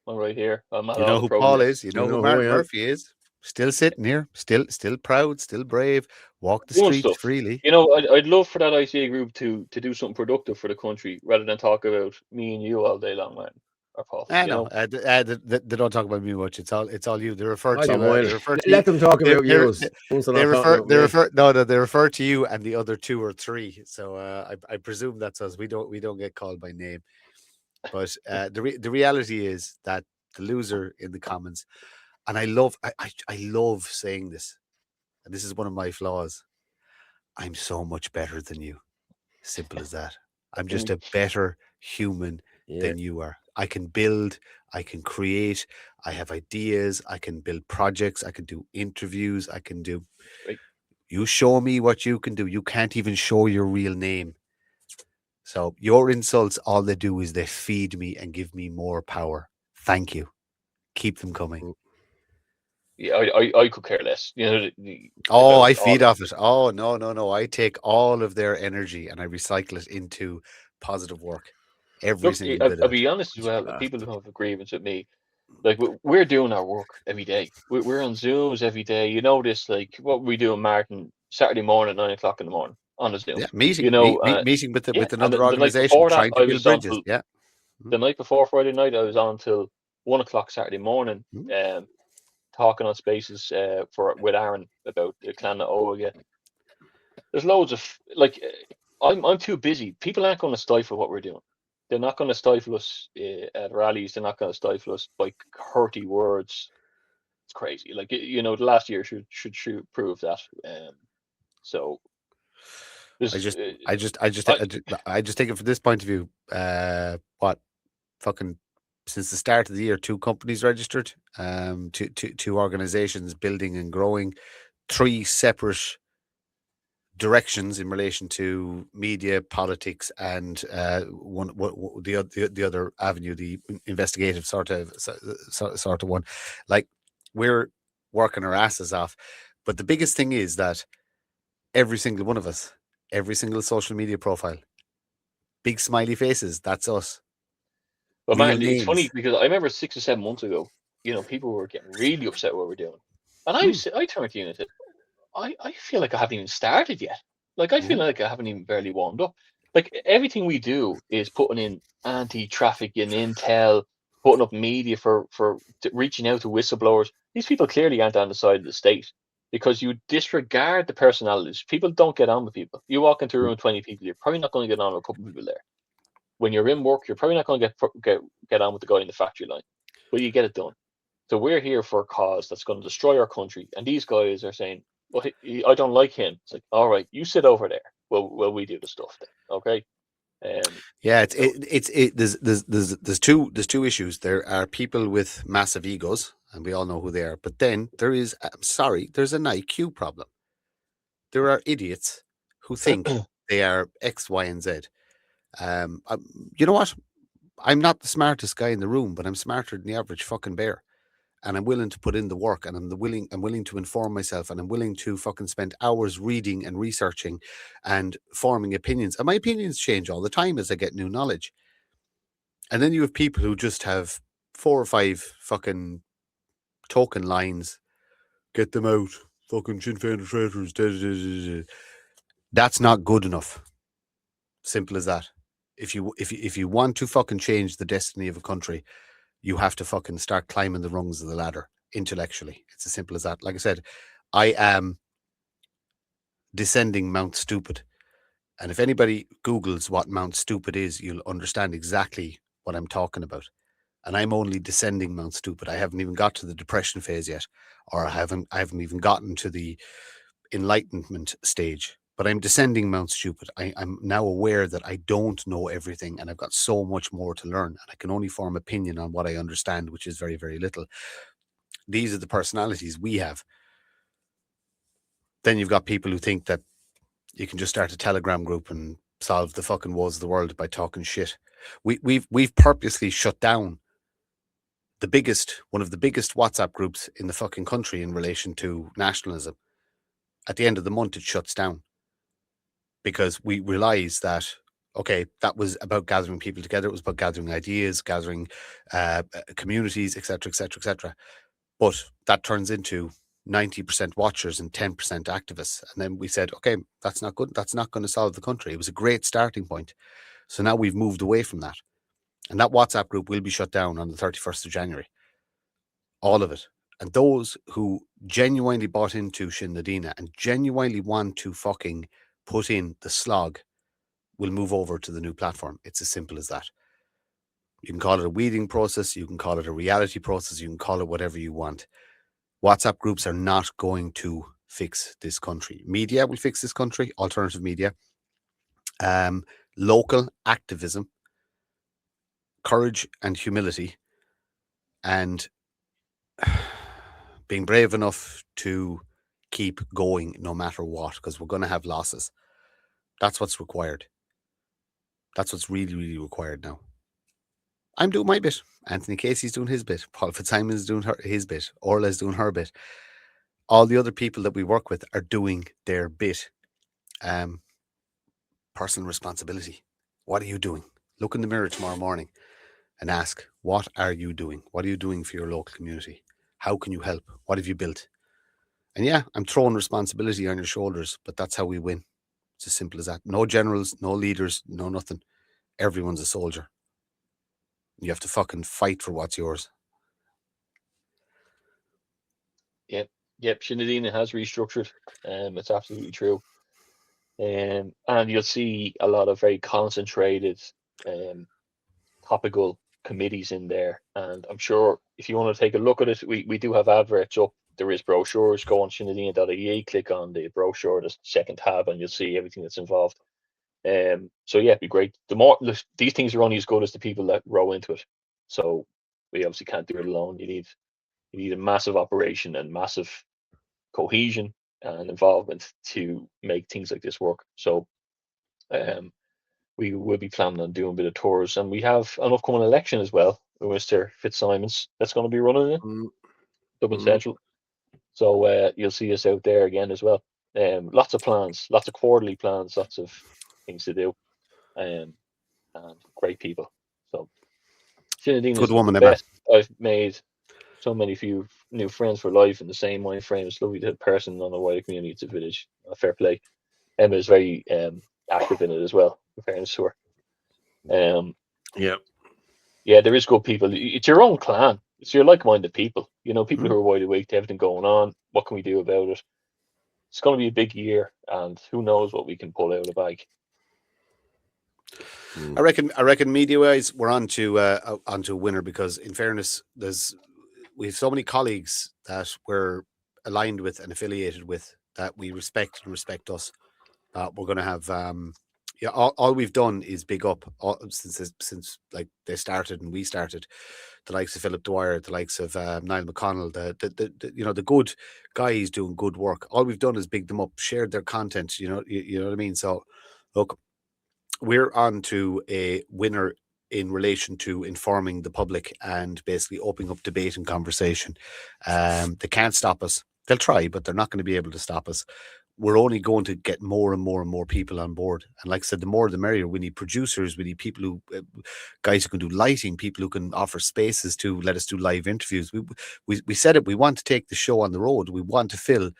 I'm right here. I'm you know who Paul is. You know who Martin Murphy is. Still sitting here. Still proud. Still brave. Walk the streets freely. I'd love for that ICA group to do something productive for the country rather than talk about me and you all day long, Martin. Or Paul. I know. They don't talk about me much. It's all you. They refer to. Let them talk about yours. They refer to you and the other 2 or 3. So I presume that's us. We don't get called by name. But the reality is that the loser in the comments, and I love saying this, and this is one of my flaws. I'm so much better than you. Simple as that. I'm just a better human than you are. I can build, I can create, I have ideas, I can build projects, I can do interviews, I can do. Right. You show me what you can do. You can't even show your real name. So your insults, all they do is they feed me and give me more power. Thank you. Keep them coming. Yeah, I could care less. I feed off it. Oh, no. I take all of their energy and I recycle it into positive work. I'll be honest as well. People who have a grievance with me, like we're doing our work every day. We're on Zooms every day. This, like what we do in Martin Saturday morning at 9 o'clock in the morning on a Zoom. Yeah, meeting with another organization trying to build bridges. The night before Friday night, I was on till 1 o'clock Saturday morning, talking on Spaces with Aaron about the Clan of Oga. There's loads of I'm too busy. People aren't going to stifle what we're doing. They're not going to stifle us at rallies. They're not going to stifle us by hurty words. It's crazy. The last year should prove that. So I just take it from this point of view. Since the start of the year, 2 companies registered, 2 organizations building and growing, 3 separate directions in relation to media, politics, and the other avenue, the investigative sort of one. Like, we're working our asses off, but the biggest thing is that every single one of us, every single social media profile, big smiley faces, that's us. But man, it's funny because I remember 6 or 7 months ago, people were getting really upset with what we're doing, and I turned to you and said, I feel like I haven't even started yet. Like, I feel like I haven't even barely warmed up. Like, everything we do is putting in anti-trafficking intel, putting up media for reaching out to whistleblowers. These people clearly aren't on the side of the state because you disregard the personalities. People don't get on with people. You walk into a room with 20 people, you're probably not going to get on with a couple of people there. When you're in work, you're probably not going to get on with the guy in the factory line, but you get it done. So we're here for a cause that's going to destroy our country, and these guys are saying, "Well, I don't like him." It's like, all right, you sit over there. Well, we do the stuff then, okay? There's two issues. There are people with massive egos, and we all know who they are. But then there's an IQ problem. There are idiots who think they are X, Y, and Z. You know what? I'm not the smartest guy in the room, but I'm smarter than the average fucking bear. And I'm willing to put in the work, and I'm willing to inform myself, and I'm willing to fucking spend hours reading and researching and forming opinions. And my opinions change all the time as I get new knowledge. And then you have people who just have 4 or 5 fucking token lines. Get them out. Fucking Sinn Féin traitors. That's not good enough. Simple as that. If you want to fucking change the destiny of a country, you have to fucking start climbing the rungs of the ladder intellectually. It's as simple as that. Like I said, I am descending Mount Stupid. And if anybody Googles what Mount Stupid is, you'll understand exactly what I'm talking about. And I'm only descending Mount Stupid. I haven't even got to the depression phase yet, or I haven't even gotten to the enlightenment stage. But I'm descending Mount Stupid. I'm now aware that I don't know everything, and I've got so much more to learn. And I can only form opinion on what I understand, which is very, very little. These are the personalities we have. Then you've got people who think that you can just start a Telegram group and solve the fucking woes of the world by talking shit. We've purposely shut down one of the biggest WhatsApp groups in the fucking country in relation to nationalism. At the end of the month, it shuts down because we realize that, okay, that was about gathering people together. It was about gathering ideas, gathering communities, etc., etc., etc. But that turns into 90% watchers and 10% activists. And then we said, okay, that's not good. That's not going to solve the country. It was a great starting point. So now we've moved away from that. And that WhatsApp group will be shut down on the 31st of January. All of it. And those who genuinely bought into Sinn Féin and genuinely want to fucking put in the slog will move over to the new platform. It's as simple as that. You can call it a weeding process. You can call it a reality process. You can call it whatever you want. WhatsApp groups are not going to fix this country. Media will fix this country, alternative media. Local activism, courage and humility, and being brave enough to keep going no matter what, because we're going to have losses. That's what's required. That's what's really, really required now. I'm doing my bit. Anthony Casey's doing his bit. Paul Fitzsimons is doing his bit. Orla's doing her bit. All the other people that we work with are doing their bit. Personal responsibility. What are you doing? Look in the mirror tomorrow morning and ask, what are you doing? What are you doing for your local community? How can you help? What have you built? And yeah, I'm throwing responsibility on your shoulders, but that's how we win. It's as simple as that. No generals, no leaders, no nothing. Everyone's a soldier. You have to fucking fight for what's yours. Yep. Sinn Féin has restructured. It's absolutely true. And you'll see a lot of very concentrated, topical committees in there. And I'm sure if you want to take a look at it, we do have adverts up. There is brochures. Go on sinnadina.ie, click on the brochure, the second tab, and you'll see everything that's involved. So yeah, it'd be great. The more these things are only as good as the people that row into it. So we obviously can't do it alone. You need a massive operation and massive cohesion and involvement to make things like this work. So we will be planning on doing a bit of tours, and we have an upcoming election as well with Mr. Fitzsimons that's going to be running it, Dublin Central. So you'll see us out there again as well. Lots of plans, lots of quarterly plans, lots of things to do, and great people. So Sinn Féin is the best. I've made so many few new friends for life in the same mind frame. It's lovely to have a person on a wider community. It's a village. Fair play. Emma is very active in it as well, in fairness to her. Yeah, there is good people. It's your own clan. It's your like-minded people. You know, people who are wide awake to everything going on. What can we do about it? It's going to be a big year, and who knows what we can pull out of the bag. I reckon media-wise, we're onto a winner, because in fairness, we have so many colleagues that we're aligned with and affiliated with that we respect and respect us. We're going to have all we've done is big up since like they started and we started, the likes of Philip Dwyer, the likes of Niall McConnell, the good guys doing good work. All we've done is big them up, shared their content. You know what I mean. So look, we're on to a winner in relation to informing the public and basically opening up debate and conversation. They can't stop us. They'll try, but they're not going to be able to stop us. We're only going to get more and more and more people on board. And like I said, the more the merrier. We need producers. We need people who, guys who can do lighting, people who can offer spaces to let us do live interviews. We said it, we want to take the show on the road. We want to fill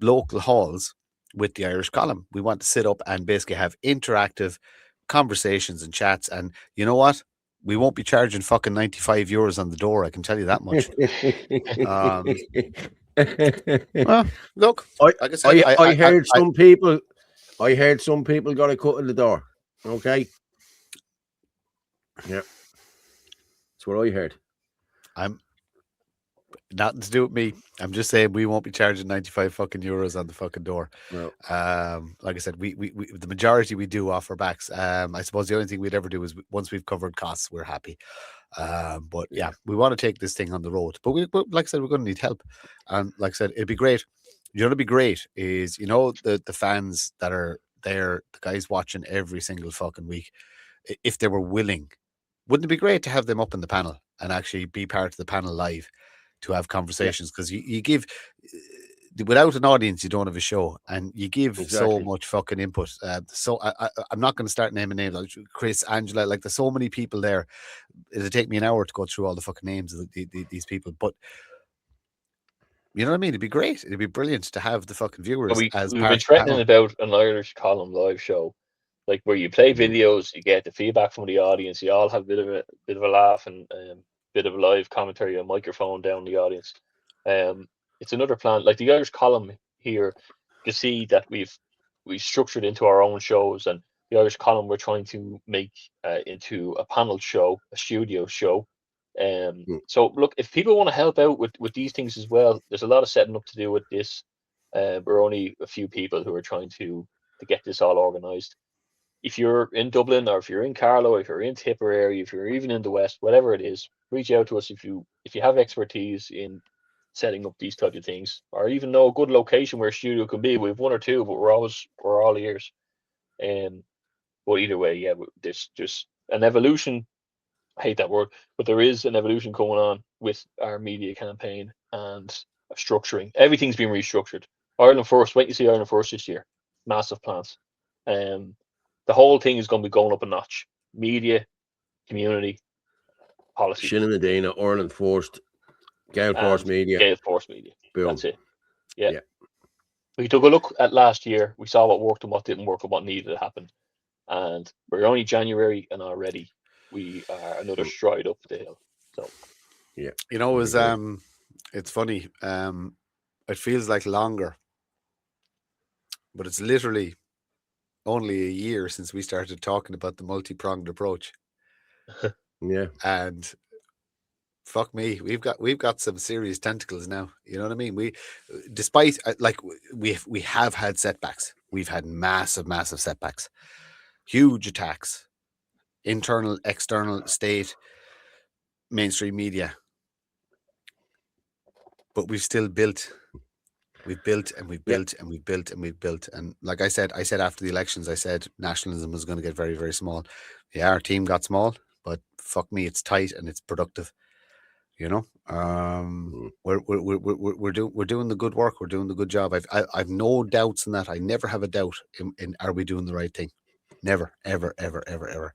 local halls with the Irish column. We want to sit up and basically have interactive conversations and chats. And you know what? We won't be charging fucking €95 on the door. I can tell you that much. Well, look, I like I said, I heard some people. I heard some people got a cut in the door. Okay. Yeah. That's what I heard. I'm nothing to do with me. I'm just saying we won't be charging 95 fucking euros on the fucking door. No. Like I said, we the majority we do offer backs. I suppose the only thing we'd ever do is once we've covered costs, we're happy. But yeah, we want to take this thing on the road. But like I said, we're going to need help. And like I said, it'd be great. You know, what'd be great is, you know, the fans that are there, the guys watching every single fucking week, if they were willing, wouldn't it be great to have them up in the panel and actually be part of the panel live to have conversations? Because you give, without an audience, you don't have a show, and you give so much fucking input. So I'm not going to start naming names like Chris, Angela, like there's so many people there. It'll take me an hour to go through all the fucking names of these people, but you know what I mean? It'd be great. It'd be brilliant to have the fucking viewers we've as been part of the threatening panel. about an Irish column live show, like where you play videos, you get the feedback from the audience, you all have a bit of a laugh and bit of a live commentary, a microphone down the audience. It's another plan. Like the Irish column here, you can see that we've structured into our own shows, and the Irish column we're trying to make into a panel show, a studio show. So look, if people want to help out with these things as well, there's a lot of setting up to do with this. We're only a few people who are trying to get this all organized. If you're in Dublin, or if you're in Carlow, if you're in Tipper area, if you're even in the West, whatever it is, reach out to us if you have expertise in setting up these types of things, or even know a good location where a studio could be. We have one or two, but we're all ears. But either way, yeah, there's just an evolution. I hate that word, but there is an evolution going on with our media campaign and structuring. Everything's been restructured. Ireland First, wait to see Ireland First this year. Massive plans. The whole thing is going to be going up a notch. Media, community, policy. Shinna Medina, Ireland First, Gale Force Media. Gale Force Media. Boom. That's it. Yeah. We took a look at last year. We saw what worked and what didn't work and what needed to happen. And we're only January, and already we are another stride up the hill. So, yeah, you know, it's funny. It feels like longer, but it's literally only a year since we started talking about the multi-pronged approach. Yeah, and fuck me, we've got some serious tentacles now. You know what I mean? Despite we have had setbacks. We've had massive setbacks, huge attacks. Internal, external, state, mainstream media. But we've still built. We've built and we've built and we've built and we've built. And like I said after the elections, I said nationalism was going to get very, very small. Yeah, our team got small, but fuck me, it's tight and it's productive. You know, we're doing the good work. We're doing the good job. I've no doubts in that. I never have a doubt in are we doing the right thing? Never, ever, ever, ever, ever.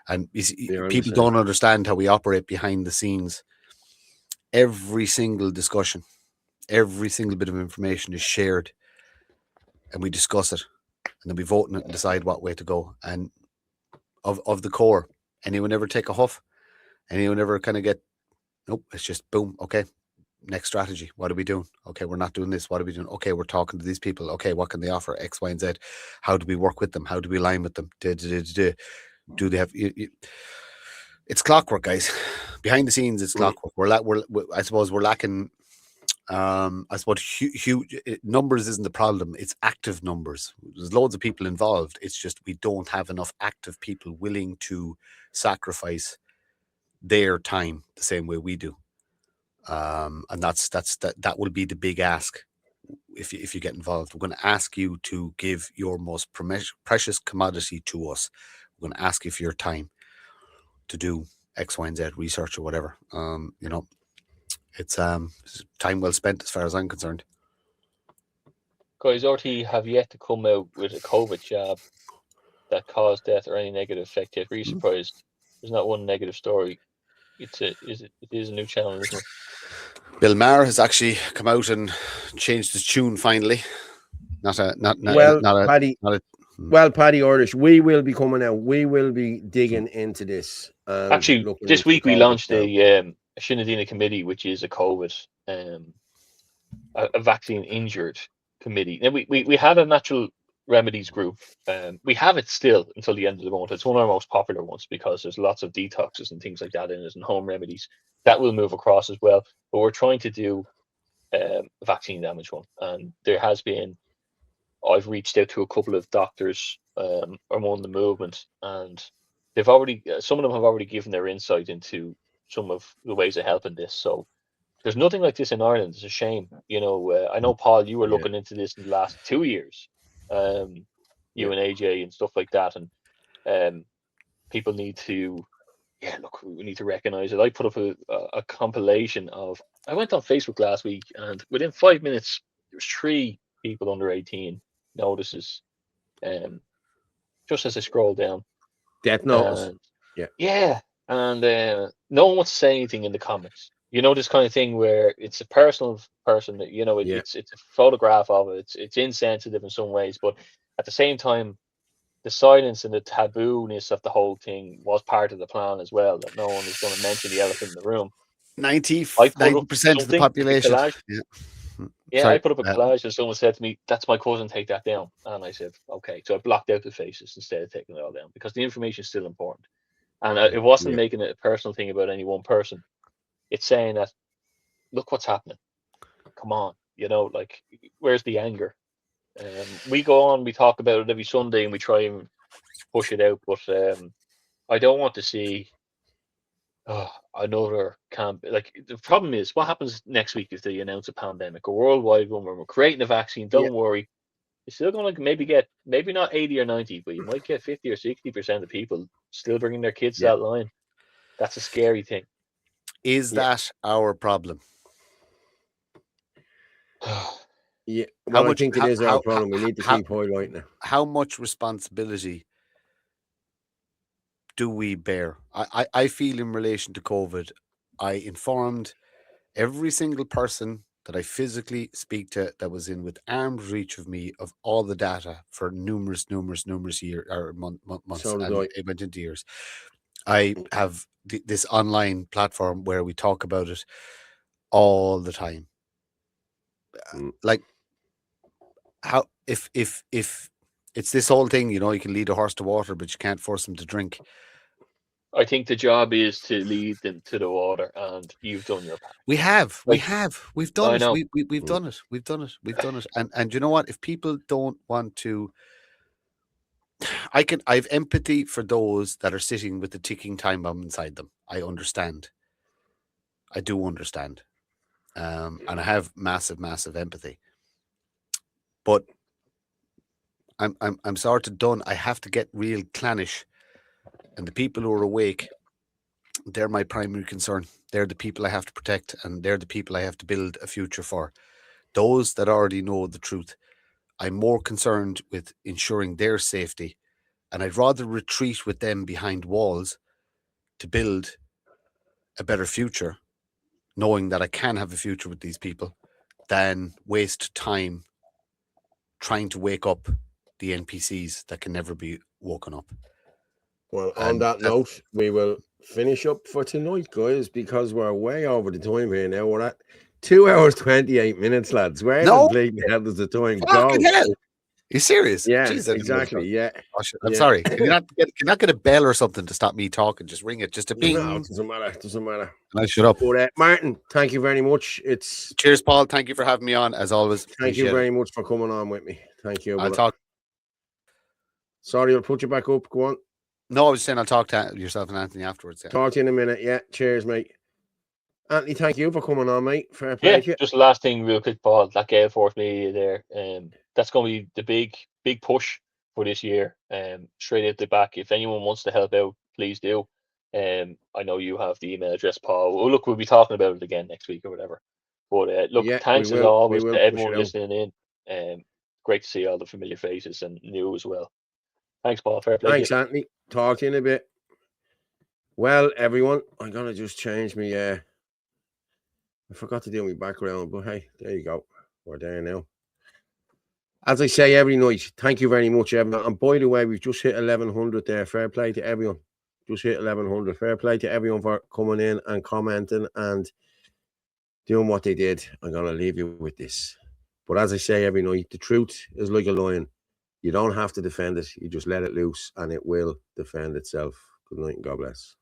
And you see, people don't understand how we operate behind the scenes. Every single discussion, every single bit of information is shared, and we discuss it, and then we vote on it and decide what way to go. And of the core, anyone ever take a huff? Anyone ever kind of get, nope, it's just boom, okay, next strategy. What are we doing? Okay, we're not doing this. What are we doing? Okay, we're talking to these people. Okay, what can they offer? X, Y, and Z. How do we work with them? How do we align with them? Do they have? It's clockwork, guys. Behind the scenes, it's clockwork. I suppose we're lacking. I suppose huge numbers isn't the problem. It's active numbers. There's loads of people involved. It's just we don't have enough active people willing to sacrifice their time the same way we do. And that will be the big ask. If you get involved, we're going to ask you to give your most precious commodity to us. We're going to ask you for your time to do X, Y, and Z research or whatever. You know, it's time well spent as far as I'm concerned. Guys, RT have yet to come out with a COVID jab that caused death or any negative effect yet. Really surprised. There's not one negative story. It is a new channel, isn't it? Bill Maher has actually come out and changed his tune finally. Paddy Irish, we will be coming out. We will be digging into this. Actually, this week we launched a Shinadina committee, which is a COVID a vaccine injured committee. Now we had a natural remedies group. We have it still until the end of the month. It's one of our most popular ones because there's lots of detoxes and things like that in it, and home remedies that will move across as well. But we're trying to do a vaccine damage one, and there has been. I've reached out to a couple of doctors among the movement, and they've already some of them have already given their insight into some of the ways of helping this. So there's nothing like this in Ireland. It's a shame. I know, Paul, you were looking into this in the last 2 years, you and AJ and stuff like that, and people need to, look, we need to recognize it. I put up a compilation of. I went on Facebook last week, and within 5 minutes, there's 3 people under 18 notices, just as I scroll down. Death notice. And no one wants to say anything in the comments. This kind of thing where it's a personal person that it's a photograph of it. It's insensitive in some ways, but at the same time, the silence and the taboo-ness of the whole thing was part of the plan as well. That no one was going to mention the elephant in the room. 90% of the population. I put up a collage and someone said to me, "That's my cousin, take that down." And I said, "Okay." So I blocked out the faces instead of taking it all down because the information is still important. And it wasn't making it a personal thing about any one person. It's saying that, look what's happening. Come on, where's the anger? We go on, we talk about it every Sunday, and we try and push it out. But I don't want to see another camp. Like, the problem is, what happens next week if they announce a pandemic, a worldwide one where we're creating a vaccine? Don't worry, you're still going to maybe get, maybe not 80 or 90, but you might get 50 or 60% of people still bringing their kids to that line. That's a scary thing. Is that our problem? Well, I think it is our problem. We need to keep highlighting it. How much responsibility do we bear? I feel in relation to COVID, I informed every single person that I physically speak to that was in with arm's reach of me of all the data for numerous years or months. So and it went into years. I have this online platform where we talk about it all the time. Like, how if it's this whole thing, you can lead a horse to water, but you can't force him to drink. I think the job is to lead them to the water, and you've done your part. We've done it. We've done it. And you know what? If people don't want to, I've empathy for those that are sitting with the ticking time bomb inside them. I understand. I do understand. And I have massive empathy. But I'm sort of done. I have to get real clannish. And the people who are awake, they're my primary concern. They're the people I have to protect, and they're the people I have to build a future for. Those that already know the truth, I'm more concerned with ensuring their safety, and I'd rather retreat with them behind walls to build a better future, knowing that I can have a future with these people, than waste time trying to wake up the NPCs that can never be woken up. Well, on that note, we will finish up for tonight, guys, because we're way over the time here now. We're at 2 hours 28 minutes, lads. Where the hell does the time go? Hell. You serious? Yeah, Jeez, exactly. Yeah. I'm sorry. Can you not get a bell or something to stop me talking? Just ring it. Just a ping. No, it doesn't matter. I'll shut up. But Martin, thank you very much. Cheers, Paul. Thank you for having me on, as always. Thank you very much for coming on with me. Thank you. I'll talk. Sorry, I'll put you back up. Go on. No, I was saying I'll talk to yourself and Anthony afterwards. Yeah. Talk to you in a minute. Yeah. Cheers, mate. Anthony, thank you for coming on, mate. Fair play to you. Just last thing real quick, Paul, that Gale Force media there. That's going to be the big push for this year. Straight out the back. If anyone wants to help out, please do. I know you have the email address, Paul. Oh, look, we'll be talking about it again next week or whatever. But look, thanks as always to everyone listening in. Great to see all the familiar faces and new as well. Thanks, Paul. Fair play. Thanks, Anthony. Talk to you in a bit. Well, everyone, I'm going to just change me. I forgot to do my background, but hey, there you go. We're there now. As I say every night, thank you very much, everyone. And by the way, we've just hit 1100 there. Fair play to everyone. Just hit 1100. Fair play to everyone for coming in and commenting and doing what they did, I'm going to leave you with this. But as I say every night, the truth is like a lion. You don't have to defend it. You just let it loose and it will defend itself. Good night and God bless.